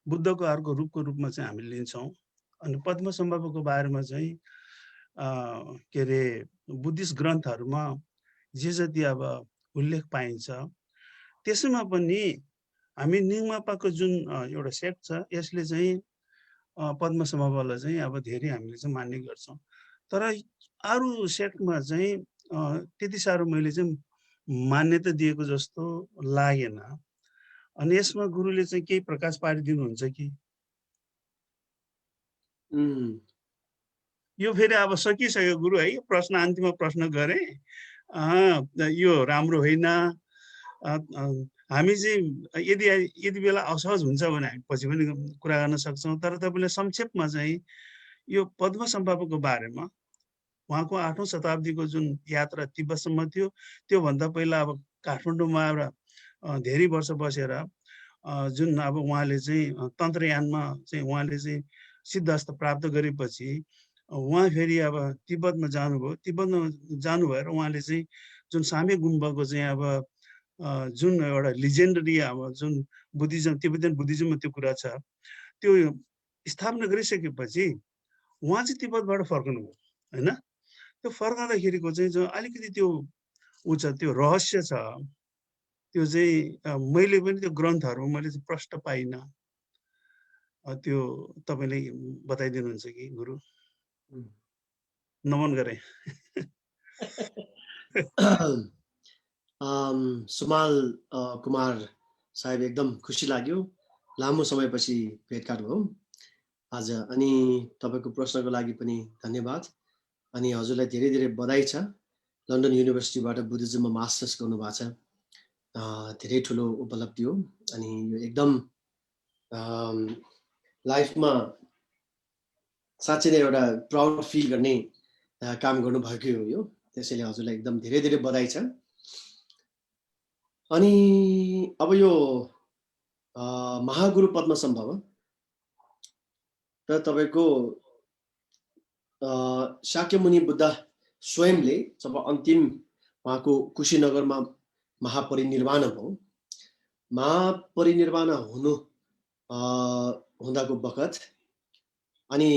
बुद्धको अर्को रूपमा चाहिँ हामीले लिन्छौँ। अनि पद्मसम्भवको बारेमा चाहिँ के अरे बुद्धिस्ट ग्रन्थहरूमा जे जति अब उल्लेख पाइन्छ त्यसैमा पनि हामी निङमापाको जुन एउटा सेक्ट छ यसले चाहिँ पद्मसम्भवलाई चाहिँ अब धेरै हामीले चाहिँ मान्ने गर्छौँ। तर अरू सेक्टमा चाहिँ त्यति साह्रो मैले चाहिँ मान्यता दिएको जस्तो लागेन। अनि यसमा गुरुले चाहिँ केही प्रकाश पारिदिनुहुन्छ कि? यो फेरि अब सकिसक्यो गुरु है, प्रश्न अन्तिममा प्रश्न गरेँ। यो राम्रो होइन। हामी चाहिँ यदि बेला असहज हुन्छ भने हामी पछि पनि कुरा गर्न सक्छौँ। तर तपाईँले संक्षेपमा चाहिँ यो पद्मसम्भवको बारेमा उहाँको 8औं शताब्दीको जुन यात्रा तिब्बतसम्म थियो त्योभन्दा पहिला अब काठमाडौँमा धेरै वर्ष बसेर जुन अब उहाँले चाहिँ तन्त्रयानमा चाहिँ उहाँले चाहिँ सिद्धास्त प्राप्त गरेपछि उहाँ फेरि अब तिब्बतमा जानुभयो। तिब्बतमा जानु भएर उहाँले चाहिँ जुन सामे गुम्बाको चाहिँ अब जुन एउटा लिजेन्डरी अब जुन बुद्धिज्म तिब्बतियन बुद्धिज्ममा त्यो कुरा छ त्यो स्थापना गरिसकेपछि उहाँ चाहिँ तिब्बतबाट फर्कनुभयो होइन। त्यो फर्काउँदाखेरिको चाहिँ जो अलिकति त्यो ऊ छ त्यो रहस्य छ त्यो चाहिँ मैले पनि त्यो ग्रन्थहरू मैले चाहिँ प्रष्ट पाइनँ। त्यो तपाईँले बताइदिनुहुन्छ कि गुरु? नमन गरेँ। सुमाल कुमार साहेब एकदम खुसी लाग्यो, लामो समयपछि भेटघाट भयो आज। अनि तपाईँको प्रश्नको लागि पनि धन्यवाद। अनि हजुरलाई धेरै धेरै बधाई छ, लन्डन युनिभर्सिटीबाट बुद्धिज्ममा मास्टर्स गर्नुभएको छ, धेरै ठुलो उपलब्धि हो। अनि यो एकदम लाइफमा साँच्चै नै एउटा प्राउड फिल गर्ने काम गर्नुभएको हो यो, त्यसैले हजुरलाई एकदम धेरै धेरै बधाई छ। अनि अब यो महागुरु पद्मसम्भव र तपाईँको शाक्यमुनि बुद्ध स्वयंले जब अन्तिम उहाँको कुशीनगरमा महापरिनिर्वाण भयो, महापरिनिर्वाण हुँदाको बखत अनि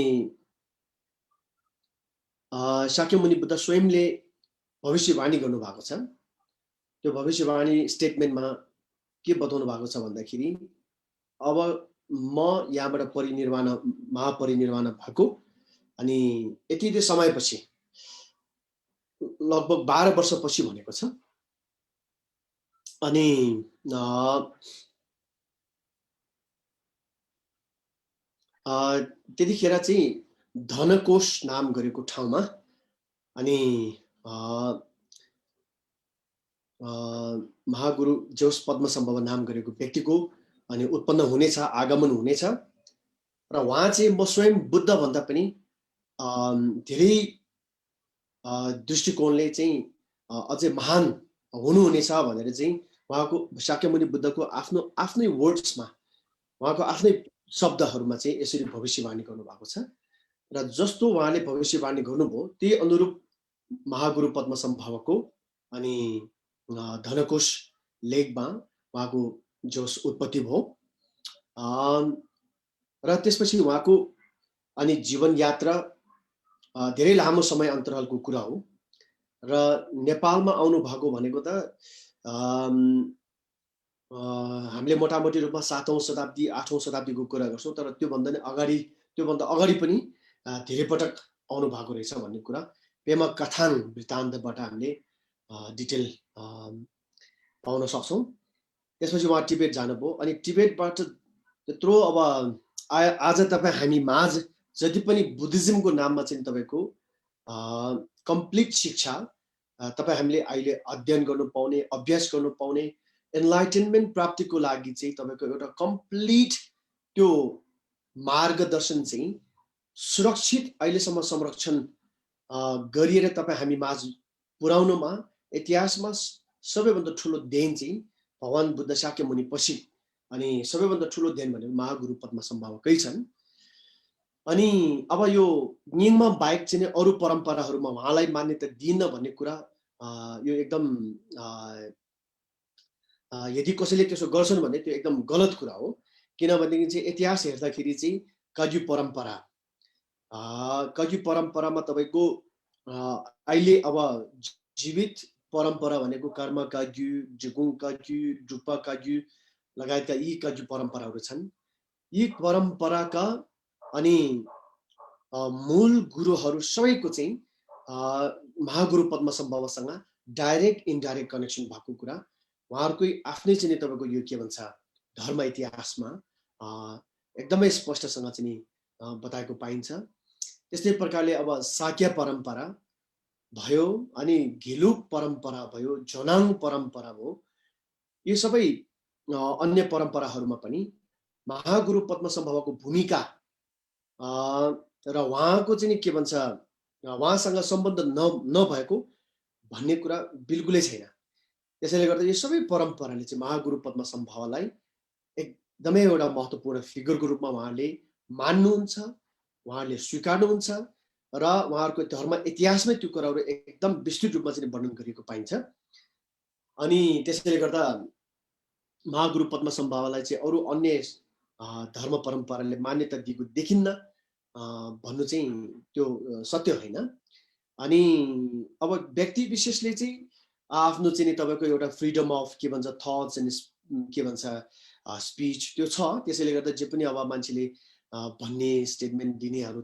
शाक्यमुनि बुद्ध स्वयंले भविष्यवाणी गर्नुभएको छ। त्यो भविष्यवाणी स्टेटमेन्टमा के बताउनु भएको छ भन्दाखेरि अब म यहाँबाट महापरिनिर्वाण भएको अनि यति समयपछि लगभग 12 वर्षपछि भनेको छ। अनि त्यतिखेर चाहिँ धनकोश नाम गरेको ठाउँमा अनि महागुरु जेउस पद्मसम्भव नाम गरेको व्यक्तिको अनि उत्पन्न हुनेछ, आगमन हुनेछ। र उहाँ चाहिँ म स्वयं बुद्ध भन्दा पनि धेरै दृष्टिकोणले चाहिँ अझै महान हुनुहुनेछ भनेर चाहिँ उहाँको शाक्यमुनि बुद्धको आफ्नै वर्ड्समा, उहाँको आफ्नै शब्दहरूमा चाहिँ यसरी भविष्यवाणी गर्नुभएको छ। र जस्तो उहाँले भविष्यवाणी गर्नुभयो त्यही अनुरूप महागुरु पद्मसम्भवको अनि धनकोश लेखमा उहाँको जोस उत्पत्ति भयो। र त्यसपछि उहाँको अनि जीवन यात्रा धेरै लामो समय अन्तरालको कुरा हो। र नेपालमा आउनु भएको भनेको त हामीले मोटामोटी रूपमा 7औं शताब्दी 8औं शताब्दीको कुरा गर्छौँ, तर त्योभन्दा अगाडि पनि धेरै पटक आउनु भएको रहेछ भन्ने कुरा पेमा कथान वृत्तान्तबाट हामीले डिटेल पाउन सक्छौँ। त्यसपछि उहाँ टिबेट जानुभयो अनि टिबेटबाट त्यत्रो अब आज तपाईँ हामी माझ जति पनि बुद्धिज्मको नाममा चाहिँ तपाईँको कम्प्लिट शिक्षा तपाईँ हामीले अहिले अध्ययन गर्नु पाउने, अभ्यास गर्नु पाउने, एनलाइटेनमेन्ट प्राप्तिको लागि चाहिँ तपाईँको एउटा कम्प्लिट त्यो मार्गदर्शन चाहिँ सुरक्षित अहिलेसम्म संरक्षण गरिएर तपाईँ हामी माझ पुर्याउनुमा इतिहासमा सबैभन्दा ठुलो देन चाहिँ भगवान बुद्ध शाक्यमुनि पछि अनि सबैभन्दा ठुलो देन भनेको महागुरु पद्मसम्भवकै छन्। अनि अब यो नियममा बाहेक चाहिँ अरू परम्पराहरूमा उहाँलाई मान्यता दिन्न भन्ने कुरा यो एकदम यदि कसैले त्यसो गर्छन् भने त्यो एकदम गलत कुरा हो। किनभनेदेखि चाहिँ इतिहास हेर्दाखेरि चाहिँ काग्यू परम्परामा तपाईँको अहिले अब जीवित परम्परा भनेको कर्म काग्यू, जिगुङ काग्यू, डुप्पा काग्यू लगायतका यी काग्यू परम्पराहरू छन्। यी परम्पराका अनि मूल गुरुहरू सबैको चाहिँ महागुरु पद्मसम्भवसँग डाइरेक्ट इन्डाइरेक्ट कनेक्सन भएको कुरा उहाँहरूकै आफ्नै चाहिँ तपाईँको यो के भन्छ धर्म इतिहासमा एकदमै स्पष्टसँग चाहिँ बताएको पाइन्छ। त्यस्तै प्रकारले अब साक्य परम्परा भयो अनि घिलुक परम्परा भयो, जोनाङ परम्परा भयो, यो सबै अन्य परम्पराहरूमा पनि महागुरु पद्मसम्भवको भूमिका र उहाँको चाहिँ के भन्छ उहाँसँग सम्बन्ध नभएको भन्ने कुरा बिल्कुलै छैन। त्यसैले गर्दा यो सबै परम्पराले चाहिँ महागुरु पद्मसम्भवलाई एकदमै एउटा महत्त्वपूर्ण फिगरको रूपमा उहाँले मान्नुहुन्छ, उहाँले स्वीकार्नुहुन्छ र उहाँहरूको धर्म इतिहासमै त्यो कुराहरू एकदम विस्तृत रूपमा चाहिँ वर्णन गरिएको पाइन्छ। अनि त्यसैले गर्दा महागुरु पद्मसम्भवलाई चाहिँ अरू अन्य धर्म परम्पराले मान्यता दिएको देखिन्न भन्नु चाहिँ त्यो सत्य होइन। अनि अब व्यक्ति विशेषले चाहिँ आफ्नो चाहिँ तपाईँको एउटा फ्रिडम अफ के भन्छ थट्स एन्ड के भन्छ स्पिच त्यो छ। त्यसैले गर्दा जे पनि अब मान्छेले भन्ने स्टेटमेन्ट दिनेहरू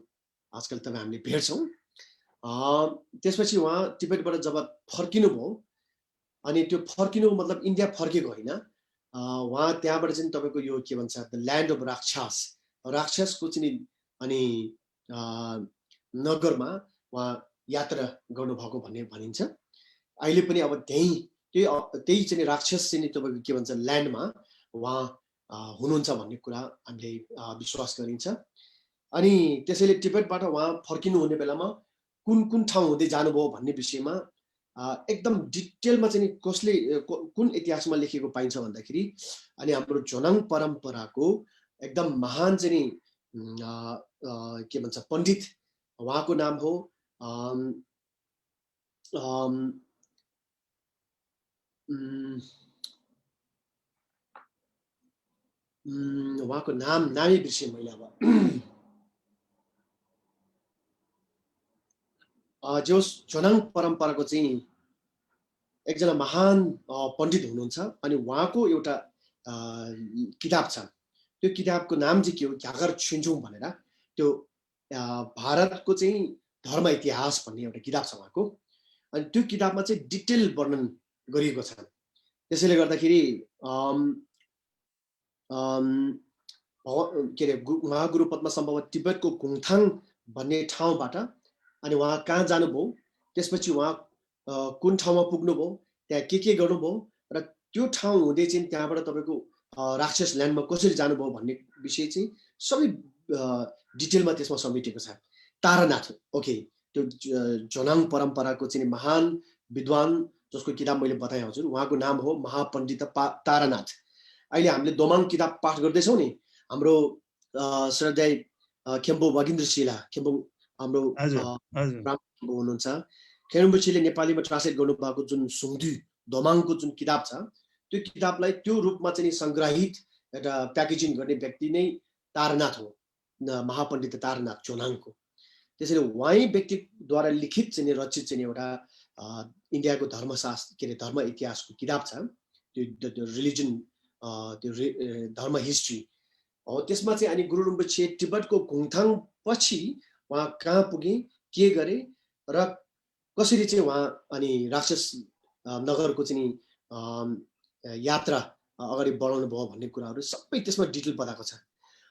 आजकल तपाईँ हामीले भेट्छौँ। त्यसपछि उहाँ तिब्बतबाट जब फर्किनु भयो अनि त्यो फर्किनु मतलब इन्डिया फर्केको होइन, उहाँ त्यहाँबाट चाहिँ तपाईँको यो के भन्छ द ल्यान्ड अफ राक्षसको चाहिँ अनि नगरमा उहाँ यात्रा गर्नुभएको भन्ने भनिन्छ। अहिले पनि अब त्यही चाहिँ राक्षस चाहिँ तपाईँको के भन्छ ल्यान्डमा उहाँ हुनुहुन्छ भन्ने कुरा हामीले विश्वास गरिन्छ। अनि त्यसैले तिब्बतबाट उहाँ फर्किनु हुने बेलामा कुन ठाउँ हुँदै जानुभयो भन्ने विषयमा एकदम डिटेलमा चाहिँ कसले कुन इतिहासमा लेखेको पाइन्छ भन्दाखेरि अनि हाम्रो जोनाङ परम्पराको एकदम महान चाहिँ के भन्छ पण्डित उहाँको नाम हो उहाँको नामै बिर्सेँ मैले अब जो जोनाङ परम्पराको चाहिँ एकजना महान पण्डित हुनुहुन्छ। अनि उहाँको एउटा किताब छ, त्यो किताबको नाम चाहिँ के हो घ्यागर छिन्चुङ भनेर, त्यो भारतको चाहिँ धर्म इतिहास भन्ने एउटा किताब छ उहाँको। अनि त्यो किताबमा चाहिँ डिटेल वर्णन गरिएको छ। त्यसैले गर्दाखेरि के अरे महागुरु पद्मसम्भव तिब्बतको गुङथाङ भन्ने ठाउँबाट अनि उहाँ कहाँ जानुभयो, त्यसपछि उहाँ कुन ठाउँमा पुग्नुभयो, त्यहाँ के गर्नुभयो र त्यो ठाउँ हुँदै चाहिँ त्यहाँबाट तपाईँको राक्षस ल्यान्डमा कसरी जानुभयो भन्ने विषय चाहिँ सबै डिटेलमा त्यसमा समेटिएको छ। तारानाथ, ओके, त्यो झोनाङ परम्पराको चाहिँ महान विद्वान जसको किताब मैले बताएँ हजुर, उहाँको नाम हो महापण्डित तारानाथ। अहिले हामीले दोमाङ किताब पाठ गर्दैछौँ नि, हाम्रो श्रद्धेय खेम्बु वगिन्द्र शिला खेम्बु हाम्रो ब्राह्मण हुनुहुन्छ, खेम्बु शिले नेपालीमा ट्रान्सलेट गर्नुभएको जुन सुङदु दोमाङको जुन किताब छ, त्यो किताबलाई त्यो रूपमा चाहिँ सङ्ग्रहित एउटा प्याकेजिङ गर्ने व्यक्ति नै तारानाथ हो, महापण्डित तारानाथ झोनाङको। त्यसैले उहाँ व्यक्तिद्वारा लिखित चाहिँ रचित चाहिँ एउटा इन्डियाको धर्मशास्त्र के अरे धर्म इतिहासको किताब छ, त्यो रिलिजन त्यो धर्म हिस्ट्री हो। त्यसमा चाहिँ अनि गुरु रिम्पोछे तिब्बतको घुङथाङ पछि उहाँ कहाँ पुगे, के गरे र कसरी चाहिँ उहाँ अनि राक्षस नगरको चाहिँ यात्रा अगाडि बढाउनु भयो भन्ने कुराहरू सबै त्यसमा डिटेल बताएको छ।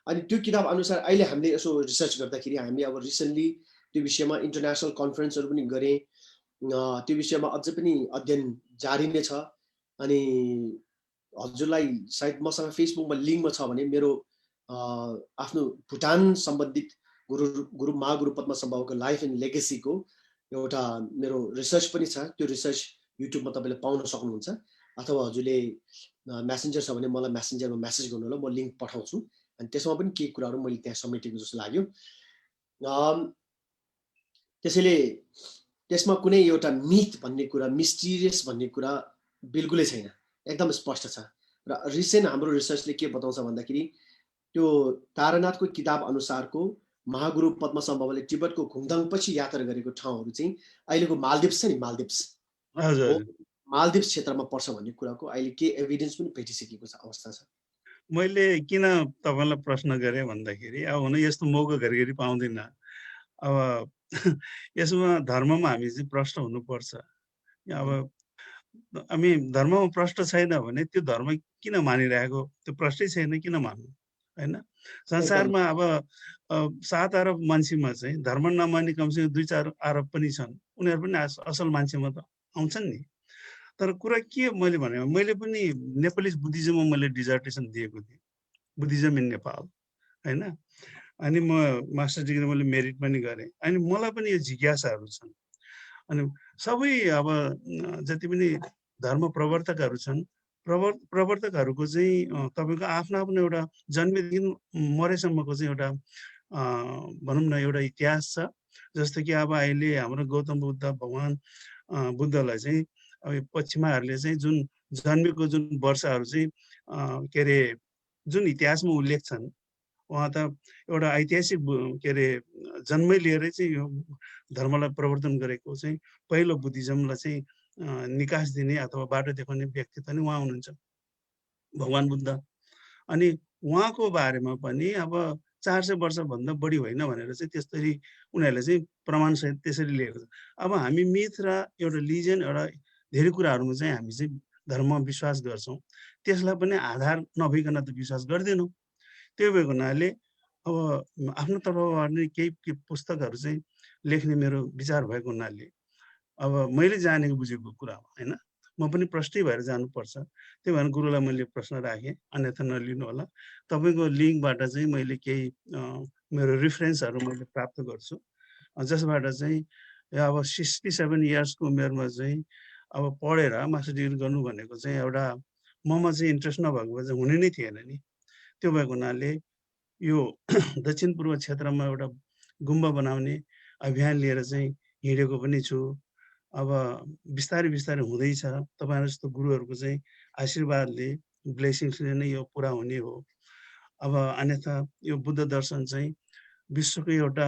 अनि त्यो किताब अनुसार अहिले हामीले यसो रिसर्च गर्दाखेरि हामी अब रिसेन्टली त्यो विषयमा इन्टरनेसनल कन्फरेन्सहरू पनि गरे, त्यो विषयमा अझै पनि अध्ययन जारी नै छ। अनि हजुरलाई सायद मसँग फेसबुकमा लिङ्कमा छ भने मेरो आफ्नो भुटान सम्बन्धित गुरु महागुरु पद्म सम्भवको लाइफ एन्ड लेगेसीको एउटा मेरो रिसर्च पनि छ। त्यो रिसर्च युट्युबमा तपाईँले पाउन सक्नुहुन्छ, अथवा हजुरले मेसेन्जर छ भने मलाई मेसेन्जरमा मेसेज गर्नु होला, म लिङ्क पठाउँछु। अनि त्यसमा पनि केही कुराहरू मैले त्यहाँ समेटेको जस्तो लाग्यो। त्यसैले त्यसमा कुनै एउटा मिथ भन्ने कुरा, मिस्टिरियस भन्ने कुरा बिल्कुलै छैन, एकदम स्पष्ट छ। र रिसेन्ट हाम्रो रिसर्चले के बताउँछ भन्दाखेरि त्यो तारानाथको किताब अनुसारको महागुरु पद्म सम्भवले तिब्बतको घुङथाङ पछि यात्रा गरेको ठाउँहरू चाहिँ अहिलेको मालदिप्स छ नि, मालदिप्स क्षेत्रमा पर्छ भन्ने कुराको अहिले के एभिडेन्स पनि भेटिसकेको छ अवस्था छ। मैले किन तपाईँलाई प्रश्न गरेँ भन्दाखेरि अब हुन यस्तो मौका घरिघरि पाउँदैन। अब यसमा धर्ममा हामी चाहिँ प्रष्ट हुनुपर्छ। अब हामी धर्ममा प्रष्ट छैन भने त्यो धर्म किन मानिरहेको, त्यो प्रष्टै छैन किन मान्नु, होइन? संसारमा अब 7 अरब मान्छेमा चाहिँ धर्म नमानी कमसेकम 2-4 अरब पनि छन्, उनीहरू पनि असल मान्छेमा त आउँछन् नि। तर कुरा के मैले भने, मैले पनि नेपाली बुद्धिज्ममा मैले डिजर्टेसन दिएको थिएँ, बुद्धिज्म इन नेपाल, होइन? अनि म मास्टर डिग्री मैले मेरिट पनि गरेँ। अनि मलाई पनि यो जिज्ञासाहरू छन्। अनि सबै अब जति पनि धर्म प्रवर्तकहरू छन्, प्रवर्तकहरूको चाहिँ तपाईँको आफ्नो आफ्नो एउटा जन्मेदेखि मरेसम्मको चाहिँ एउटा भनौँ न एउटा इतिहास छ। जस्तो कि अब अहिले हाम्रो गौतम बुद्ध भगवान् बुद्धलाई चाहिँ अब पश्चिमाहरूले चाहिँ जुन जन्मेको जुन वर्षहरू चाहिँ के अरे जुन इतिहासमा उल्लेख छन्, उहाँ त एउटा ऐतिहासिक के अरे जन्मै लिएरै चाहिँ यो धर्मलाई प्रवर्तन गरेको चाहिँ पहिलो बुद्धिज्मलाई चाहिँ निकास दिने अथवा बाटो देखाउने व्यक्तित्व नै उहाँ हुनुहुन्छ, भगवान् बुद्ध। अनि उहाँको बारेमा पनि अब 400 वर्षभन्दा बढी होइन भनेर चाहिँ त्यसरी उनीहरूले चाहिँ प्रमाणसहित त्यसरी लिएको छ। अब हामी मिथ र एउटा लिजन एउटा धेरै कुराहरूमा चाहिँ हामी चाहिँ धर्म विश्वास गर्छौँ, त्यसलाई पनि आधार नभइकन त विश्वास गर्दैनौँ। त्यो भएको हुनाले अब आफ्नो तर्फबाट नै केही पुस्तकहरू चाहिँ लेख्ने मेरो विचार भएको हुनाले अब मैले जानेको बुझेको कुरा हो, होइन? म पनि प्रष्टै भएर जानुपर्छ। त्यही भएर गुरुलाई मैले प्रश्न राखेँ, अन्यथा नलिनु होला। तपाईँको लिङ्कबाट चाहिँ मैले केही मेरो रिफरेन्सहरू मैले प्राप्त गर्छु, जसबाट चाहिँ अब 67 इयर्सको उमेरमा चाहिँ अब पढेर मास्टर डिग्री गर्नु भनेको चाहिँ एउटा ममा चाहिँ इन्ट्रेस्ट नभएको भए चाहिँ हुने नै थिएन नि। त्यो भएको हुनाले यो दक्षिण पूर्व क्षेत्रमा एउटा गुम्बा बनाउने अभियान लिएर चाहिँ हिँडेको पनि छु। अब बिस्तारै बिस्तारै हुँदैछ। तपाईँहरू जस्तो गुरुहरूको चाहिँ आशीर्वादले, ब्लेसिङ्सले नै यो पुरा हुने हो। अब अन्यथा यो बुद्ध दर्शन चाहिँ विश्वको एउटा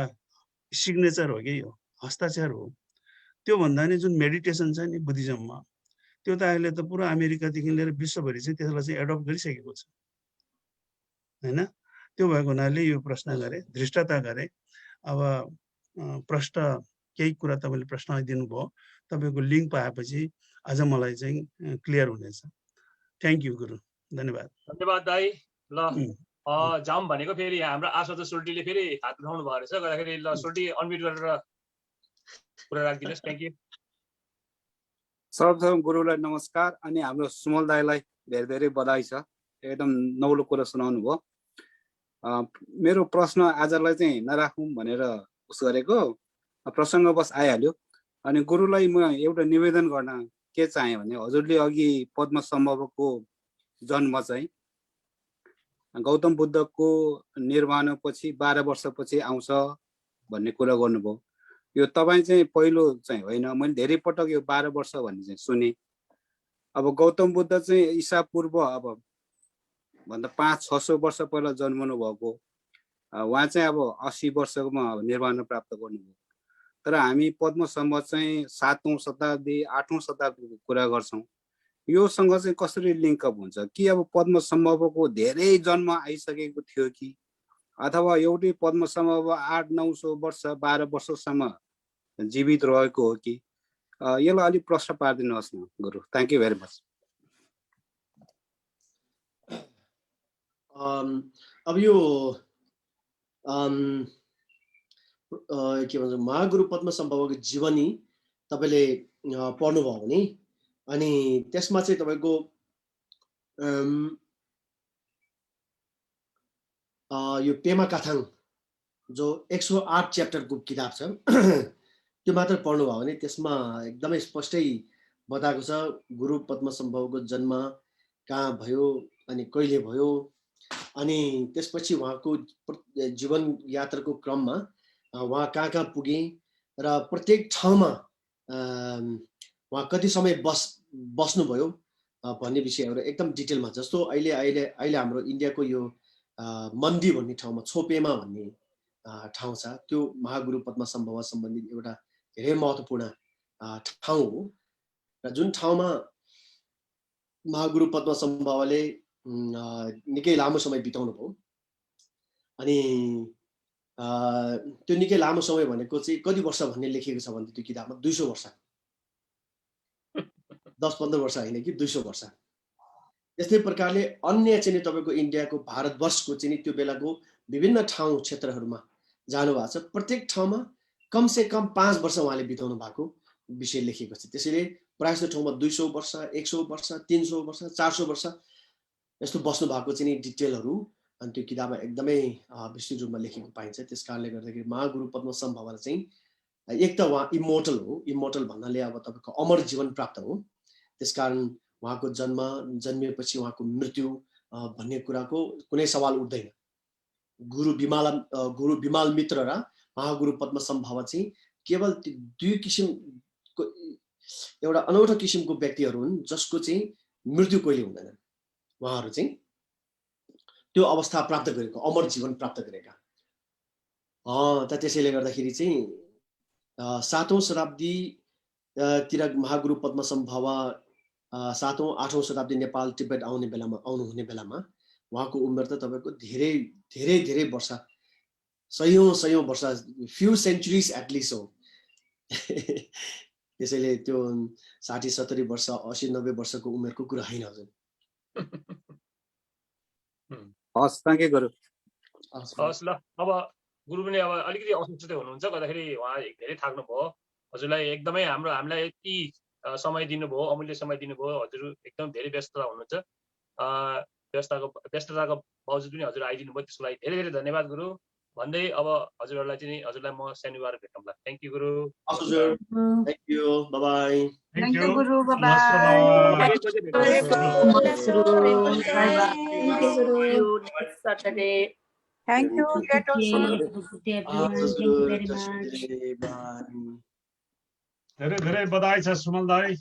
सिग्नेचर हो कि, यो हस्ताक्षर हो। त्योभन्दा नि जुन मेडिटेसन छ नि बुद्धिज्ममा, त्यो त अहिले त पुरा अमेरिकादेखि लिएर विश्वभरि चाहिँ त्यसलाई चाहिँ एडप्ट गरिसकेको छ, होइन? त्यो भएको हुनाले यो प्रश्न गरेँ, धृष्टता गरेँ। अब प्रश्न केही कुरा तपाईँले प्रश्न दिनुभयो, तपाईँको लिङ्क पाएपछि अझ मलाई चाहिँ क्लियर हुनेछ। थ्याङ्क यू गुरु, धन्यवाद। धन्यवाद दाई। ल जाम भनेको फेरि हाम्रो आशा सोल्टीले फेरि हात उठाउनु भएको रहेछ, गर्दाखेरि ल सोल्टी अनम्युट गरेर कुरा राखिदिनुहोस्। Thank you. सर्वप्रथम गुरुलाई नमस्कार अनि हाम्रो सुमल दाईलाई धेरै धेरै बधाई छ, एकदम नौलो कुरा सुनाउनु भयो। मेरो प्रश्न आजलाई चाहिँ नराखौँ भनेर उस गरेको, प्रसङ्गवश आइहाल्यो। अनि गुरुलाई म एउटा निवेदन गर्न के चाहेँ भने हजुरले अघि पद्म सम्भवको जन्म चाहिँ गौतम बुद्धको निर्वाणपछि 12 वर्षपछि आउँछ भन्ने कुरा गर्नुभयो। यो तपाईँ चाहिँ पहिलो चाहिँ होइन, मैले धेरै पटक यो 12 वर्ष भन्ने चाहिँ सुने। अब गौतम बुद्ध चाहिँ ईसा पूर्व अब भन्दा 500-600 वर्ष पहिला जन्मनु भएको, उहाँ चाहिँ अब 80 वर्षमा निर्वाण प्राप्त गर्नुभयो। तर हामी पद्म सम्भव चाहिँ 7औं शताब्दी 8औं शताब्दीको कुरा गर्छौँ। योसँग चाहिँ कसरी लिङ्कअप हुन्छ कि अब पद्म सम्भवको धेरै जन्म आइसकेको थियो कि अथवा एउटै पद्म सम्भव 800-900 वर्ष 12 वर्षसम्म जीवित रहेको हो कि, यसलाई अलिक प्रश्न पारिदिनुहोस् न गुरु। Thank you very much. अब यो के भन्छ महागुरु पद्म सम्भवको जीवनी तपाईँले पढ्नुभयो भने अनि त्यसमा चाहिँ तपाईँको यो पेमा काथाङ जो 108 च्याप्टरको किताब छ त्यो मात्र पढ्नुभयो भने त्यसमा एकदमै स्पष्टै बताएको छ गुरु पद्म सम्भवको जन्म कहाँ भयो अनि कहिले भयो अनि त्यसपछि उहाँको जीवन यात्राको क्रममा उहाँ कहाँ पुगे र प्रत्येक ठाउँमा उहाँ कति समय बस्नुभयो भन्ने विषयहरू एकदम डिटेलमा। जस्तो अहिले हाम्रो इन्डियाको यो मन्दी भन्ने ठाउँमा छोपेमा भन्ने ठाउँ छ, त्यो महागुरु पद्म सम्भव सम्बन्धित एउटा धेरै महत्त्वपूर्ण ठाउँ हो। र जुन ठाउँमा महागुरु पद्म सम्भवले निकै लामो समय बिताउनु भयो अनि त्यो निकै लामो समय भनेको चाहिँ कति वर्ष भन्ने लेखिएको छ भने त्यो किताबमा 200 वर्ष, 10-15 वर्ष होइन कि 200 वर्ष। त्यस्तै प्रकारले अन्य चाहिँ तपाईँको इन्डियाको भारतवर्षको चाहिँ त्यो बेलाको विभिन्न ठाउँ क्षेत्रहरूमा जानुभएको छ। प्रत्येक ठाउँमा कमसे कम 5 वर्ष उहाँले बिताउनु भएको विषय लेखिएको छ। त्यसैले प्रायः जस्तो ठाउँमा 200 वर्ष, 100 वर्ष, 300 वर्ष, 400 वर्ष यस्तो बस्नु भएको चाहिँ डिटेलहरू अनि त्यो किताबमा एकदमै विस्तृत रूपमा लेखेको पाइन्छ। त्यस कारणले गर्दाखेरि महागुरु पद्म सम्भवलाई चाहिँ एक त उहाँ इमोर्टल हो, इमोर्टल भन्नाले अब तपाईँको अमर जीवन प्राप्त हो। त्यसकारण उहाँको जन्मिएपछि उहाँको मृत्यु भन्ने कुराको कुनै सवाल उठ्दैन। गुरु बिमाल मित्र र महागुरु पद्म सम्भव चाहिँ केवल दुई किसिमको एउटा अनौठो किसिमको व्यक्तिहरू हुन् जसको चाहिँ मृत्यु कहिले हुँदैन। उहाँहरू चाहिँ त्यो अवस्था प्राप्त गरेको, अमर जीवन प्राप्त गरेका। त त्यसैले गर्दाखेरि चाहिँ 7औं शताब्दीतिर महागुरु पद्म सम्भव 7औं 8औं शताब्दी नेपाल तिब्बत आउनुहुने बेलामा उहाँको उमेर त तपाईँको धेरै धेरै धेरै वर्ष, सयौं वर्ष, फ्यु सेन्चुरिज एटलिस्ट हो। त्यसैले त्यो 60-70 वर्ष 80-90 वर्षको उमेरको कुरा होइन हजुर। हस्, थ्याङ्क यू गुरु। हस् ल, अब गुरु पनि अब अलिकति असुस्थित हुनुहुन्छ गर्दाखेरि उहाँ धेरै थाक्नु भयो। हजुरलाई एकदमै हामीलाई यति समय दिनुभयो, अमूल्य समय दिनुभयो। हजुर एकदम धेरै व्यस्तता हुनुहुन्छ, व्यस्तताको बावजुद पनि हजुर आइदिनु भयो, त्यसको लागि धेरै धेरै धन्यवाद गुरु भन्दै अब हजुरलाई म शनिबार भेटौँला। थ्याङ्क यू गुरु। हजुर thank you, bye bye. Thank you, Guru. Bye-bye. Thank you. Get also. Good day, everyone. Thank you very much. Bye. धेरै धेरै बधाई छ सुमल दाई।